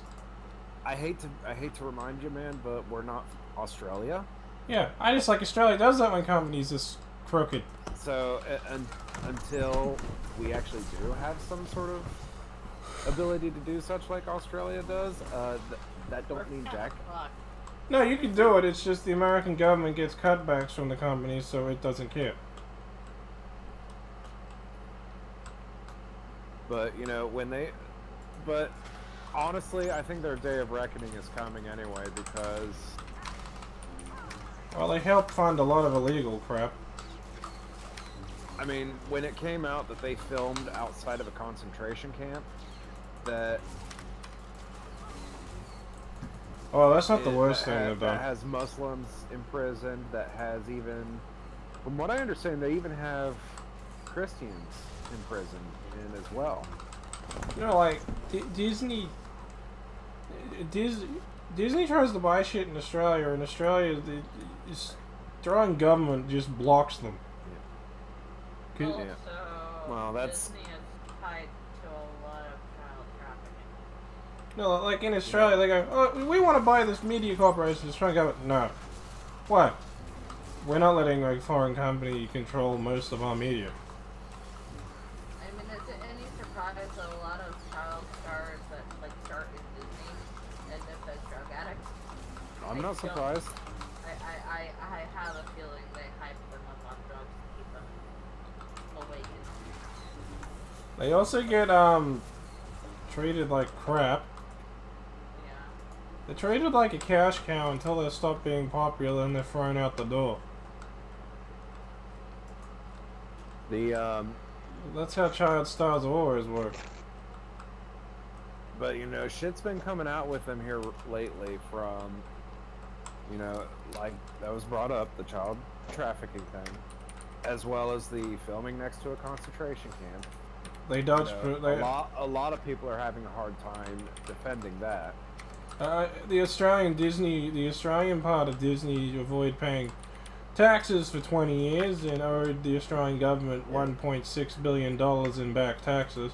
I hate to remind you, man, but we're not Australia. Yeah, I just like Australia does that when companies this crooked. So until we actually do have some sort of ability to do such like Australia does, that don't mean jack. No, you can do it. It's just the American government gets cutbacks from the companies, so it doesn't care. But you know but honestly, I think their day of reckoning is coming anyway because. Well, they help fund a lot of illegal crap. I mean, when it came out that they filmed outside of a concentration camp, that. Oh, that's not the worst thing they've done. That has Muslims imprisoned, that has even, from what I understand, they even have Christians imprisoned in as well. You know, like, Disney tries to buy shit in Australia, and Australia, the Australian government just blocks them. Yeah. Also, Well, that's. Disney is tied to a lot of child trafficking. No, like in Australia, they go, oh, we want to buy this media corporation. The Australian government, no. What? We're not letting a foreign company control most of our media. I mean, is it any surprise that a lot of child stars that like start in Disney end up as drug addicts? I'm not surprised. I have a feeling they hype them up on drugs to keep them awakened. They also get treated like crap. Yeah. They're treated like a cash cow until they stop being popular and they're thrown out the door. That's how child stars always work. But you know, shit's been coming out with them here lately from, you know, like that was brought up, the child trafficking thing, as well as the filming next to a concentration camp. They dodge. You know, a lot of people are having a hard time defending that. The Australian part of Disney avoid paying taxes for 20 years and owed the Australian government $1.6 billion in back taxes.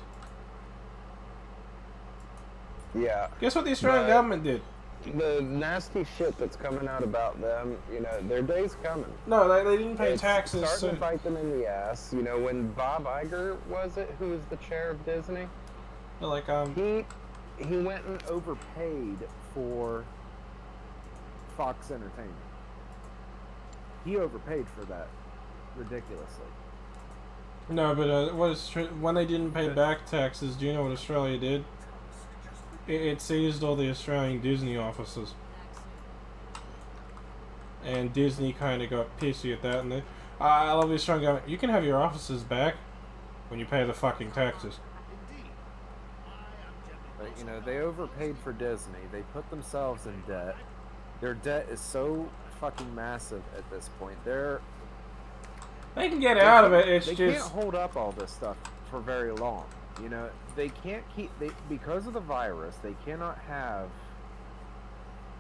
Yeah. Guess what the Australian government did? The nasty shit that's coming out about them, you know, their day's coming. No, they didn't pay taxes. Starting to bite them in the ass. You know, when Bob Iger who was the chair of Disney? Like He went and overpaid for Fox Entertainment. He overpaid for that ridiculously. No, but when they didn't pay back taxes, do you know what Australia did? It seized all the Australian Disney offices. And Disney kind of got pissy at that, and I love the Australian government. You can have your offices back when you pay the fucking taxes. But, you know, they overpaid for Disney. They put themselves in debt. Their debt is so fucking massive at this point. They can get out of it. It's they just can't hold up all this stuff for very long. You know, they can't keep because of the virus. They cannot have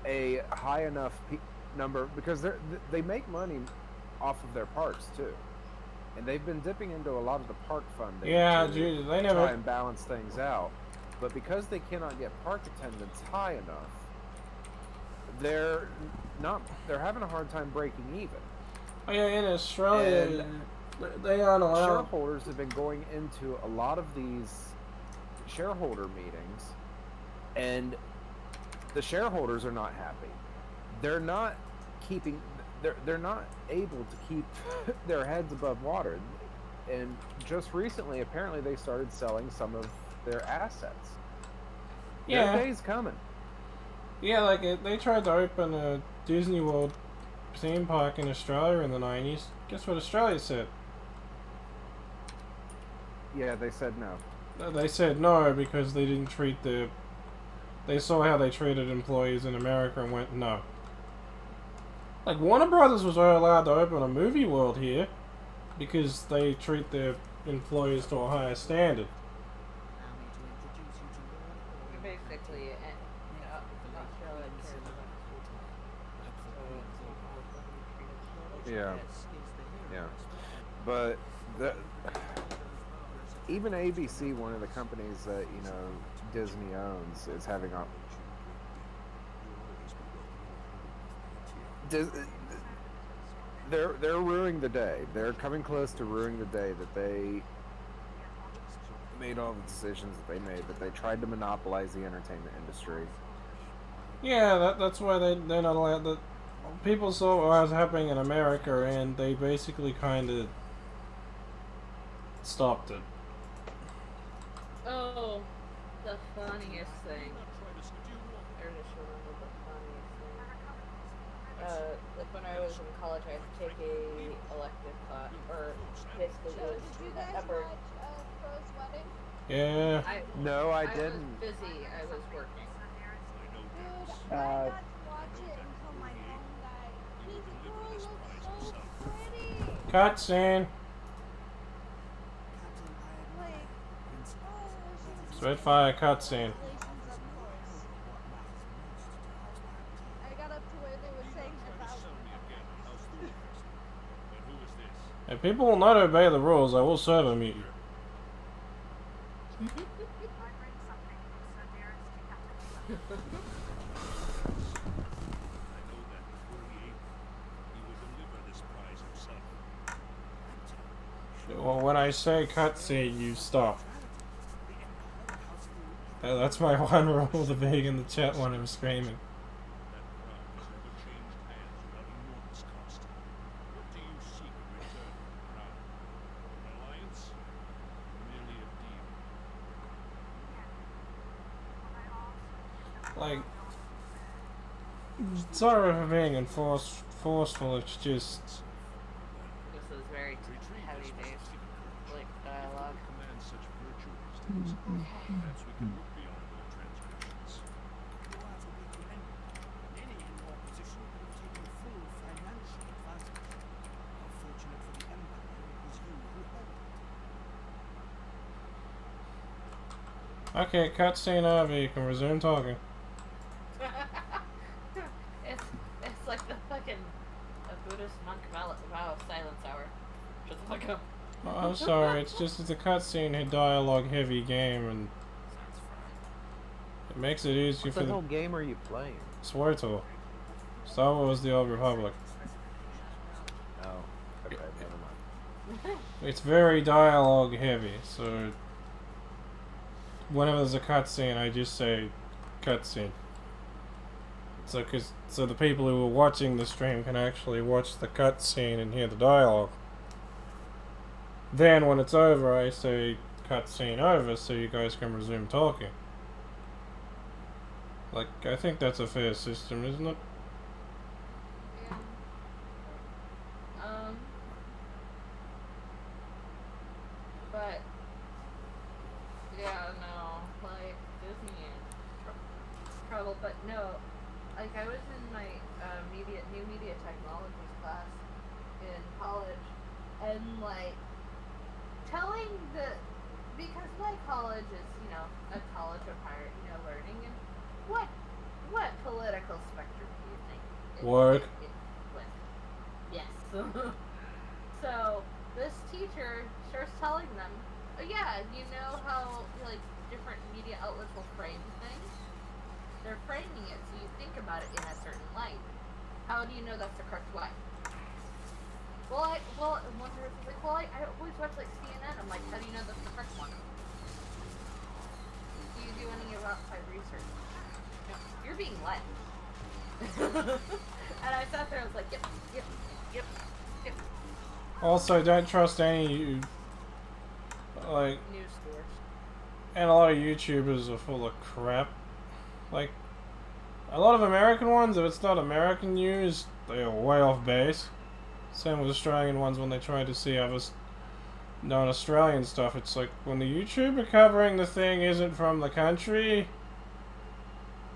a high enough number because they make money off of their parks too, and they've been dipping into a lot of the park funding. Yeah, to dude, they never try and balance things out. But because they cannot get park attendance high enough, they're having a hard time breaking even. Oh yeah, in Australia, they aren't allowed. Shareholders have been going into a lot of these shareholder meetings, and the shareholders are not happy. They're not keeping. They're not able to keep their heads above water. And just recently, apparently, they started selling some of their assets. Yeah. Their day's coming. Yeah, like they tried to open a Disney World theme park in Australia in the 90s. Guess what Australia said? Yeah, they said no. They said no because they didn't treat they saw how they treated employees in America and went no. Like Warner Brothers was allowed to open a movie world here because they treat their employees to a higher standard. Basically, Australia Yeah. Yeah. But even ABC, one of the companies that, you know, Disney owns, is having a they're ruining the day. They're coming close to ruining the day that they made all the decisions that they made, that they tried to monopolize the entertainment industry. Yeah, that's why they're not allowed. The people saw what was happening in America, and they basically kind of stopped it. Oh, the funniest thing. I just remembered the funniest thing. Like when I was in college, I had to take a elective class, or basically So, did you guys watch Crow's Wedding? Yeah. No, I was didn't. busy. I was working. Dude, I got to watch it until my phone died. This girl looks so pretty. Cutscene. Like, Spitfire cutscene. I got up to where they were saying about. If people will not obey the rules, I will server mute you. Well, when I say cutscene, you stop. That's my one rule, the big in the chat when I'm screaming. Like, sorry for being forceful, it's just... This is very heavy based, like dialogue. Okay, cutscene over, you can resume talking. It's like the fucking Buddhist monk vow of silence hour. Just like a... Oh, I'm sorry, it's just it's a cutscene, a dialogue heavy game, and it makes it easier for What the hell game are you playing? Swtor. Star Wars The Old Republic. Oh, okay, never mind. It's very dialogue heavy, so whenever there's a cutscene, I just say cutscene. So the people who are watching the stream can actually watch the cutscene and hear the dialogue. Then when it's over, I say cutscene over, so you guys can resume talking. Like, I think that's a fair system, isn't it? But yeah, no, like Disney trouble, but no, like I was in my new media technologies class in college, and like telling the because my college is, you know, a college of higher, you know, learning, and what political spectrum do you think? Work. With? Yes. So this teacher starts telling them, oh, yeah, you know how like different media outlets will frame things? They're framing it so you think about it in a certain light. How do you know that's the correct way? Well, one person's like, well, I always watch like CNN. I'm like, how do you know that's the correct one? Do you do any outside research? No, you're being led. And I sat there, I was like, yep. Also, don't trust any, like, News source. and a lot of YouTubers are full of crap. Like, a lot of American ones, if it's not American news, they are way off base. Same with Australian ones when they try to see other non-Australian stuff. It's like, when the YouTuber covering the thing isn't from the country,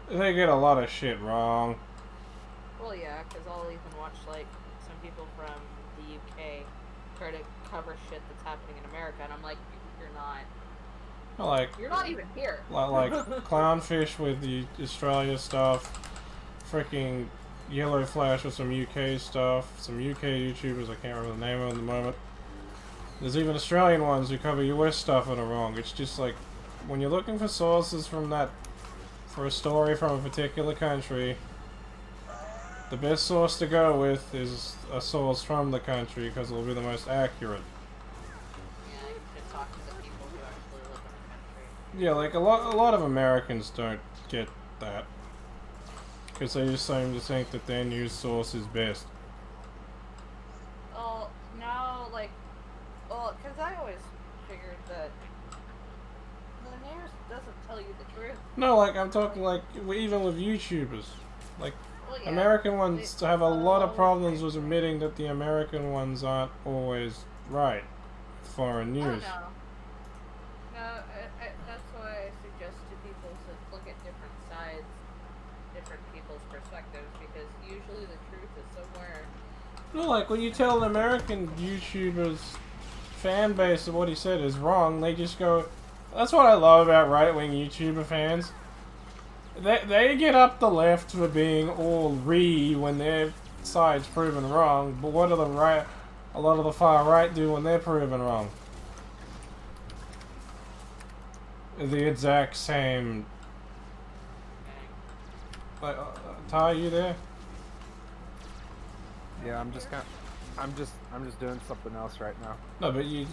they get a lot of shit wrong. Well, yeah, because I'll even watch, like, some people from the UK try to cover shit that's happening in America, and I'm like, you're not. Like, You're not even here. like Clownfish with the Australia stuff, freaking Yellow Flash with some UK stuff, some UK YouTubers, I can't remember the name of them at the moment. There's even Australian ones who cover US stuff and are wrong. It's just like, when you're looking for sources from that, for a story from a particular country, the best source to go with is a source from the country because it'll be the most accurate. Yeah, you should talk to the people who actually live in the country. Yeah, like a lot of Americans don't get that because they just seem to think that their news source is best. Oh, no, like, well, because I always figured that the news doesn't tell you the truth. No, like I'm talking like even with YouTubers, like. Well, yeah, American ones have a lot of problems with admitting that the American ones aren't always right. Foreign news. Oh, no, that's why I suggest to people to look at different sides, different people's perspectives, because usually the truth is somewhere. No, like when you tell an American YouTuber's fan base that what he said is wrong, they just go. That's what I love about right-wing YouTuber fans. They get up the left for being all when their side's proven wrong, but what do a lot of the far right do when they're proven wrong? The exact same. Like, Ty, you there? Yeah, I'm just doing something else right now. No, but you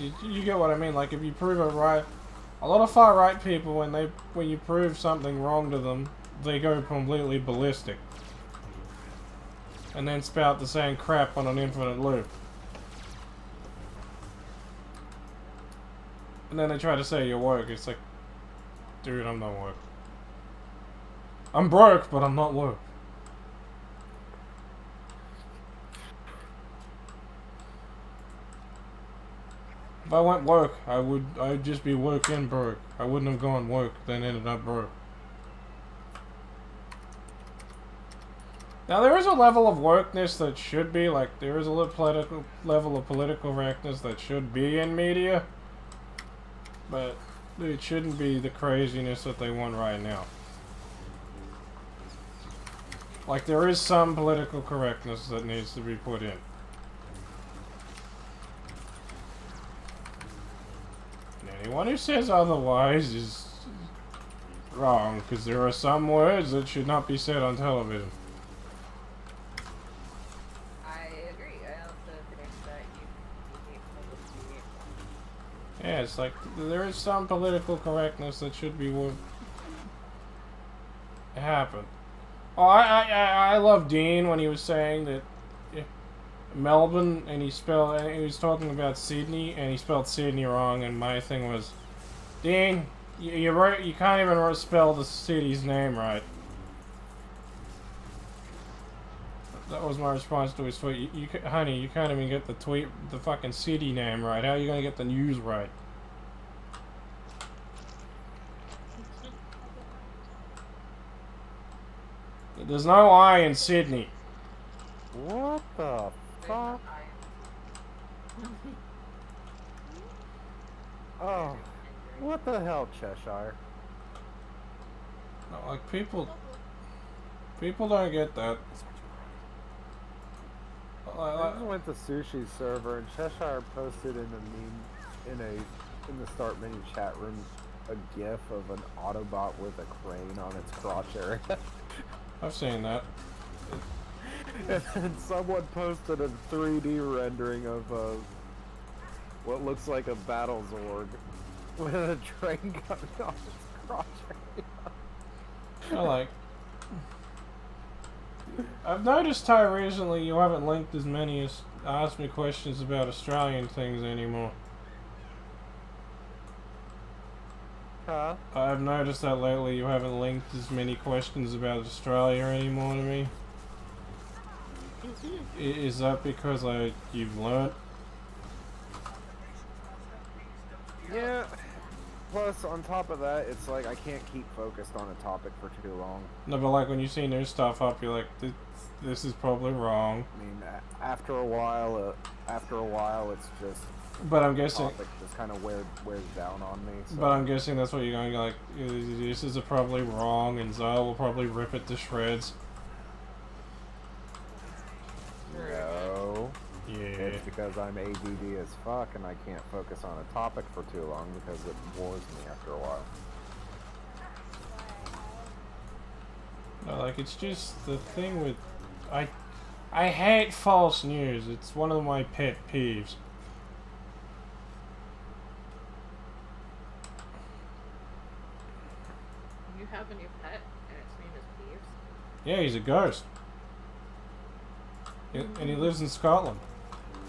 get what I mean. Like if you prove it right. A lot of far right people, when you prove something wrong to them, they go completely ballistic, and then spout the same crap on an infinite loop. And then they try to say you're woke. It's like, dude, I'm not woke. I'm broke, but I'm not woke. If I went woke, I'd just be woke and broke. I wouldn't have gone woke, then ended up broke. Now there is a level of wokeness that should be, like, there is a level of political correctness that should be in media. But it shouldn't be the craziness that they want right now. Like, there is some political correctness that needs to be put in. Anyone who says otherwise is wrong, because there are some words that should not be said on television. I agree. I also think that you hate publicity. Yeah, it's like, there is some political correctness that should be what happened. Oh, I love Dean when he was saying that Melbourne, and he was talking about Sydney, and he spelled Sydney wrong, and my thing was, Dean, you can't even spell the city's name right. That was my response to his tweet. Honey, you can't even get the fucking city name right. How are you gonna get the news right? There's no I in Sydney. What the fuck? Oh, What the hell, Cheshire? No, like people don't get that. I just went to Sushi's server and Cheshire posted in the in the start menu chat room a GIF of an Autobot with a crane on its crotch area. I've seen that. And then someone posted a 3D rendering of what looks like a battle Zorg with a train coming off its crotch area. I've noticed, Ty, recently you haven't linked as many as asked me questions about Australian things anymore. Huh? I've noticed that lately you haven't linked as many questions about Australia anymore to me. Is that because you've learnt? Yeah. Plus, on top of that, it's like I can't keep focused on a topic for too long. No, but like when you see new stuff up, you're like, this is probably wrong. I mean, after a while, it's just. But I'm guessing. The topic just kind of wears down on me. So. But I'm guessing that's what you're going to like. This is probably wrong, and Zyle will probably rip it to shreds. No. Yeah. It's because I'm ADD as fuck and I can't focus on a topic for too long because it bores me after a while. No, like it's just the thing with I hate false news. It's one of my pet peeves. You have a new pet, and its name is Peeves? Yeah, he's a ghost. And he lives in Scotland.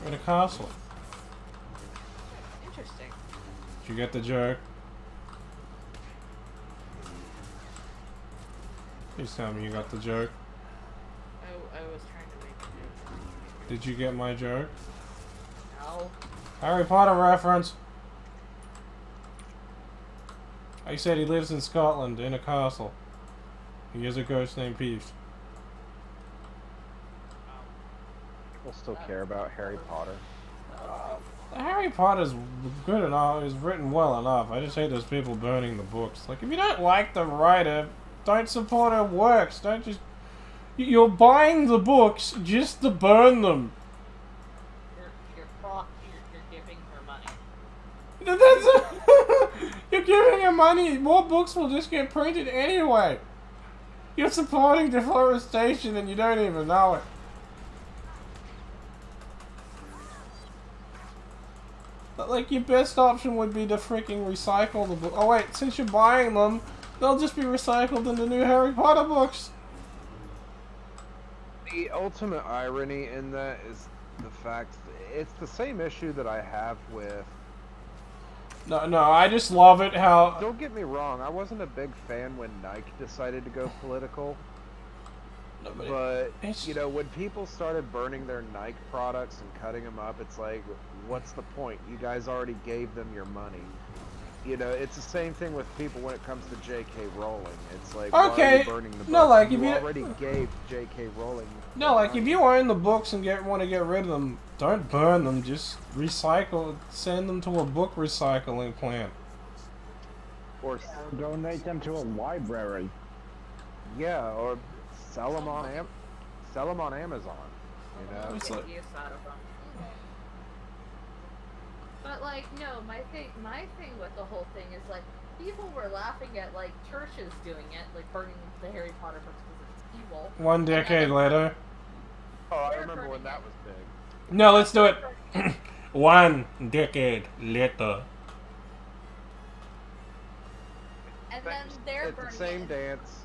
In a castle. Interesting. Did you get the joke? Please tell me you got the joke. I was trying to make a joke. Did you get my joke? No. Harry Potter reference. I said he lives in Scotland in a castle. He is a ghost named Peeves. People still care about Harry Potter. Harry Potter's good enough, is written well enough. I just hate those people burning the books. Like, if you don't like the writer, don't support her works. Don't just... You're buying the books just to burn them. You're giving her money. You're giving her money. More books will just get printed anyway. You're supporting deforestation and you don't even know it. Like, your best option would be to freaking recycle the book. Oh wait, since you're buying them, they'll just be recycled into new Harry Potter books. The ultimate irony in that is the fact that it's the same issue that I have with... No, I just love it how... Don't get me wrong, I wasn't a big fan when Nike decided to go political. No, but you know, when people started burning their Nike products and cutting them up, it's like, what's the point? You guys already gave them your money. You know, it's the same thing with people when it comes to J.K. Rowling. It's like, why are you burning the books? No, like, you already gave J.K. Rowling. No, like, if you own the books and want to get rid of them, don't burn them. Just recycle, send them to a book recycling plant. Or donate them to a library. Yeah, or sell them on Amazon. You know, It's like... use out of them. But like, no, my thing with the whole thing is like, people were laughing at like churches doing it, like burning the Harry Potter books because it's evil. 1 decade later. Oh, I remember when that was big. No, let's do it. 1 decade later. And then they're burning the same it. dance.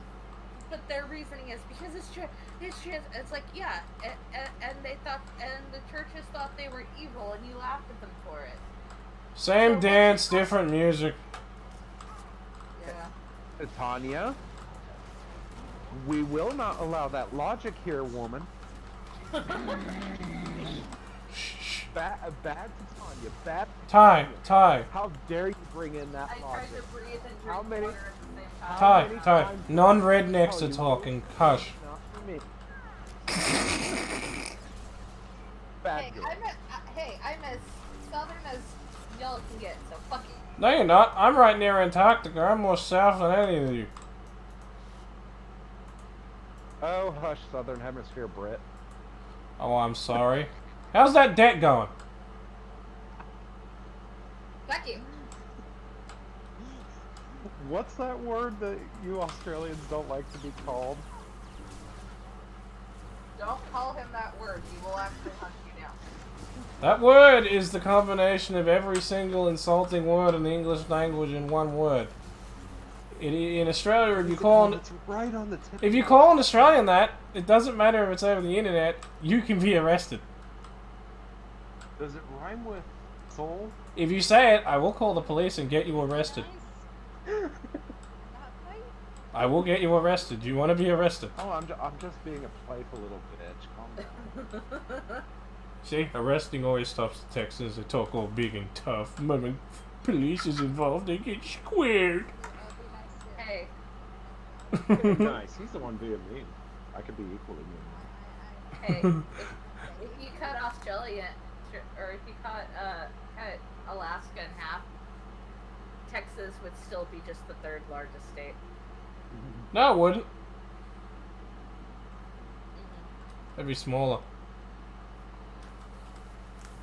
But their reasoning is because it's like, yeah, and they thought, and the churches thought they were evil, and you laughed at them for it. Same so dance, different music. Yeah. Tanya, we will not allow that logic here, woman. Bad to Tanya. Bad. Ty. How dare you bring in that logic? I tried to breathe and drink How many? water at the same time. Ty. Non-rednecks are talking. Hush. Hey, I'm as southern as y'all can get, so fuck it. No, you're not. I'm right near Antarctica. I'm more south than any of you. Oh, hush, Southern Hemisphere Brit. Oh, I'm sorry. How's that debt going? Fuck you. What's that word that you Australians don't like to be called? Don't call him that word. He will actually hunt you down. That word is the combination of every single insulting word in the English language in one word. In Australia, if you call It's right on the tip. if you call an Australian that, it doesn't matter if it's over the internet. You can be arrested. Does it rhyme with soul? If you say it, I will call the police and get you arrested. Not quite. I will get you arrested. Do you want to be arrested? Oh, I'm just being a playful little bitch. Calm down. See, arresting always stops the Texans. They talk all big and tough. When police is involved, they get squared. Hey. Nice. He's the one being mean. I could be equally mean. Hey, if you cut Australia, or if you cut Alaska in half, Texas would still be just the third largest state. No, it wouldn't. It'd be smaller.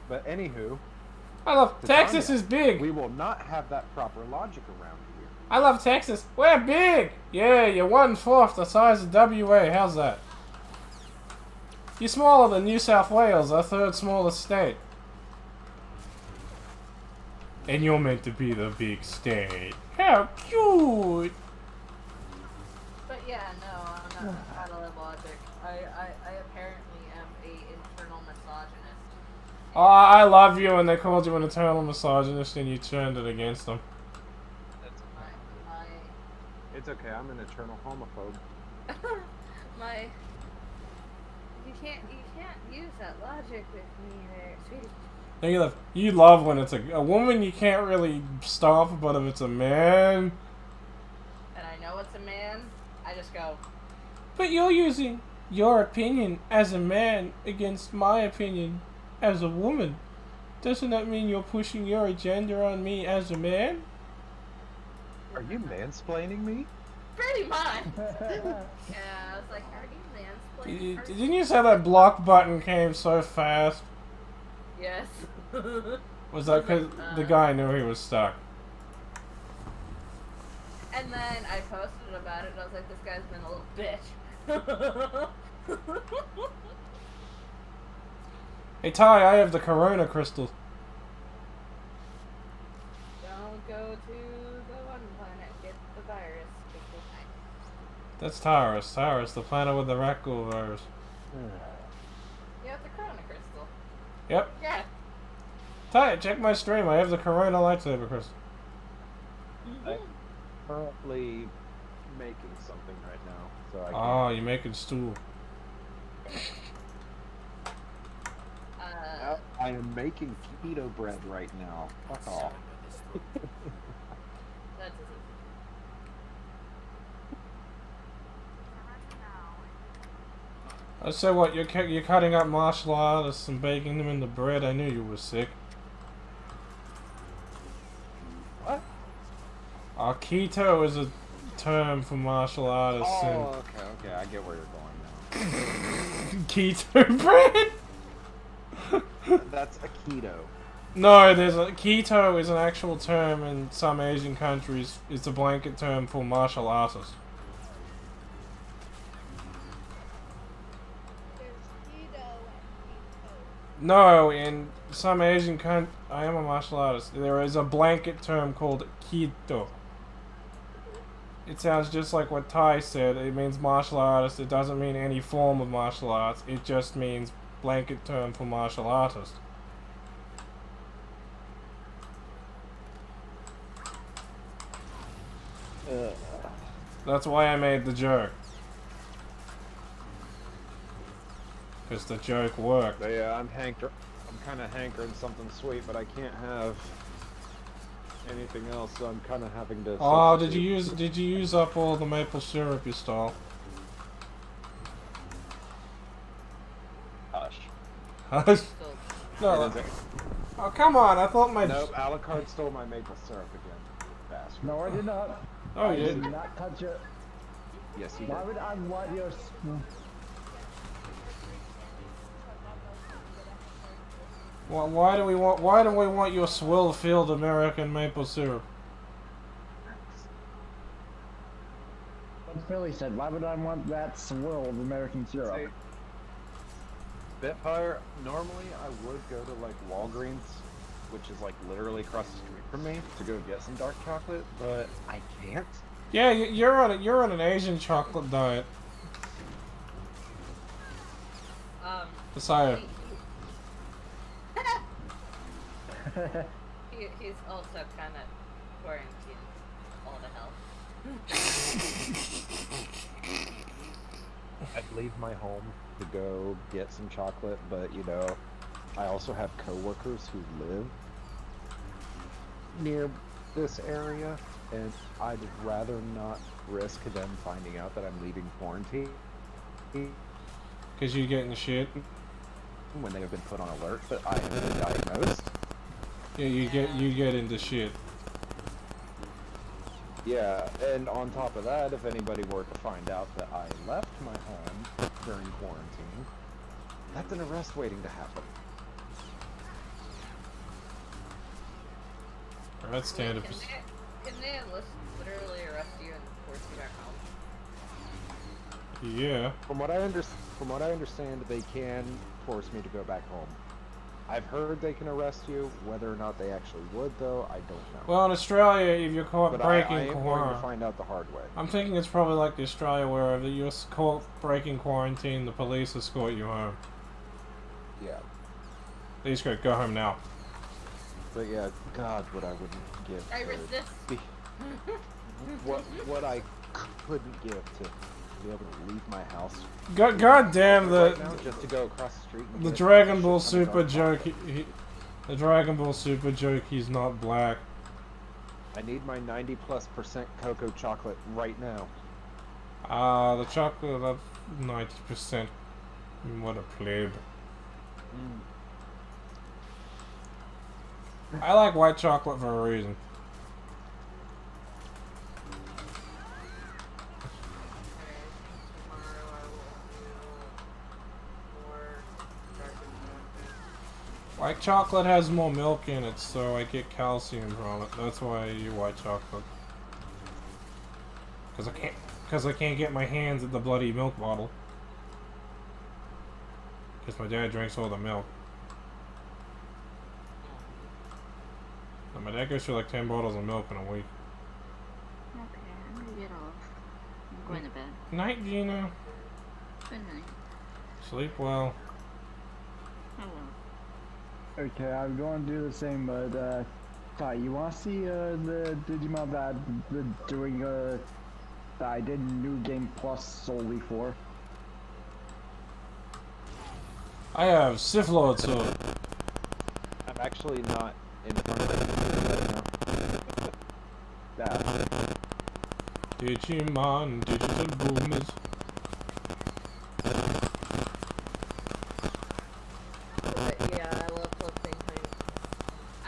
But anywho, I love Texas Tanya, is big. we will not have that proper logic around here. I love Texas. We're big. Yeah, you're 1/4 the size of WA. How's that? You're smaller than New South Wales, our third smallest state. And you're meant to be the big state. How cute! But yeah, no, I'm not out of that logic. I apparently am a internal misogynist. Oh, I love you, and they called you an eternal misogynist, and you turned it against them. My It's okay, I'm an eternal homophobe. my. You can't use that logic with me there, sweetie. You love when it's a woman you can't really stop, but if it's a man... And I know it's a man, I just go, But you're using your opinion as a man against my opinion as a woman. Doesn't that mean you're pushing your agenda on me as a man? Are you mansplaining me? pretty much. Yeah, I was like, are you mansplaining? Didn't you say that block button came so fast? Yes. Was that because the guy knew he was stuck? And then I posted about it, and I was like, this guy's been a little bitch. Hey Ty, I have the Corona crystal. Don't go to the one planet, get the virus. That's Taurus. Taurus, the planet with the Rakghoul virus. You have the Corona crystal. Yep. Yeah. Ty, check my stream. I have the Corona lightsaber crystal. I'm currently making something right now, so I can't. Oh, you're making stool. I am making keto bread right now. Fuck off. That doesn't. I said what? You're cutting up martial artists and baking them in the bread. I knew you were sick. What? Keto is a term for martial artists. Oh, okay, I get where you're going now. Keto bread? That's a keto. No, keto is an actual term in some Asian countries. It's a blanket term for martial artists. There's keto and keto. No, in some Asian countries, I am a martial artist. There is a blanket term called keto. It sounds just like what Ty said. It means martial artist. It doesn't mean any form of martial arts. It just means blanket term for martial artist. That's why I made the joke. Because the joke worked. But yeah, I'm kind of hankering something sweet, but I can't have anything else, so I'm kind of having to. Oh, did you use up all the maple syrup you stole? Hush. Hush. It No. is Oh, come on, I thought my... Nope, Alucard stole my maple syrup again. Bastard. No, I did not. Oh, I you did did? not touch it. Yes, you Why did. would I want your... Well, why do we want your swill-filled American maple syrup? What Philly said, why would I want that swirl of American syrup? See, Spitfire, normally I would go to like Walgreens, which is like literally across the street from me, to go get some dark chocolate, but I can't. Yeah, you're on an Asian chocolate diet. Messiah. He's also kind of quarantined all to hell. I'd leave my home to go get some chocolate, but you know, I also have coworkers who live near this area, and I'd rather not risk them finding out that I'm leaving quarantine Cause you getting the shit. when they have been put on alert that I have been diagnosed. Yeah, you get into shit. Yeah, and on top of that, if anybody were to find out that I left my home during quarantine, that's an arrest waiting to happen. That's standard. Can they literally arrest you and force you back home? Yeah. From what I understand, they can force me to go back home. I've heard they can arrest you. Whether or not they actually would, though, I don't know. Well, in Australia, if you're caught But breaking I am going to quarantine, find out the hard way. I'm thinking it's probably like the Australia where if you're caught breaking quarantine, the police escort you home. Yeah. They just go home now. But yeah, God, what I wouldn't give. I for resist. what I couldn't give to be able to leave my house. God damn right now, just to go across the street. And the get Dragon Ball shit from Super the joke. dark The Dragon Ball Super joke. He's not black. I need my 90+% cocoa chocolate right now. The chocolate of 90%. What a plebe. I like white chocolate for a reason. White chocolate has more milk in it, so I get calcium from it. That's why I eat white chocolate. Cause I can't get my hands at the bloody milk bottle. Cause my dad drinks all the milk. And my dad goes through like 10 bottles of milk in a week. Okay, I'm gonna get off. I'm going to bed. Night, Gina. Good night. Sleep well. I will. Okay, I'm going to do the same, but Ty, you want to see the Digimon that doing that I did New Game Plus solely for? I have Sith Lord sword. I'm actually not in front of it right now. That. Digimon, digital boomers. But yeah, I love flipping things.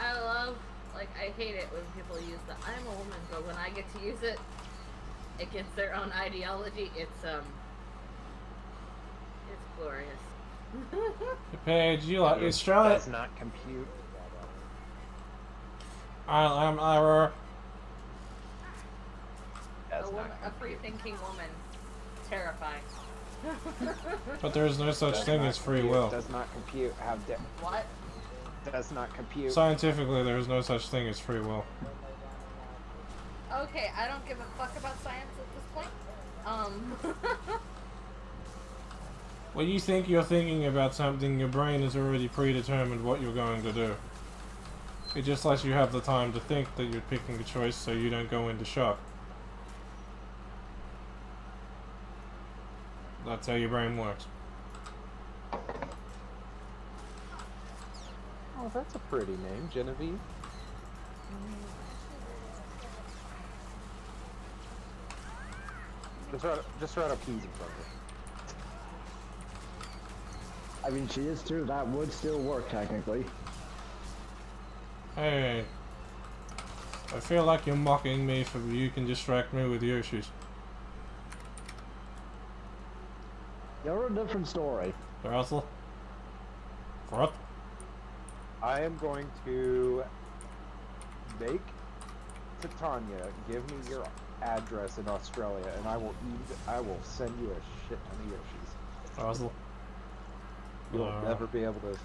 I love, like, I hate it when people use the I'm a woman, but when I get to use it against their own ideology, it's glorious. Paige, you like Australia? Does not compute. I'm Ira. A free-thinking woman. Terrifying. But there's no such thing as free will. Does not compute. How dare? What? Does not compute. Scientifically, there's no such thing as free will. Okay, I don't give a fuck about science at this point. When you think you're thinking about something, your brain has already predetermined what you're going to do. It just lets you have the time to think that you're picking a choice so you don't go into shock. That's how your brain works. Oh, that's a pretty name, Genevieve. Just write a P's in front of it. I mean, she is too. That would still work technically. Hey. I feel like you're mocking me for you can distract me with Yoshi's. You're a different story. Russell? What? I am going to make Titania give me your address in Australia, and I will send you a shit ton of Yoshis. Russell? You'll never be able to.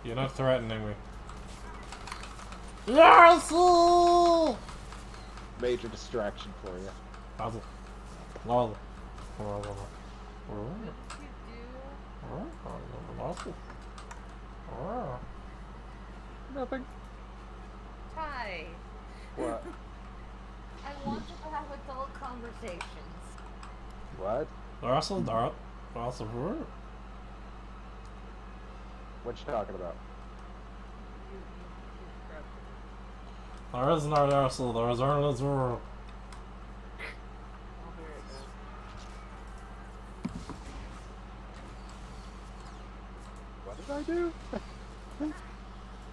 You're not threatening me. Russell! Major distraction for you. Russell. Russell. What did you Nothing. do? Hi. What? I wanted to have adult conversations. What? Russell. What you talking about? You corrupted me. There is no Russell. There is only Zoro. I'll be right back. What did I do?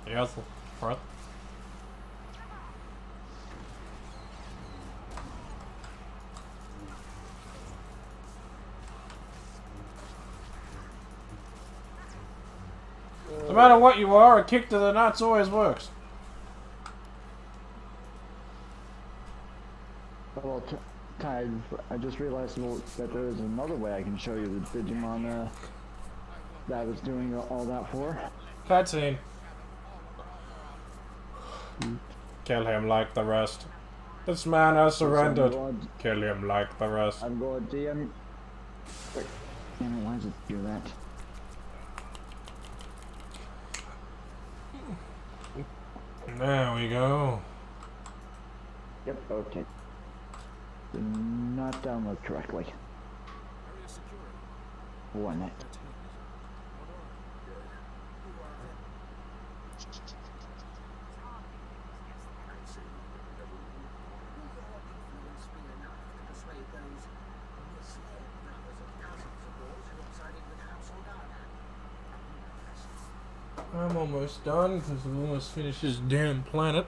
Yes. What? No matter what you are, a kick to the nuts always works. Well, Ty, I just realized that there is another way I can show you the Digimon that I was doing all that for. Cutscene. Kill him like the rest. This man has surrendered. Kill him like the rest. I'm going DM. Wait, damn it, why does it do that? There we go. Yep, okay. Did not download correctly. Area secure. One night. I'm almost done because I'm almost finished this damn planet.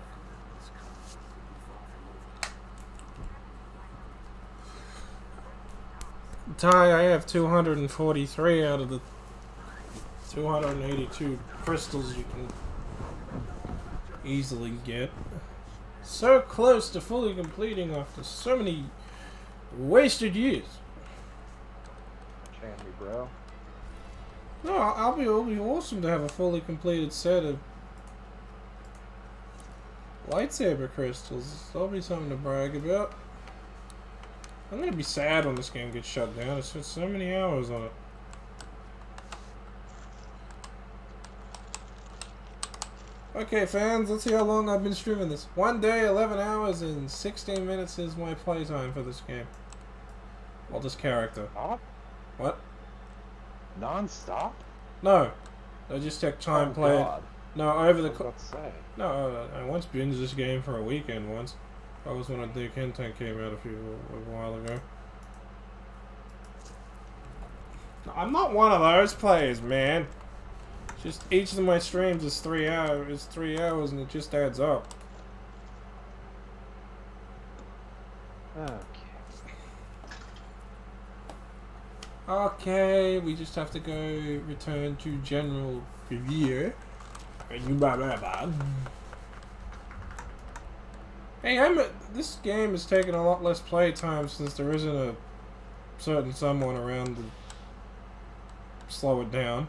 Ty, I have 243 out of the 282 crystals you can easily get. So close to fully completing after so many wasted years. Chan me, bro. No, it'll be awesome to have a fully completed set of lightsaber crystals. That'll be something to brag about. I'm gonna be sad when this game gets shut down. It's just so many hours on it. Okay, fans, let's see how long I've been streaming this. 1 day, 11 hours, and 16 minutes is my playtime for this game. Well, this character. Stop? What? Non-stop? No. I just take time playing. God. No, over the... I was about to say. No, I once binged this game for a weekend once. That was when the content came out a while ago. I'm not one of those players, man. Just each of my streams is 3 hours. It's 3 hours, and it just adds up. Okay. Okay, we just have to go return to general review. Hey, this game has taken a lot less playtime since there isn't a certain someone around to slow it down.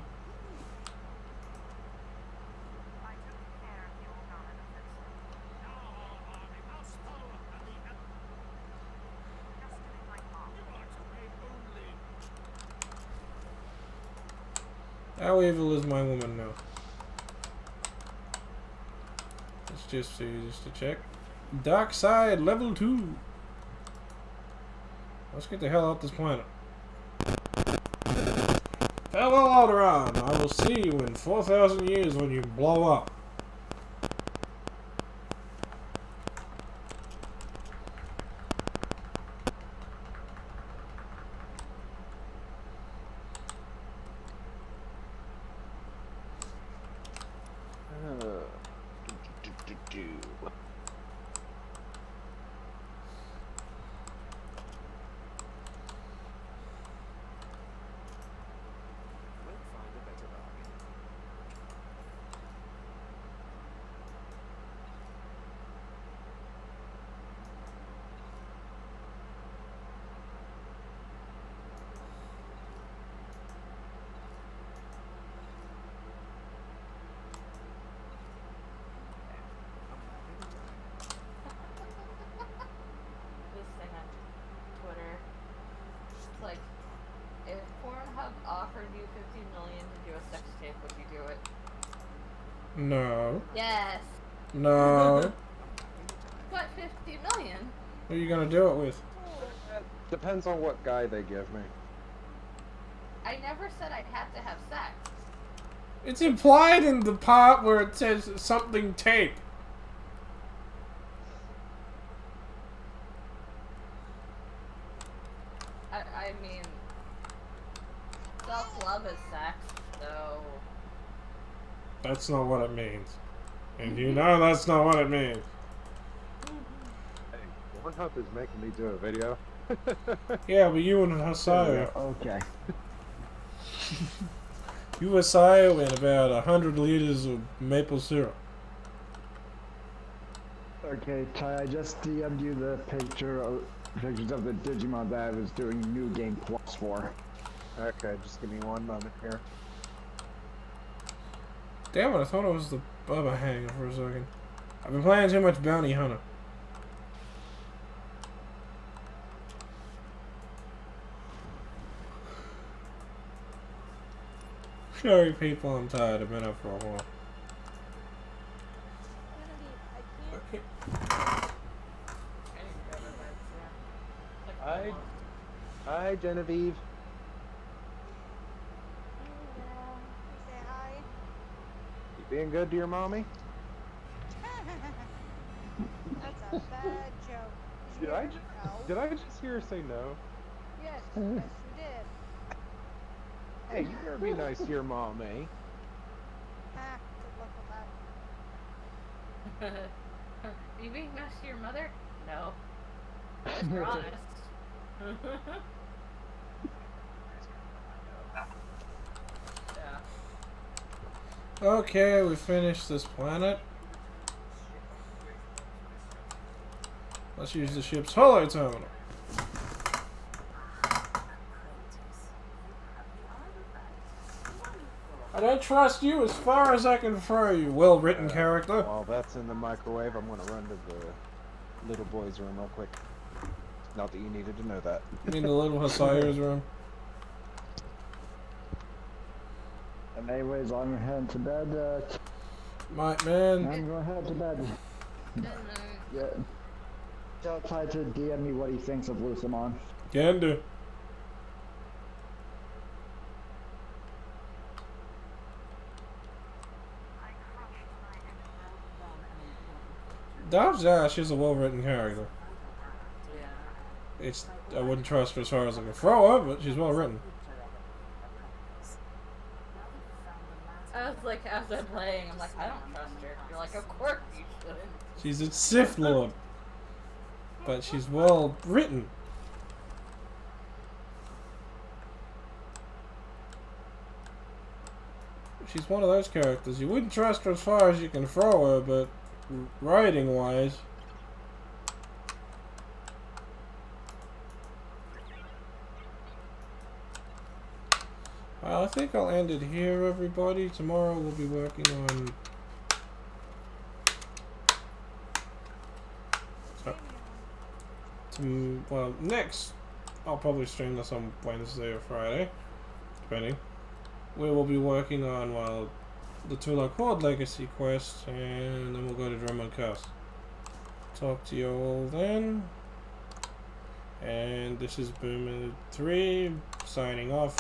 How evil is my woman now? Let's just see, just to check. Dark side, level 2. Let's get the hell off this planet. Farewell, Alderaan. I will see you in 4,000 years when you blow up. No. Yes. No. What, 50 million? What are you gonna do it with? Depends on what guy they give me. I never said I'd have to have sex. It's implied in the part where it says something tape. I mean, self-love is sex, so... That's not what it means. And you know that's not what it means. Hey, Pornhub is making me do a video. Yeah, but you and Hasayo. Okay. You Hasayo and about 100 liters of maple syrup. Okay, Ty, I just DM'd you the pictures of the Digimon that I was doing New Game Plus for. Okay, just give me one moment here. Damn it, I thought it was the Bubba Hanger for a second. I've been playing too much Bounty Hunter. Sorry people, I'm tired. I've been up for a while. Okay. Hi, Genevieve. Say hi. You being good to your mommy? That's a bad joke. Did I just hear her say no? Yes, yes, you did. Hey, you better be nice to your mom, eh? Ah, good luck with that. Are you being nice to your mother? No. You're honest. Yeah. Okay, we finished this planet. Let's use the ship's holo terminal. I don't trust you as far as I can throw you, well-written character. While that's in the microwave, I'm gonna run to the little boy's room real quick. Not that you needed to know that. You mean the little Hasayo's room? And anyways, I'm heading to bed. Might man. I'm gonna head to bed. Yeah. Tell Ty to DM me what he thinks of Lucimon. Can do. Dodge Dash is a well-written character. Yeah. I wouldn't trust her as far as I can throw her, but she's well-written. I was like, as I'm playing, I'm like, I don't trust her. You're like, of course you shouldn't. She's a Sith Lord. But she's well-written. She's one of those characters. You wouldn't trust her as far as you can throw her, but writing-wise... I think I'll end it here, everybody. Tomorrow we'll be working on... well, next, I'll probably stream this on Wednesday or Friday, depending. We will be working on, well, the Tula Quad Legacy quest, and then we'll go to Drummond Cast. Talk to you all then. And this is Boomer3 signing off.